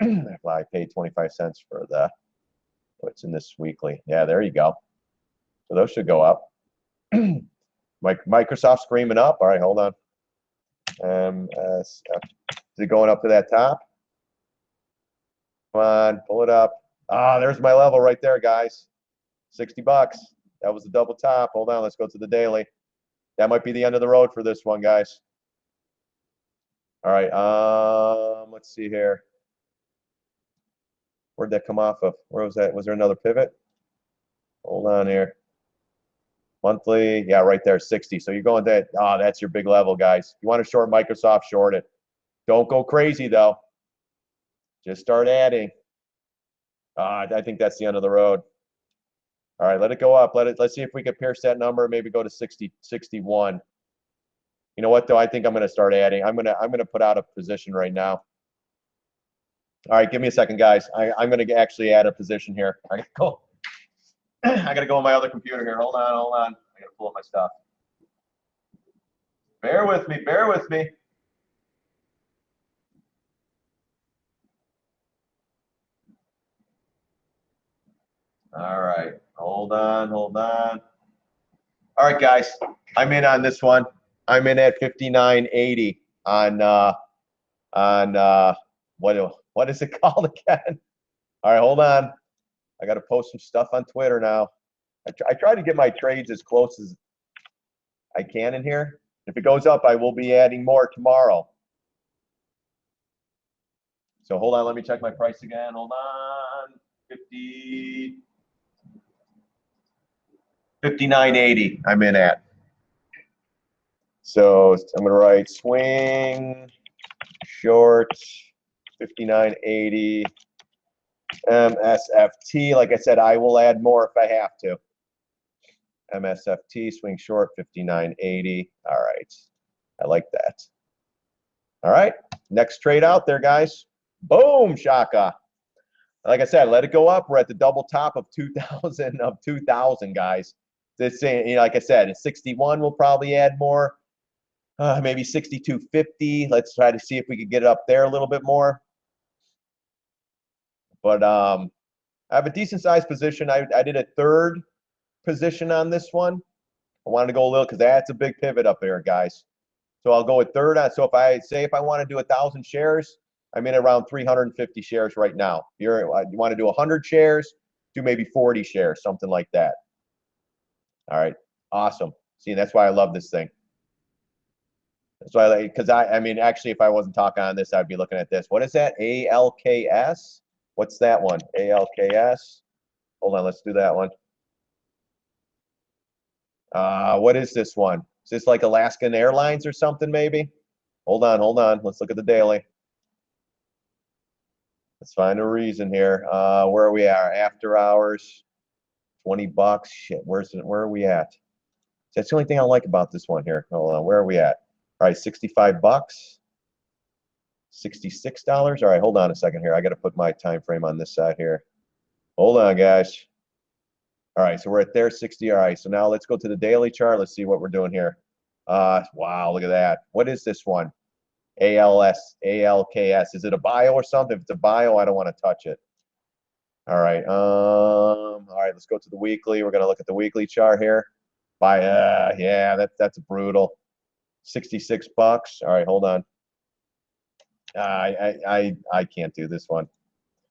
I paid 25 cents for the what's in this weekly. Yeah, there you go. So those should go up. Microsoft screaming up. All right, hold on. Is it going up to that top? Come on, pull it up. Ah, there's my level right there, guys. 60 bucks. That was the double top. Hold on, let's go to the daily. That might be the end of the road for this one, guys. All right, let's see here. Where'd that come off of? Where was that? Was there another pivot? Hold on here. Monthly, yeah, right there, 60. So you're going that. Oh, that's your big level, guys. You want to short Microsoft, short it. Don't go crazy though. Just start adding. I think that's the end of the road. All right, let it go up. Let's see if we can pierce that number. Maybe go to 60, 61. You know what though? I think I'm gonna start adding. I'm gonna put out a position right now. All right, give me a second, guys. I'm gonna actually add a position here. I gotta go. I gotta go on my other computer here. Hold on, hold on. I gotta pull up my stuff. Bear with me. Bear with me. All right. Hold on, hold on. All right, guys. I'm in on this one. I'm in at 59.80 on what is it called again? All right, hold on. I got to post some stuff on Twitter now. I try to get my trades as close as I can in here. If it goes up, I will be adding more tomorrow. So hold on, let me check my price again. Hold on. 59.80 I'm in at. So I'm going to write swing short 59.80 MSFT. Like I said, I will add more if I have to. MSFT swing short 59.80. All right. I like that. All right. Next trade out there, guys. Boom, Shaka. Like I said, let it go up. We're at the double top of 2,000 guys. This, like I said, at 61, we'll probably add more. Maybe 62.50. Let's try to see if we could get it up there a little bit more. But I have a decent sized position. I did a third position on this one. I wanted to go a little because that's a big pivot up there, guys. So I'll go with third on. So if I want to do 1,000 shares, I'm in around 350 shares right now. You want to do 100 shares, do maybe 40 shares, something like that. All right, awesome. See, that's why I love this thing. That's why, because I mean, actually, if I wasn't talking on this, I'd be looking at this. What is that? ALKS? What's that one? ALKS. Hold on, let's do that one. What is this one? Is this like Alaskan Airlines or something, maybe? Hold on, hold on. Let's look at the daily. Let's find a reason here. Where are we at? After hours, 20 bucks. Shit, where are we at? That's the only thing I like about this one here. Hold on, where are we at? All right, 65 bucks. $66. All right, hold on a second here. I got to put my time frame on this side here. Hold on, guys. All right, so we're at there 60. All right, so now let's go to the daily chart. Let's see what we're doing here. Wow, look at that. What is this one? ALKS. Is it a bio or something? If it's a bio, I don't want to touch it. All right. All right, let's go to the weekly. We're gonna look at the weekly chart here. Yeah, that's brutal. 66 bucks. All right, hold on. I can't do this one.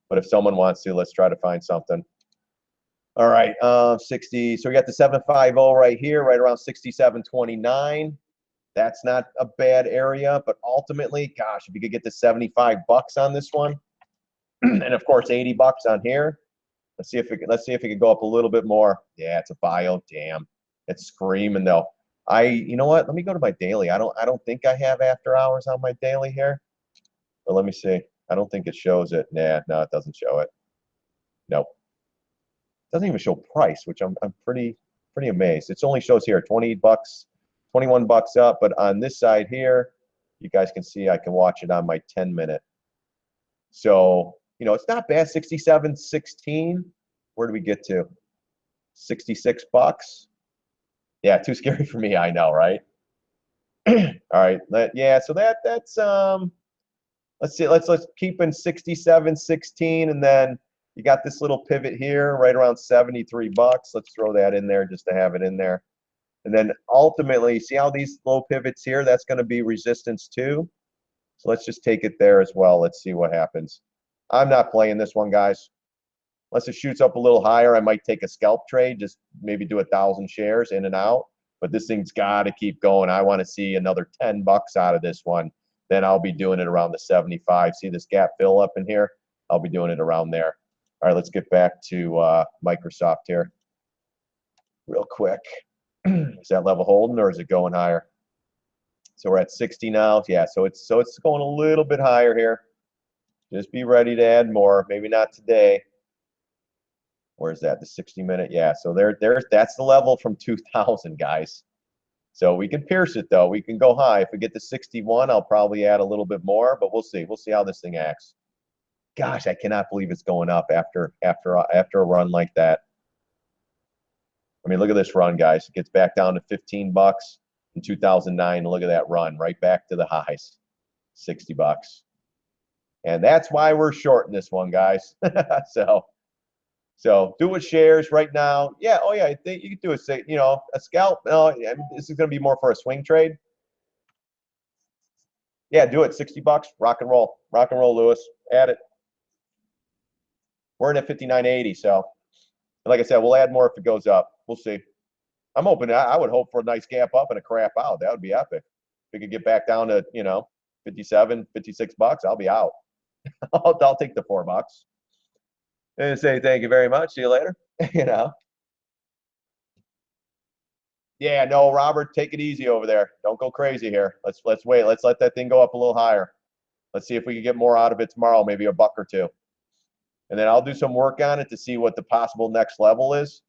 But if someone wants to, let's try to find something. All right, 60. So we got the 750 right here, right around 67.29. That's not a bad area, but ultimately, gosh, if you could get to 75 bucks on this one, and of course 80 bucks on here. Let's see if it could go up a little bit more. Yeah, it's a bio. Damn, it's screaming though. You know what? Let me go to my daily. I don't think I have after hours on my daily here. But let me see. I don't think it shows it. Nah, no, it doesn't show it. Nope. It doesn't even show price, which I'm pretty amazed. It only shows here 20 bucks, 21 bucks up, but on this side here, you guys can see I can watch it on my 10-minute. So, you know, it's not bad. 67.16. Where do we get to? 66 bucks. Yeah, too scary for me, I know, right? All right. Yeah, so that's let's see, let's keep in 67.16, and then you got this little pivot here right around 73 bucks. Let's throw that in there just to have it in there. And then ultimately, see how these low pivots here, that's going to be resistance too. So let's just take it there as well. Let's see what happens. I'm not playing this one, guys. Unless it shoots up a little higher, I might take a scalp trade, just maybe do 1,000 shares in and out. But this thing's got to keep going. I want to see another 10 bucks out of this one. Then I'll be doing it around the 75. See this gap fill up in here? I'll be doing it around there. All right, let's get back to Microsoft here real quick. Is that level holding or is it going higher? So we're at 60 now. Yeah, so it's going a little bit higher here. Just be ready to add more. Maybe not today. Where's that? The 60-minute? Yeah, so that's the level from 2000, guys. So we can pierce it though. We can go high. If we get to 61, I'll probably add a little bit more, but we'll see. We'll see how this thing acts. Gosh, I cannot believe it's going up after a run like that. I mean, look at this run, guys. It gets back down to 15 bucks in 2009. Look at that run, right back to the highs, 60 bucks. And that's why we're shorting this one, guys. So do with shares right now. Yeah, oh yeah, I think you could do a scalp. No, this is going to be more for a swing trade. Yeah, do it. 60 bucks. Rock and roll. Rock and roll, Lewis. Add it. We're in at 59.80, so like I said, we'll add more if it goes up. We'll see. I'm open. I would hope for a nice gap up and a crap out. That would be epic. If we could get back down to, 57, 56 bucks, I'll be out. I'll take the $4 and say thank you very much. See you later. Yeah, no, Robert, take it easy over there. Don't go crazy here. Let's wait. Let's let that thing go up a little higher. Let's see if we can get more out of it tomorrow, maybe a buck or two. And then I'll do some work on it to see what the possible next level is.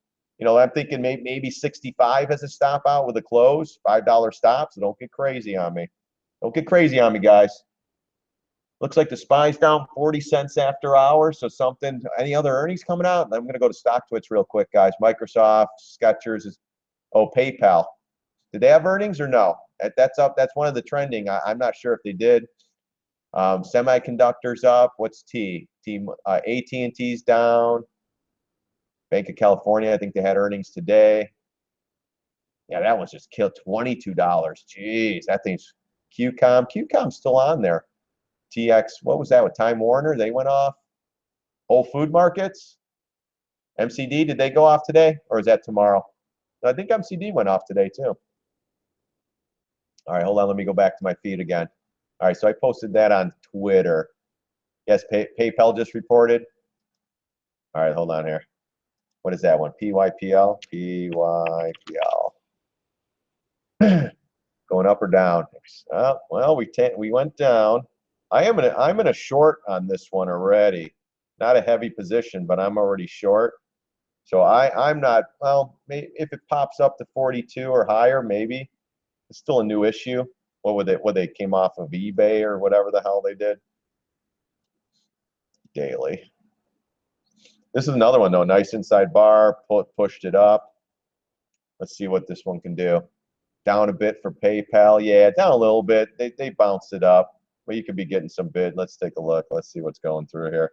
I'm thinking maybe 65 as a stop out with a close, $5 stop. So don't get crazy on me. Don't get crazy on me, guys. Looks like the SPY's down 40 cents after hours. So something, any other earnings coming out? I'm going to go to StockTwits real quick, guys. Microsoft, Skechers, PayPal. Did they have earnings or no? That's up. That's one of the trending. I'm not sure if they did. Semiconductors up. What's T? AT&T's down. Bank of California, I think they had earnings today. Yeah, that one's just killed. $22. Jeez, that thing's QCOM. QCOM's still on there. TX, what was that with Time Warner? They went off. Whole Food Markets. MCD, did they go off today? Or is that tomorrow? I think MCD went off today too. All right, hold on. Let me go back to my feed again. All right, so I posted that on Twitter. Yes, PayPal just reported. All right, hold on here. What is that one? PYPL? PYPL. Going up or down? Well, we went down. I'm in a short on this one already. Not a heavy position, but I'm already short. So I'm not, well, maybe if it pops up to 42 or higher, maybe. It's still a new issue. What they came off of eBay or whatever the hell they did. Daily. This is another one though. Nice inside bar, pushed it up. Let's see what this one can do. Down a bit for PayPal. Yeah, down a little bit. They bounced it up. Well, you could be getting some bid. Let's take a look. Let's see what's going through here.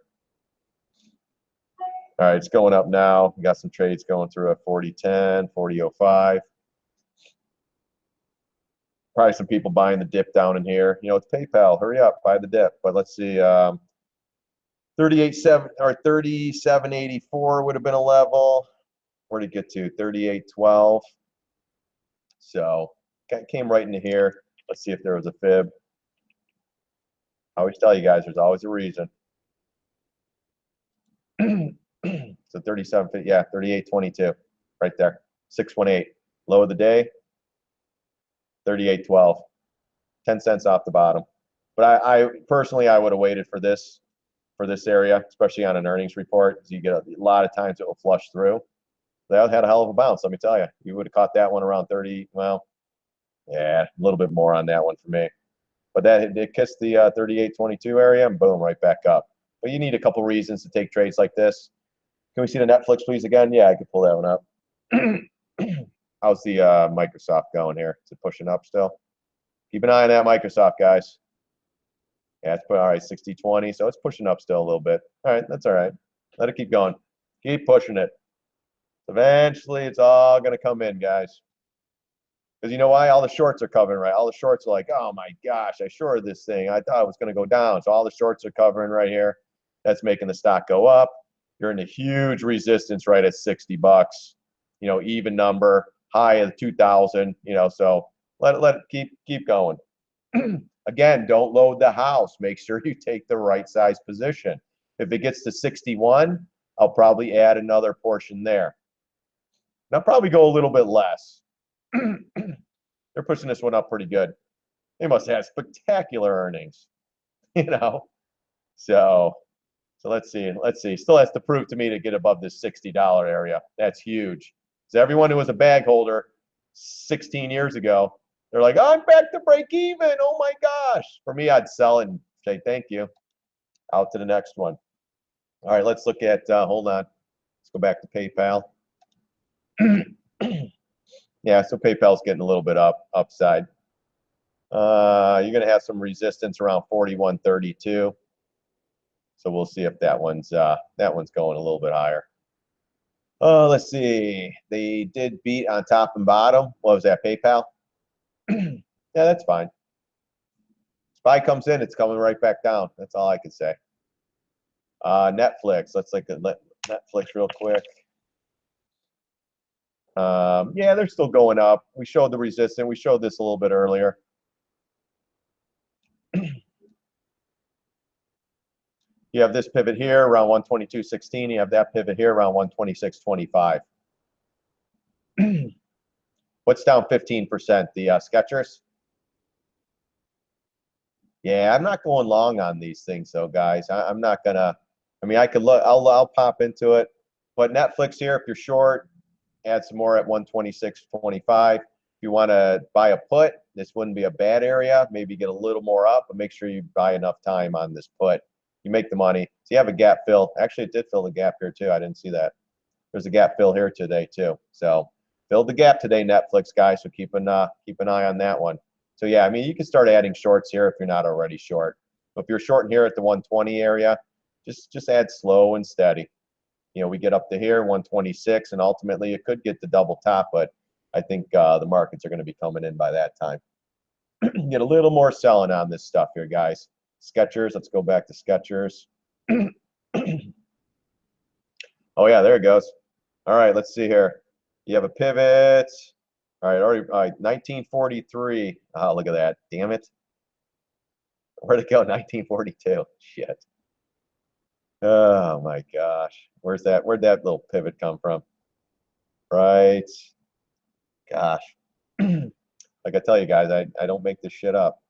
All right, it's going up now. We got some trades going through at 40.10, 40.05. Probably some people buying the dip down in here. It's PayPal. Hurry up, buy the dip. But let's see. 38.7 or 37.84 would have been a level. Where'd it get to? 38.12. So came right into here. Let's see if there was a fib. I always tell you guys, there's always a reason. So 37, yeah, 38.22, right there. 618. Low of the day, 38.12. 10 cents off the bottom. But I personally, I would have waited for this area, especially on an earnings report, because you get a lot of times it will flush through. That had a hell of a bounce, let me tell you. You would have caught that one around 30. Well, yeah, a little bit more on that one for me. But it kissed the 38.22 area and boom, right back up. But you need a couple reasons to take trades like this. Can we see the Netflix, please, again? Yeah, I could pull that one up. How's the Microsoft going here? Is it pushing up still? Keep an eye on that Microsoft, guys. Yeah, it's all right, 60.20, so it's pushing up still a little bit. All right, that's all right. Let it keep going. Keep pushing it. Eventually, it's all going to come in, guys. Because you know why? All the shorts are covering, right? All the shorts are like, oh my gosh, I shorted this thing. I thought it was going to go down. So all the shorts are covering right here. That's making the stock go up. You're in a huge resistance right at 60 bucks. Even number, high of 2,000. So let it keep going. Again, don't load the house. Make sure you take the right size position. If it gets to 61, I'll probably add another portion there. And I'll probably go a little bit less. They're pushing this one up pretty good. They must have spectacular earnings, So let's see. Still has to prove to me to get above this $60 area. That's huge. So everyone who was a bag holder, 16 years ago. They're like, oh, I'm back to break even. Oh my gosh. For me, I'd sell it and say thank you. Out to the next one. All right, let's look at, hold on. Let's go back to PayPal. Yeah, so PayPal's getting a little bit upside. You're going to have some resistance around 41.32. So we'll see if that one's going a little bit higher. Let's see. They did beat on top and bottom. What was that, PayPal? Yeah, that's fine. SPY comes in, it's coming right back down. That's all I can say. Netflix. Let's look at Netflix real quick. Yeah, they're still going up. We showed the resistance. We showed this a little bit earlier. You have this pivot here around 122.16. You have that pivot here around 126.25. What's down 15%? The Skechers? Yeah, I'm not going long on these things though, guys. I'm not gonna. I mean, I could look. I'll pop into it. But Netflix here, if you're short, add some more at 126.25. If you want to buy a put, this wouldn't be a bad area. Maybe get a little more up, but make sure you buy enough time on this put. You make the money. So you have a gap fill. Actually, it did fill the gap here too. I didn't see that. There's a gap fill here today too. So filled the gap today, Netflix guys. So keep an eye on that one. So yeah, I mean, you can start adding shorts here if you're not already short. But if you're short here at the 120 area, just add slow and steady. You know, we get up to here, 126, and ultimately it could get the double top, but I think the markets are going to be coming in by that time. Get a little more selling on this stuff here, guys. Skechers, let's go back to Skechers. Oh yeah, there it goes. All right, let's see here. You have a pivot. All right, all right, 1943. Oh, look at that. Damn it. Where'd it go? 1942. Shit. Oh my gosh. Where'd that little pivot come from? Right. Gosh. Like I tell you guys, I don't make this shit up.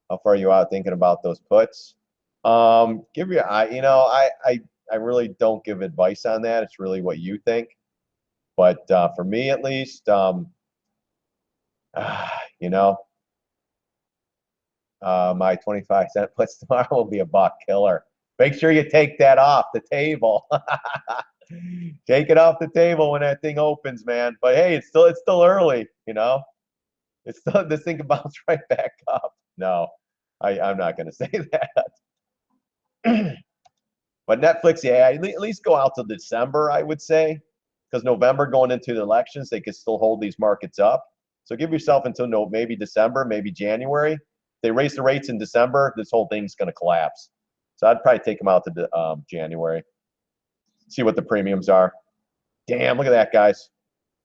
How far are you out thinking about those puts? I really don't give advice on that. It's really what you think. But for me at least, my 25-cent puts tomorrow will be a buck killer. Make sure you take that off the table. Take it off the table when that thing opens, man. But hey, it's still early, you know. It's still, this thing can bounce right back up. No, I'm not going to say that. But Netflix, yeah, at least go out to December, I would say, because November going into the elections, they could still hold these markets up. So give yourself until maybe December, maybe January. If they raise the rates in December, this whole thing's going to collapse. So I'd probably take them out to January. See what the premiums are. Damn, look at that, guys.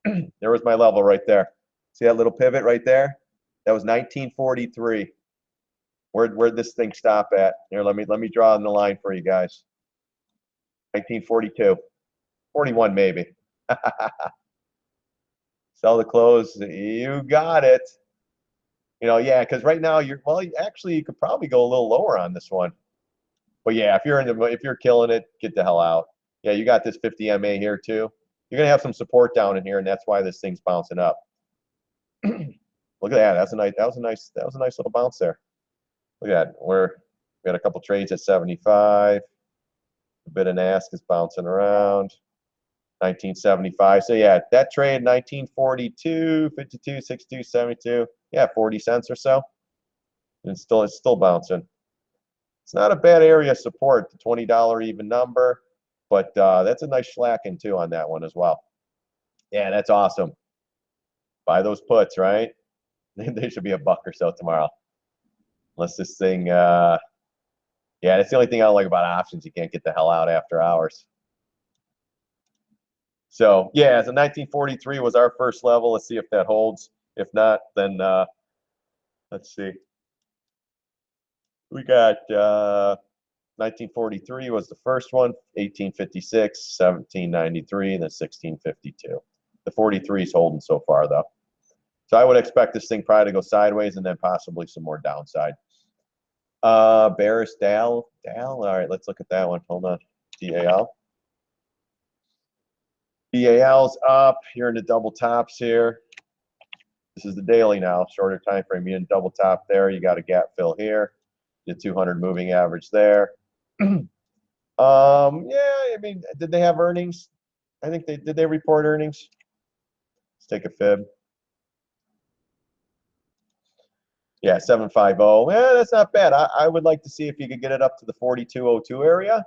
There was my level right there. See that little pivot right there? That was 1943. Where'd this thing stop at? Here, let me draw on the line for you guys. 1942. 41 maybe. Sell the close. You got it. You know, yeah, because right now actually you could probably go a little lower on this one. But yeah, if you're killing it, get the hell out. Yeah, you got this 50 MA here too. You're gonna have some support down in here, and that's why this thing's bouncing up. Look at that. That was a nice little bounce there. Look at that. We got a couple trades at 75. The bid and ask is bouncing around. 1975. So yeah, that trade 1942, 52, 62, 72. Yeah, 40 cents or so. And it's still bouncing. It's not a bad area of support, the $20 even number, but that's a nice schlacking too on that one as well. Yeah, that's awesome. Buy those puts, right? They should be a buck or so tomorrow. Unless this thing, yeah, that's the only thing I don't like about options. You can't get the hell out after hours. So yeah, so 1943 was our first level. Let's see if that holds. If not, then let's see. We got 1943 was the first one, 1856, 1793, and then 1652. The 43 is holding so far though. So I would expect this thing probably to go sideways and then possibly some more downside. Bearish Dow. All right, let's look at that one. Hold on. DAL. BAL's up. You're in the double tops here. This is the daily now, shorter time frame. You're in double top there. You got a gap fill here. The 200 moving average there. Yeah, I mean, did they have earnings? I think did they report earnings? Let's take a fib. Yeah, 750. Yeah, that's not bad. I would like to see if you could get it up to the 4202 area.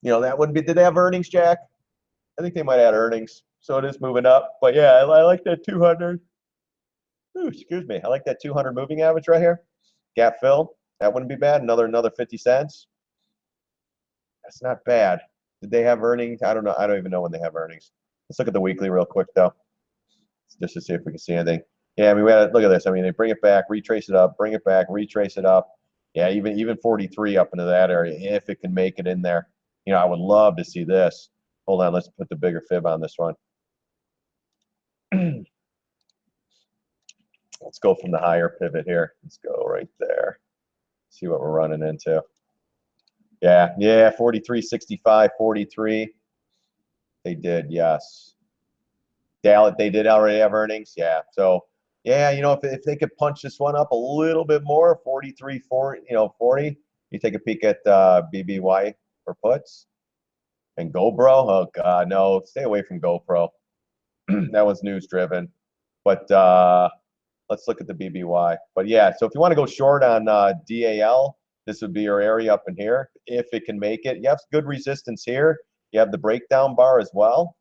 You know, that wouldn't be. Did they have earnings, Jack? I think they might have had earnings. So it is moving up. But yeah, I like that 200. Ooh, excuse me. I like that 200 moving average right here. Gap fill. That wouldn't be bad. Another 50 cents. That's not bad. Did they have earnings? I don't know. I don't even know when they have earnings. Let's look at the weekly real quick, though, just to see if we can see anything. Yeah, I mean, look at this. I mean, they bring it back, retrace it up, bring it back, retrace it up. Yeah, even 43 up into that area, if it can make it in there. You know, I would love to see this. Hold on, let's put the bigger fib on this one. Let's go from the higher pivot here. Let's go right there. See what we're running into. Yeah, 43, 65, 43. They did, yes. They did already have earnings, yeah. So, yeah, you know, if they could punch this one up a little bit more, 43, 40, 40, you take a peek at BBY for puts. And GoPro, oh God, no, stay away from GoPro. That one's news driven. But let's look at the BBY. But yeah, so if you want to go short on DAL, this would be your area up in here. If it can make it, you have good resistance here. You have the breakdown bar as well.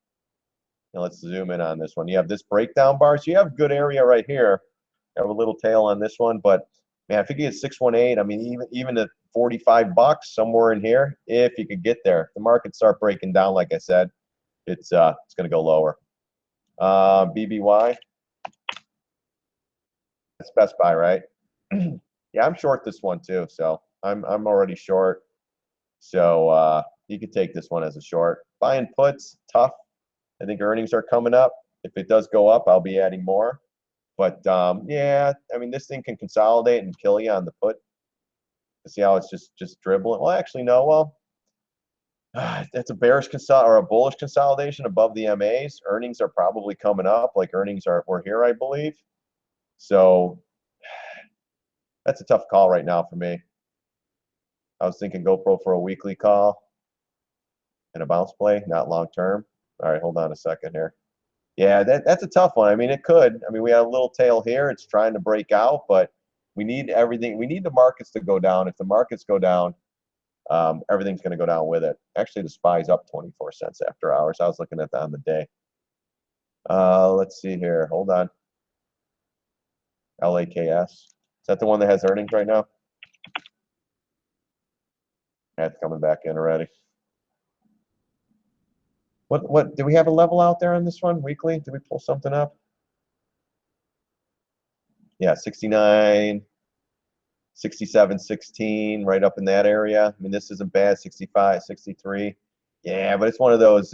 Now let's zoom in on this one. You have this breakdown bar, so you have good area right here. You have a little tail on this one, but man, if you get 618, I mean, even at $45 somewhere in here, if you could get there, if the market start breaking down, like I said, it's going to go lower. BBY, that's Best Buy, right? Yeah, I'm short this one too, so I'm already short. So you could take this one as a short. Buying puts, tough. I think earnings are coming up. If it does go up, I'll be adding more. But yeah, I mean, this thing can consolidate and kill you on the put. See how it's just dribbling. Well, actually, no. Well, that's a bearish or a bullish consolidation above the MAs. Earnings are probably coming up. Like earnings were here, I believe. So that's a tough call right now for me. I was thinking GoPro for a weekly call and a bounce play, not long term. All right, hold on a second here. Yeah, that's a tough one. I mean, it could. I mean, we have a little tail here. It's trying to break out, but we need everything. We need the markets to go down. If the markets go down, everything's going to go down with it. Actually, the SPY's up 24 cents after hours. I was looking at that on the day. Let's see here. Hold on. LAKS. Is that the one that has earnings right now? That's coming back in already. What do we have a level out there on this one weekly? Did we pull something up? Yeah, 69, 67, 16, right up in that area. I mean, this isn't bad. 65, 63. Yeah, but it's one of those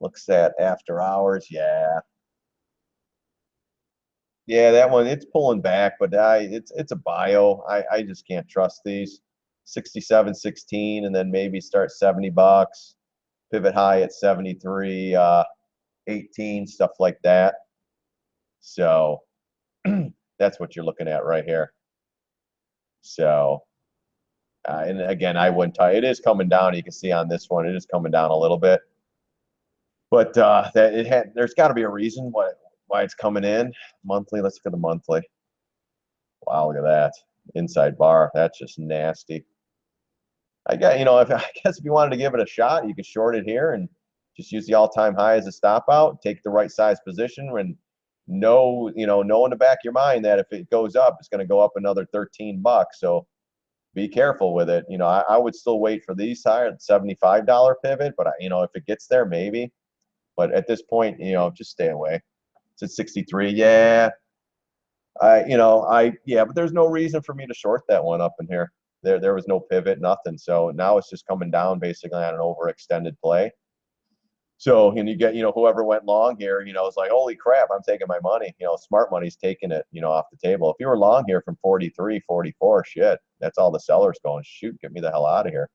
looks at after hours. Yeah, that one, it's pulling back, but it's a bio. I just can't trust these. 67, 16, and then maybe start $70. Pivot high at 73, 18, stuff like that. So that's what you're looking at right here. So, and again, I wouldn't tie. It is coming down. You can see on this one, it is coming down a little bit. But there's got to be a reason why it's coming in. Monthly, let's look at the monthly. Wow, look at that. Inside bar. That's just nasty. I guess if you wanted to give it a shot, you could short it here and just use the all-time high as a stop out. Take the right size position and know in the back of your mind that if it goes up, it's going to go up another $13. So be careful with it. I would still wait for these higher $75 pivot, but if it gets there, maybe. But at this point, just stay away. It's at 63. Yeah. But there's no reason for me to short that one up in here. There was no pivot, nothing. So now it's just coming down basically on an overextended play. So, and you get, whoever went long here, it's like, holy crap, I'm taking my money. Smart money's taking it, off the table. If you were long here from 43, 44, shit, that's all the sellers going, shoot, get me the hell out of here.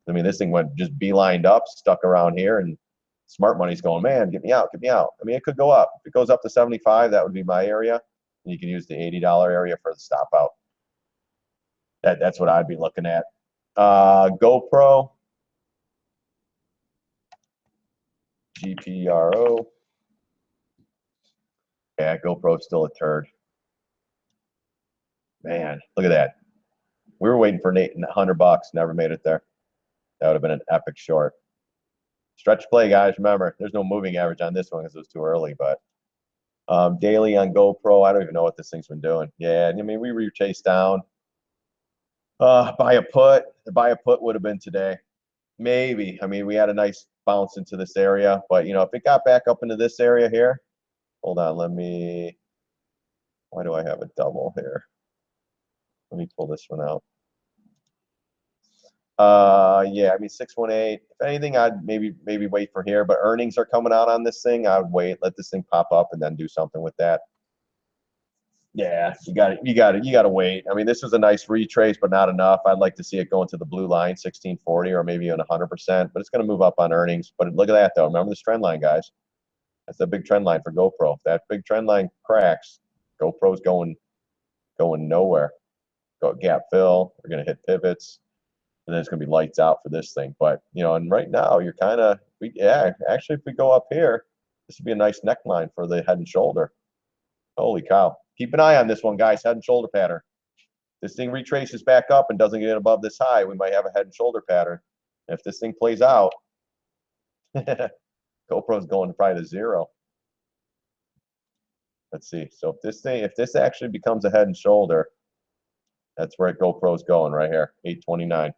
I mean, this thing went just beelined up, stuck around here, and smart money's going, man, get me out, get me out. I mean, it could go up. If it goes up to 75, that would be my area. And you can use the $80 area for the stop out. That's what I'd be looking at. GoPro. GPRO. Yeah, GoPro's still a turd. Man, look at that. We were waiting for $100, never made it there. That would have been an epic short. Stretch play, guys. Remember, there's no moving average on this one because it was too early. But daily on GoPro, I don't even know what this thing's been doing. Yeah, I mean, we were chased down. Buy a put. The buy a put would have been today. Maybe. I mean, we had a nice bounce into this area. But, if it got back up into this area here, hold on, why do I have a double here? Let me pull this one out. Yeah, I mean 618. If anything, I'd maybe wait for here, but earnings are coming out on this thing. I would wait, let this thing pop up, and then do something with that. Yeah, you got to wait. I mean, this was a nice retrace, but not enough. I'd like to see it go into the blue line, 1640, or maybe even 100%. But it's going to move up on earnings. But look at that, though. Remember this trend line, guys. That's the big trend line for GoPro. If that big trend line cracks, GoPro's going nowhere. Go gap fill. We're going to hit pivots. And then it's going to be lights out for this thing. But, and right now you're kind of, actually if we go up here, this would be a nice neckline for the head and shoulder. Holy cow. Keep an eye on this one, guys, head and shoulder pattern. This thing retraces back up and doesn't get above this high, we might have a head and shoulder pattern. And if this thing plays out, GoPro's going probably to 0. Let's see. So if this actually becomes a head and shoulder, that's where GoPro's going right here, 829.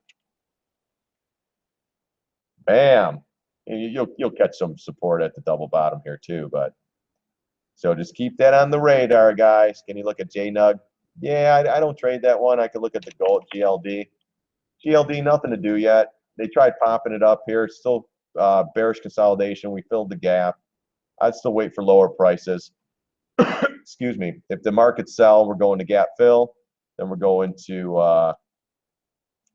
Bam. You'll catch some support at the double bottom here too, but so just keep that on the radar, guys. Can you look at JNUG? Yeah, I don't trade that one. I could look at the gold GLD. GLD, nothing to do yet. They tried popping it up here. Still bearish consolidation. We filled the gap. I'd still wait for lower prices. Excuse me. If the markets sell, we're going to gap fill. Then we're going to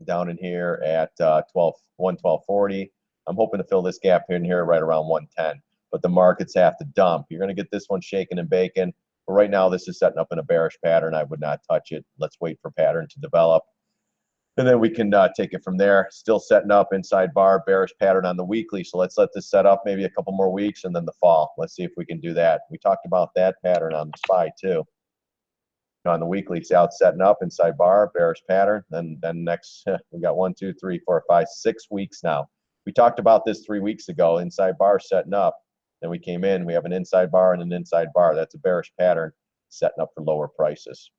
down in here at 112.40. I'm hoping to fill this gap in here right around 110. But the markets have to dump. You're going to get this one shaking and baking. But right now, this is setting up in a bearish pattern. I would not touch it. Let's wait for pattern to develop. And then we can take it from there. Still setting up inside bar, bearish pattern on the weekly. So let's let this set up maybe a couple more weeks and then the fall. Let's see if we can do that. We talked about that pattern on the SPY too. On the weekly, see how it's setting up inside bar, bearish pattern. Then next, we got 1, 2, 3, 4, 5, 6 weeks now. We talked about this 3 weeks ago. Inside bar setting up. Then we came in. We have an inside bar and an inside bar. That's a bearish pattern setting up for lower prices,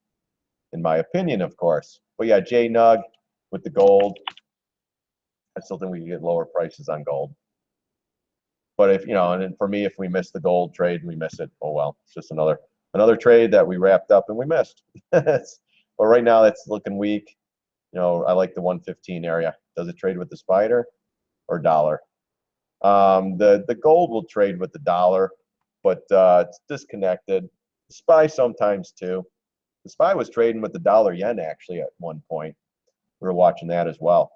in my opinion, of course. But yeah, JNUG with the gold. I still think we can get lower prices on gold. But if and for me, if we miss the gold trade and we miss it, oh well. It's just another trade that we wrapped up and we missed. But right now, that's looking weak. I like the 115 area. Does it trade with the spider or dollar? The gold will trade with the dollar, but it's disconnected. The SPY sometimes too. The SPY was trading with the dollar yen actually at one point. We were watching that as well.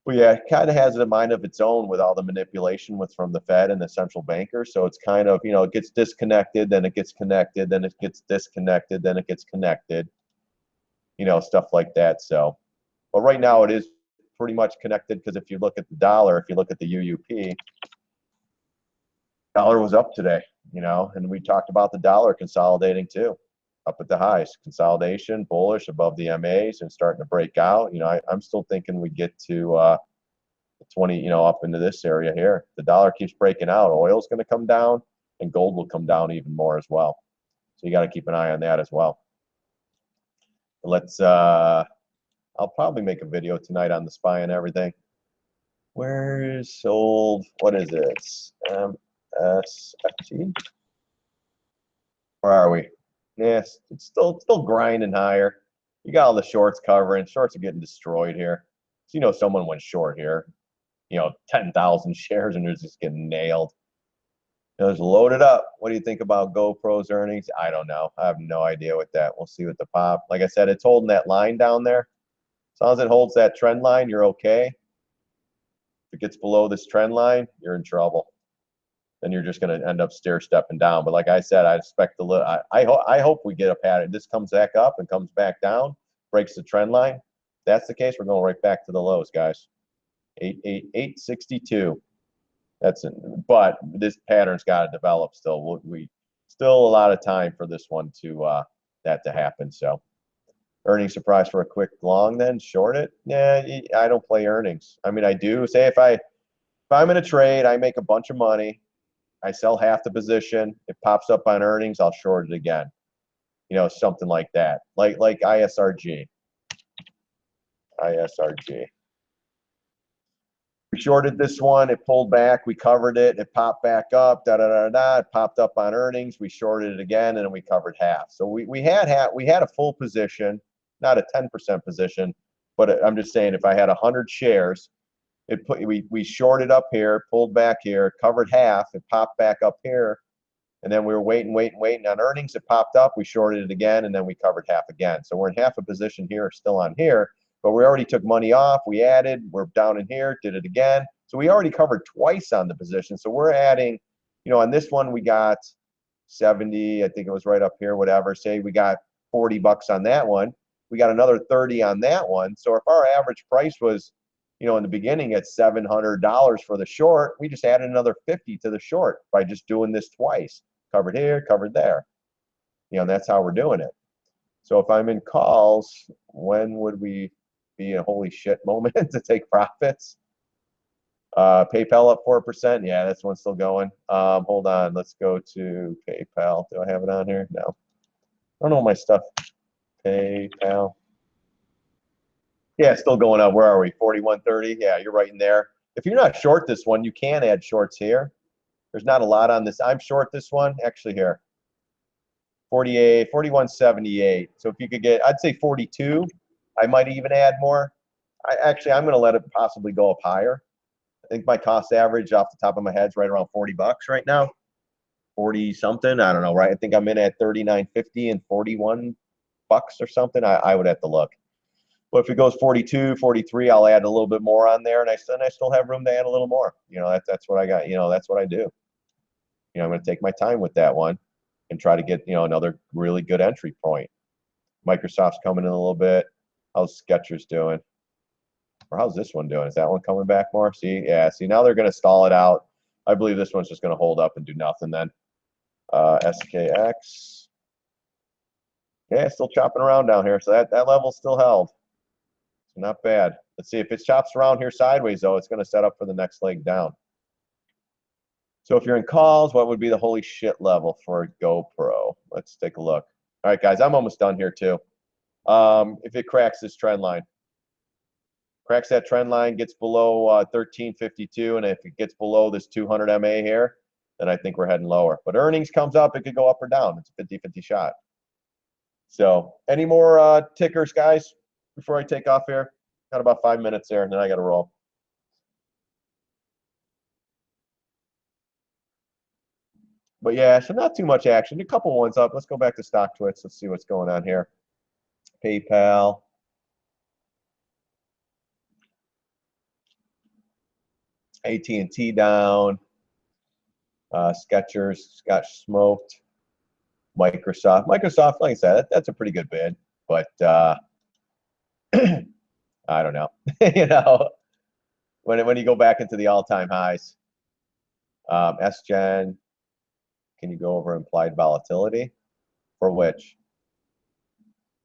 But yeah, it kind of has a mind of its own with all the manipulation from the Fed and the central banker. So it's kind of, it gets disconnected, then it gets connected, then it gets disconnected, then it gets connected, stuff like that. So, but right now it is pretty much connected because if you look at the dollar, if you look at the UUP, dollar was up today, and we talked about the dollar consolidating too, up at the highs, consolidation, bullish above the MAs and starting to break out. I'm still thinking we get to 20, up into this area here. The dollar keeps breaking out. Oil's going to come down and gold will come down even more as well. So you got to keep an eye on that as well. Let's, I'll probably make a video tonight on the SPY and everything. Where's old, what is it? MSFT? Where are we? Yes, it's still grinding higher. You got all the shorts covering. Shorts are getting destroyed here. So someone went short here. 10,000 shares and they're just getting nailed. It's loaded up. What do you think about GoPro's earnings? I don't know. I have no idea with that. We'll see what the pop. Like I said, it's holding that line down there. As long as it holds that trend line, you're okay. If it gets below this trend line, you're in trouble. Then you're just going to end up stair-stepping down. But like I said, I expect I hope we get a pattern. This comes back up and comes back down, breaks the trend line. If that's the case, we're going right back to the lows, guys. 862. That's it. But this pattern's got to develop still. We still a lot of time for this one to that to happen. So earnings surprise for a quick long, then short it. Yeah, I don't play earnings. I mean, I do. Say if I'm in a trade, I make a bunch of money. I sell half the position. It pops up on earnings, I'll short it again. Something like that. Like ISRG. ISRG. We shorted this one. It pulled back. We covered it. It popped back up. It popped up on earnings. We shorted it again, and then we covered half. So we had a full position, not a 10% position, but I'm just saying if I had 100 shares. We shorted up here, pulled back here, covered half, it popped back up here, and then we were waiting on earnings. It popped up, we shorted it again, and then we covered half again. So we're in half a position here, still on here, but we already took money off. We added, we're down in here, did it again. So we already covered twice on the position. So we're adding, on this one we got 70, I think it was right up here, whatever. Say we got 40 bucks on that one. We got another 30 on that one. So if our average price was in the beginning at $700 for the short, we just added another 50 to the short by just doing this twice. Covered here, covered there. That's how we're doing it. So if I'm in calls, when would we be a holy shit moment to take profits? PayPal up 4%. Yeah, that's one still going. Hold on. Let's go to PayPal. Do I have it on here? No. I don't know my stuff. PayPal. Yeah, still going up. Where are we? 41.30. Yeah, you're right in there. If you're not short this one, you can add shorts here. There's not a lot on this. I'm short this one. Actually, here. 48, 41.78. So if you could get, I'd say 42. I might even add more. I'm going to let it possibly go up higher. I think my cost average off the top of my head is right around 40 bucks right now. 40 something. I don't know, right? I think I'm in at 39.50 and 41 bucks or something. I would have to look. But if it goes 42, 43, I'll add a little bit more on there, and I still have room to add a little more. That's what I got. That's what I do. I'm going to take my time with that one and try to get another really good entry point. Microsoft's coming in a little bit. How's Skechers doing? Or how's this one doing? Is that one coming back more? See, yeah. See, now they're going to stall it out. I believe this one's just going to hold up and do nothing then. SKX. Yeah, still chopping around down here. So that level's still held. Not bad. Let's see if it chops around here sideways, though. It's going to set up for the next leg down. So if you're in calls, what would be the holy shit level for a GoPro? Let's take a look. All right, guys, I'm almost done here too. If it cracks this trend line, cracks that trend line, gets below 1352, and if it gets below this 200 MA here, then I think we're heading lower. But earnings comes up, it could go up or down. It's a 50-50 shot. So any more tickers, guys? Before I take off here, got about 5 minutes there, and then I got to roll. But yeah, so not too much action. A couple ones up. Let's go back to StockTwits. Let's see what's going on here. PayPal. AT&T down. Skechers got smoked. Microsoft, like I said, that's a pretty good bid, but I don't know. When you go back into the all-time highs, SGen, can you go over implied volatility? For which?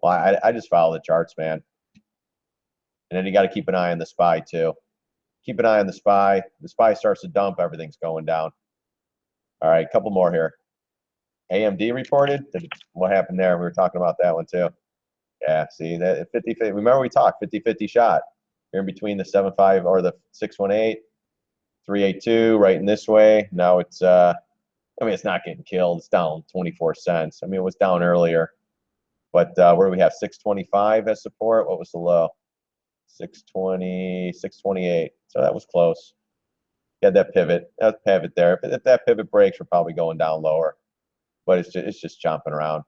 Well, I just follow the charts, man. And then you got to keep an eye on the SPY too. Keep an eye on the SPY. The SPY starts to dump, everything's going down. All right, a couple more here. AMD reported. What happened there? We were talking about that one too. Yeah, see that 50-50. Remember we talked 50-50 shot. You're in between the 7.5 or the 618, 382, right in this way. Now it's I mean it's not getting killed. It's down 24 cents. I mean it was down earlier, but where do we have 625 as support? What was the low? 620, 628. So that was close. Got that pivot. That pivot there. If that pivot breaks, we're probably going down lower. But it's just chomping around.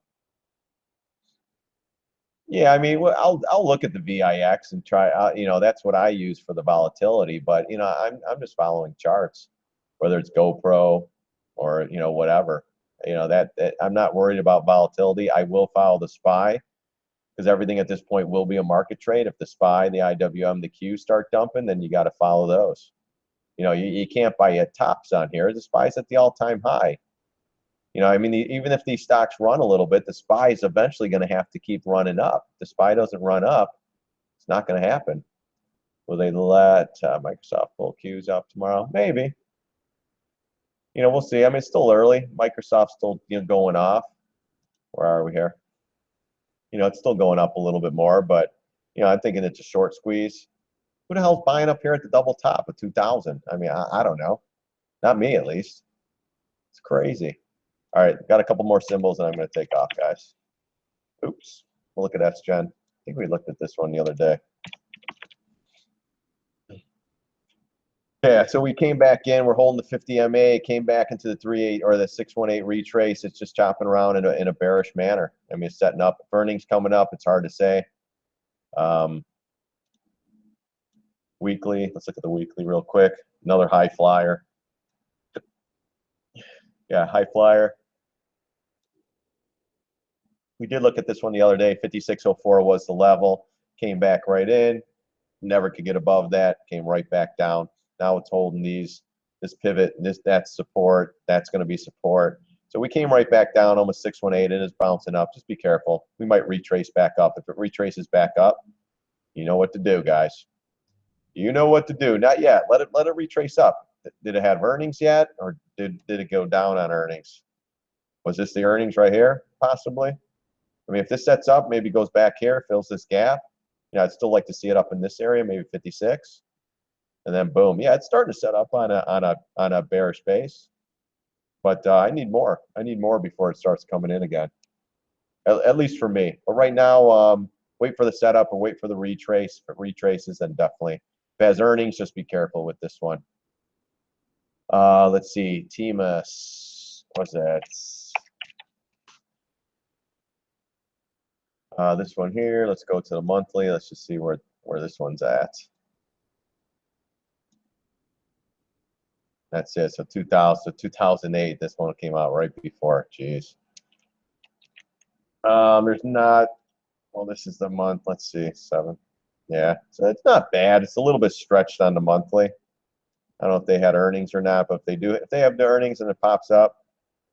Yeah, I mean, well, I'll look at the VIX and try. That's what I use for the volatility. But I'm just following charts, whether it's GoPro or whatever. That I'm not worried about volatility. I will follow the SPY because everything at this point will be a market trade. If the SPY, the IWM, the Q start dumping, then you got to follow those. You can't buy at tops on here. The SPY's at the all-time high. I mean, even if these stocks run a little bit, the SPY is eventually going to have to keep running up. If the SPY doesn't run up, it's not going to happen. Will they let Microsoft pull Qs out tomorrow? Maybe. We'll see. I mean, it's still early. Microsoft's still going off. Where are we here? It's still going up a little bit more, but I'm thinking it's a short squeeze. Who the hell's buying up here at the double top of 2,000? I mean, I don't know. Not me, at least. It's crazy. All right, got a couple more symbols, and I'm going to take off, guys. Oops. We'll look at SGen. I think we looked at this one the other day. Yeah, so we came back in. We're holding the 50 MA. Came back into the 3.8 or the 618 retrace. It's just chopping around in a bearish manner. I mean, it's setting up. If earnings coming up, it's hard to say. Weekly. Let's look at the weekly real quick. Another high flyer. Yeah, high flyer. We did look at this one the other day. 5604 was the level. Came back right in. Never could get above that. Came right back down. Now it's holding this pivot. That's support. That's going to be support. So we came right back down, almost 618. It is bouncing up. Just be careful. We might retrace back up. If it retraces back up, you know what to do, guys. You know what to do. Not yet. Let it retrace up. Did it have earnings yet, or did it go down on earnings? Was this the earnings right here, possibly? I mean, if this sets up, maybe goes back here, fills this gap. I'd still like to see it up in this area, maybe 56, and then boom. Yeah, it's starting to set up on a bearish base, but I need more. I need more before it starts coming in again. At least for me. But right now, wait for the setup and wait for the retrace. If it retraces, then definitely. If it has earnings, just be careful with this one. Let's see, TMAS. What's that? This one here. Let's go to the monthly. Let's just see where this one's at. That's it. So 2008. This one came out right before. Jeez. There's not. Well, this is the month. Let's see, 7. Yeah. So it's not bad. It's a little bit stretched on the monthly. I don't know if they had earnings or not, but if they have the earnings and it pops up,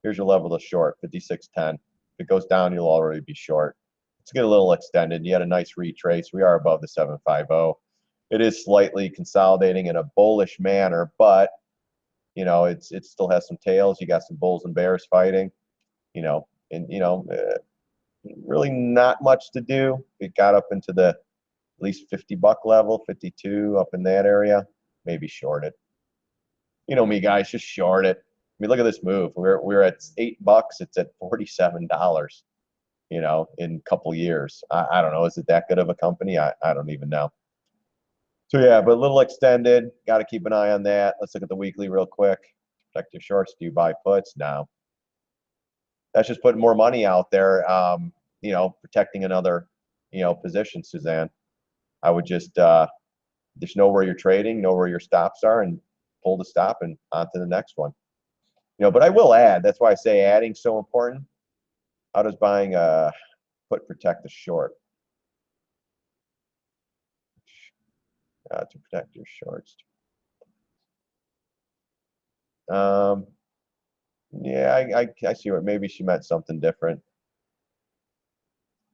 here's your level to short, 56.10. If it goes down, you'll already be short. Let's get a little extended. You had a nice retrace. We are above the 750. It is slightly consolidating in a bullish manner, but it still has some tails. You got some bulls and bears fighting. Really not much to do. It got up into the at least $50 level, 52 up in that area. Maybe short it. You know me, guys, just short it. I mean, look at this move. We're at $8. It's at $47. In a couple years. I don't know. Is it that good of a company? I don't even know. So yeah, but a little extended. Got to keep an eye on that. Let's look at the weekly real quick. Protect your shorts. Do you buy puts? No. That's just putting more money out there. Protecting another, position, Suzanne. I would just know where you're trading, know where your stops are, and pull the stop and on to the next one. But I will add. That's why I say adding's so important. How does buying a put protect the short? To protect your shorts. Yeah, I see what. Maybe she meant something different.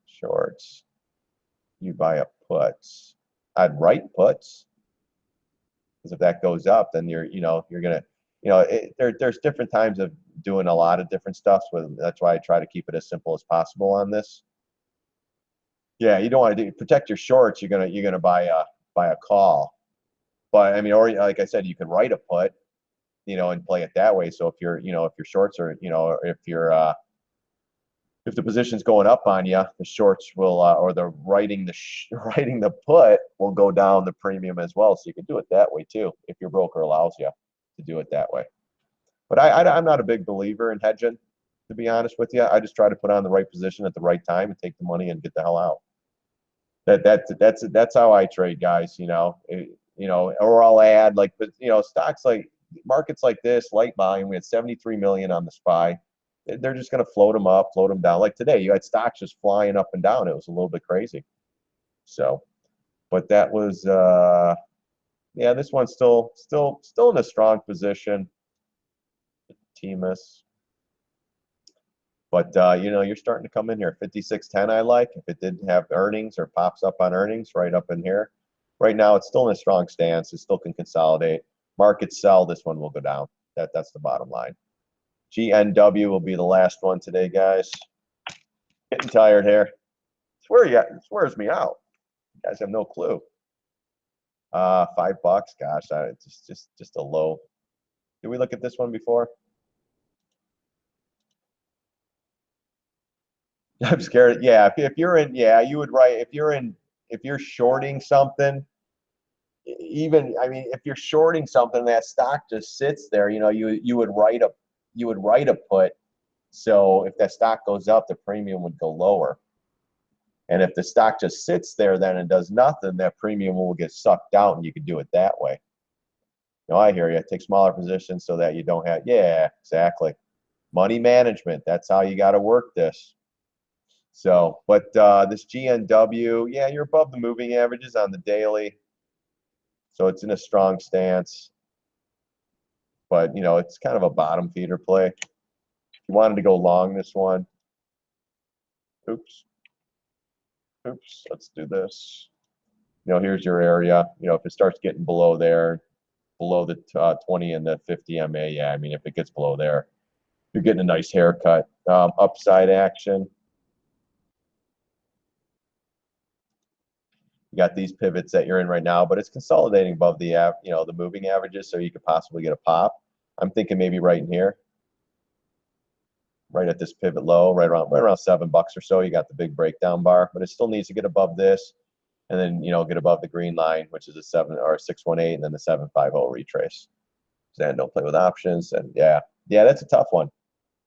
Shorts. You buy a puts. I'd write puts. Because if that goes up, then you're gonna, there's different times of doing a lot of different stuff. That's why I try to keep it as simple as possible on this. Yeah, you don't want to protect your shorts. You're gonna buy a call, but I mean, or like I said, you can write a put, and play it that way. So if your shorts are, if the position's going up on you, the shorts will, or the writing the put will go down the premium as well. So you can do it that way too, if your broker allows you to do it that way. But I'm not a big believer in hedging, to be honest with you. I just try to put on the right position at the right time and take the money and get the hell out. That's how I trade, guys. Or I'll add like, but stocks like markets like this, light volume. We had 73 million on the SPY. They're just going to float them up, float them down. Like today, you had stocks just flying up and down. It was a little bit crazy. So, but that was, yeah, this one's still in a strong position. TMIS. But you're starting to come in here. 5610 I like. If it didn't have earnings or pops up on earnings right up in here. Right now it's still in a strong stance. It still can consolidate. Markets sell, this one will go down. That's the bottom line. GNW will be the last one today, guys. Getting tired here. It swears me out. You guys have no clue. $5. Gosh, it's just a low. Did we look at this one before? I'm scared. Yeah, if you're in, yeah, you would write. If you're shorting something, I mean, if you're shorting something, that stock just sits there. You would write a put. So if that stock goes up, the premium would go lower. And if the stock just sits there then and does nothing, that premium will get sucked out, and you could do it that way. No, I hear you. Take smaller positions so that you don't have. Yeah, exactly. Money management. That's how you got to work this. So, but this GNW, yeah, you're above the moving averages on the daily. So it's in a strong stance. But, it's kind of a bottom feeder play. If you wanted to go long this one, oops, let's do this. Here's your area. If it starts getting below there, below the 20 and the 50 MA, yeah, I mean, if it gets below there, you're getting a nice haircut. Upside action. You got these pivots that you're in right now, but it's consolidating above the the moving averages, so you could possibly get a pop. I'm thinking maybe right in here, right at this pivot low, right around $7 or so. You got the big breakdown bar, but it still needs to get above this, and then get above the green line, which is a 618, and then the 750 retrace. And don't play with options, and yeah, that's a tough one.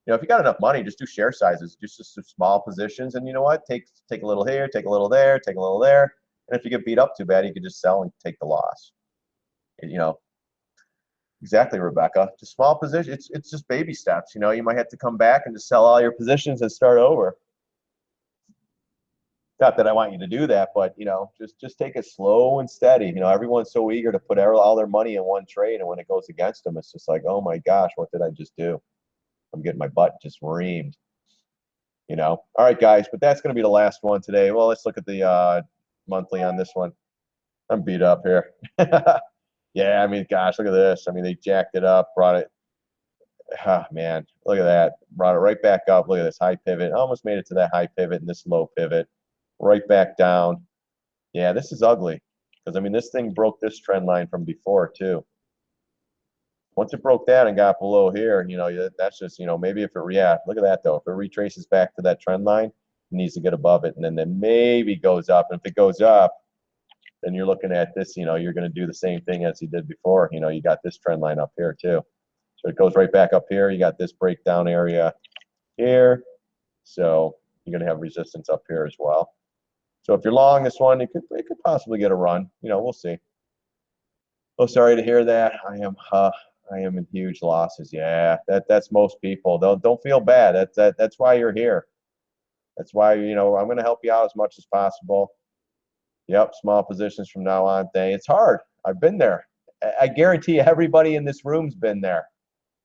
If you got enough money, just do share sizes, just small positions, and you know what? Take a little here, take a little there, take a little there. And if you get beat up too bad, you can just sell and take the loss. Exactly, Rebecca. Just small position. It's just baby steps. You might have to come back and just sell all your positions and start over. Not that I want you to do that, but just take it slow and steady. Everyone's so eager to put all their money in one trade, and when it goes against them, it's just like, oh my gosh, what did I just do? I'm getting my butt just reamed. All right, guys, but that's going to be the last one today. Well, let's look at the monthly on this one. I'm beat up here. Yeah, I mean, gosh, look at this. I mean, they jacked it up, brought it. Man, look at that. Brought it right back up. Look at this high pivot. Almost made it to that high pivot and this low pivot. Right back down. Yeah, this is ugly. Because, I mean, this thing broke this trend line from before, too. Once it broke that and got below here, that's just, maybe if it, yeah, look at that, though. If it retraces back to that trend line, it needs to get above it, and then maybe goes up. And if it goes up, then you're looking at this, you're going to do the same thing as you did before. You got this trend line up here, too. So it goes right back up here. You got this breakdown area here. So you're going to have resistance up here as well. So if you're long this one, it could possibly get a run. We'll see. Oh, sorry to hear that. I am in huge losses. Yeah, that's most people. Don't feel bad. That's why you're here. That's why I'm going to help you out as much as possible. Yep, small positions from now on. It's hard. I've been there. I guarantee everybody in this room's been there.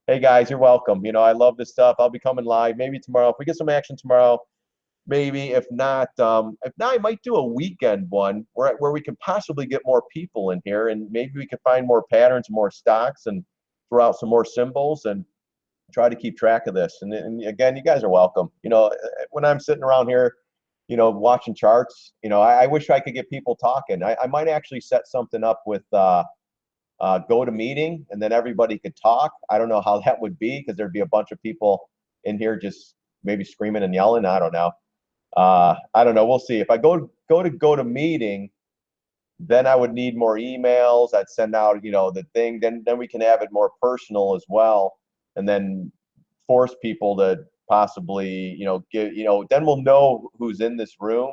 Hey guys, you're welcome. I love this stuff. I'll be coming live maybe tomorrow. If we get some action tomorrow, maybe. If not, I might do a weekend one where we can possibly get more people in here, and maybe we can find more patterns, more stocks, and throw out some more symbols and try to keep track of this. And again, you guys are welcome. When I'm sitting around here, watching charts, I wish I could get people talking. I might actually set something up with go to meeting, and then everybody could talk. I don't know how that would be, because there'd be a bunch of people in here just maybe screaming and yelling. I don't know. I don't know. We'll see. If I go to meeting, Then I would need more emails. I'd send out, the thing. Then we can have it more personal as well, and then force people to possibly, then we'll know who's in this room,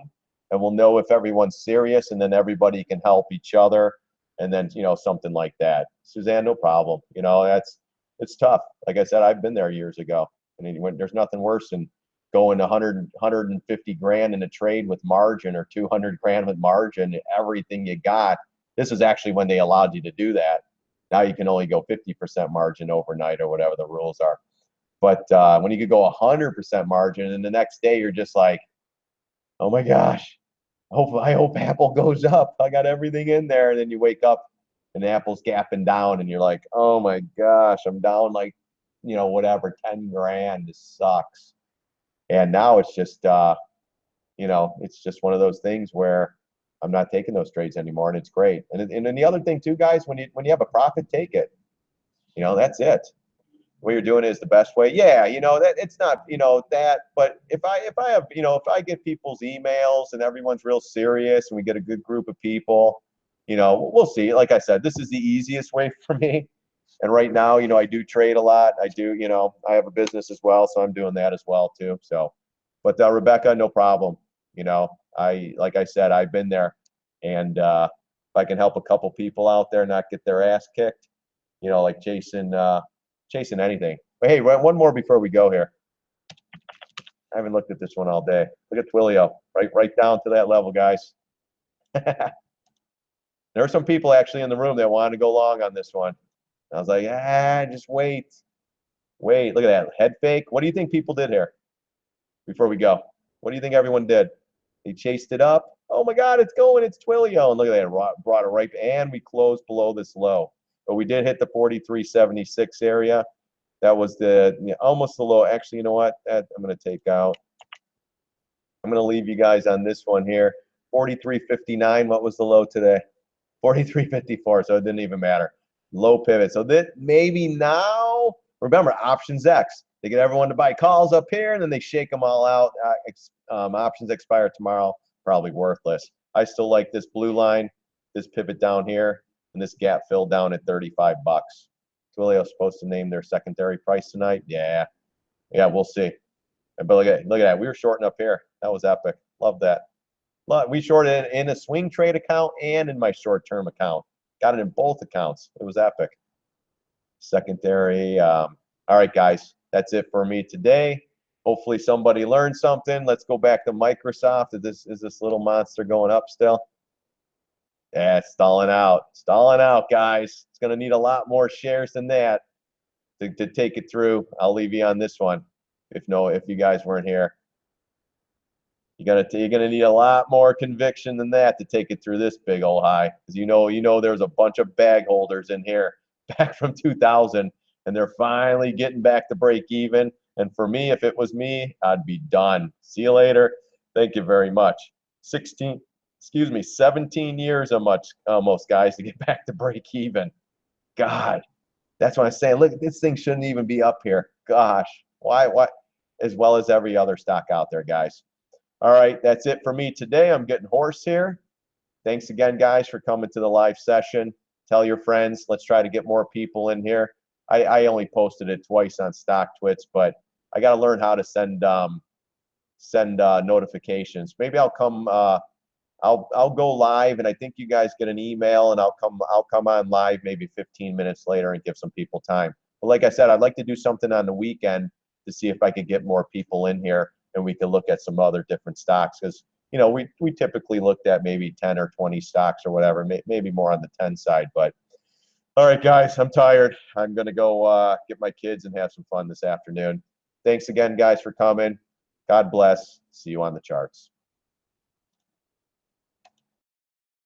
and we'll know if everyone's serious, and then everybody can help each other, and then, something like that. Suzanne, no problem. It's tough. Like I said, I've been there years ago, and there's nothing worse than going 150 grand in a trade with margin, or 200 grand with margin, everything you got. This is actually when they allowed you to do that. Now you can only go 50% margin overnight, or whatever the rules are. But when you could go 100% margin, and the next day you're just like, oh my gosh, I hope Apple goes up. I got everything in there. And then you wake up and Apple's gapping down, and you're like, oh my gosh, I'm down like, whatever, 10 grand. This sucks. And now it's just, it's just one of those things where I'm not taking those trades anymore, and it's great. And then the other thing too, guys, when you have a profit, take it. That's it. What you're doing is the best way. Yeah, that it's not, that. But if I have, if I get people's emails and everyone's real serious, and we get a good group of people, we'll see. Like I said, this is the easiest way for me. And right now, I do trade a lot. I do, I have a business as well, so I'm doing that as well too. So, but Rebecca, no problem. Like I said, I've been there, and if I can help a couple people out there not get their ass kicked, like chasing anything. But hey, one more before we go here. I haven't looked at this one all day. Look at Twilio, right down to that level, guys. There are some people actually in the room that wanted to go long on this one. I was like, just wait. Look at that head fake. What do you think people did here before we go? What do you think everyone did? They chased it up. Oh my God, it's going. It's Twilio. And look at that, brought it right, and we closed below this low. But we did hit the 43.76 area. That was almost the low. Actually, you know what? I'm going to take out. I'm going to leave you guys on this one here. 43.59. What was the low today? 43.54. So it didn't even matter. Low pivot. So that maybe now, remember, options X. They get everyone to buy calls up here, and then they shake them all out. Options expire tomorrow. Probably worthless. I still like this blue line, this pivot down here, and this gap fill down at 35 bucks. Twilio's supposed to name their secondary price tonight. Yeah, we'll see. But look at that. We were shorting up here. That was epic. Love that. We shorted in a swing trade account and in my short-term account. Got it in both accounts. It was epic. Secondary. All right, guys. That's it for me today. Hopefully somebody learned something. Let's go back to Microsoft. Is this little monster going up still? Yeah, it's stalling out. Stalling out, guys. It's going to need a lot more shares than that to take it through. I'll leave you on this one. If you guys weren't here. You're gonna need a lot more conviction than that to take it through this big old high. Because there's a bunch of bag holders in here back from 2000, and they're finally getting back to break even. And for me, if it was me, I'd be done. See you later. Thank you very much. 17 years almost, guys, to get back to break even. God, that's what I'm saying. Look, this thing shouldn't even be up here. Gosh, why? As well as every other stock out there, guys. All right, that's it for me today. I'm getting hoarse here. Thanks again, guys, for coming to the live session. Tell your friends. Let's try to get more people in here. I only posted it twice on StockTwits, but I got to learn how to send notifications. Maybe I'll come. I'll go live, and I think you guys get an email, and I'll come on live maybe 15 minutes later and give some people time. But like I said, I'd like to do something on the weekend to see if I could get more people in here, and we can look at some other different stocks, because we typically looked at maybe 10 or 20 stocks or whatever, maybe more on the 10 side. But all right, guys, I'm tired. I'm gonna go get my kids and have some fun this afternoon. Thanks again, guys, for coming. God bless. See you on the charts.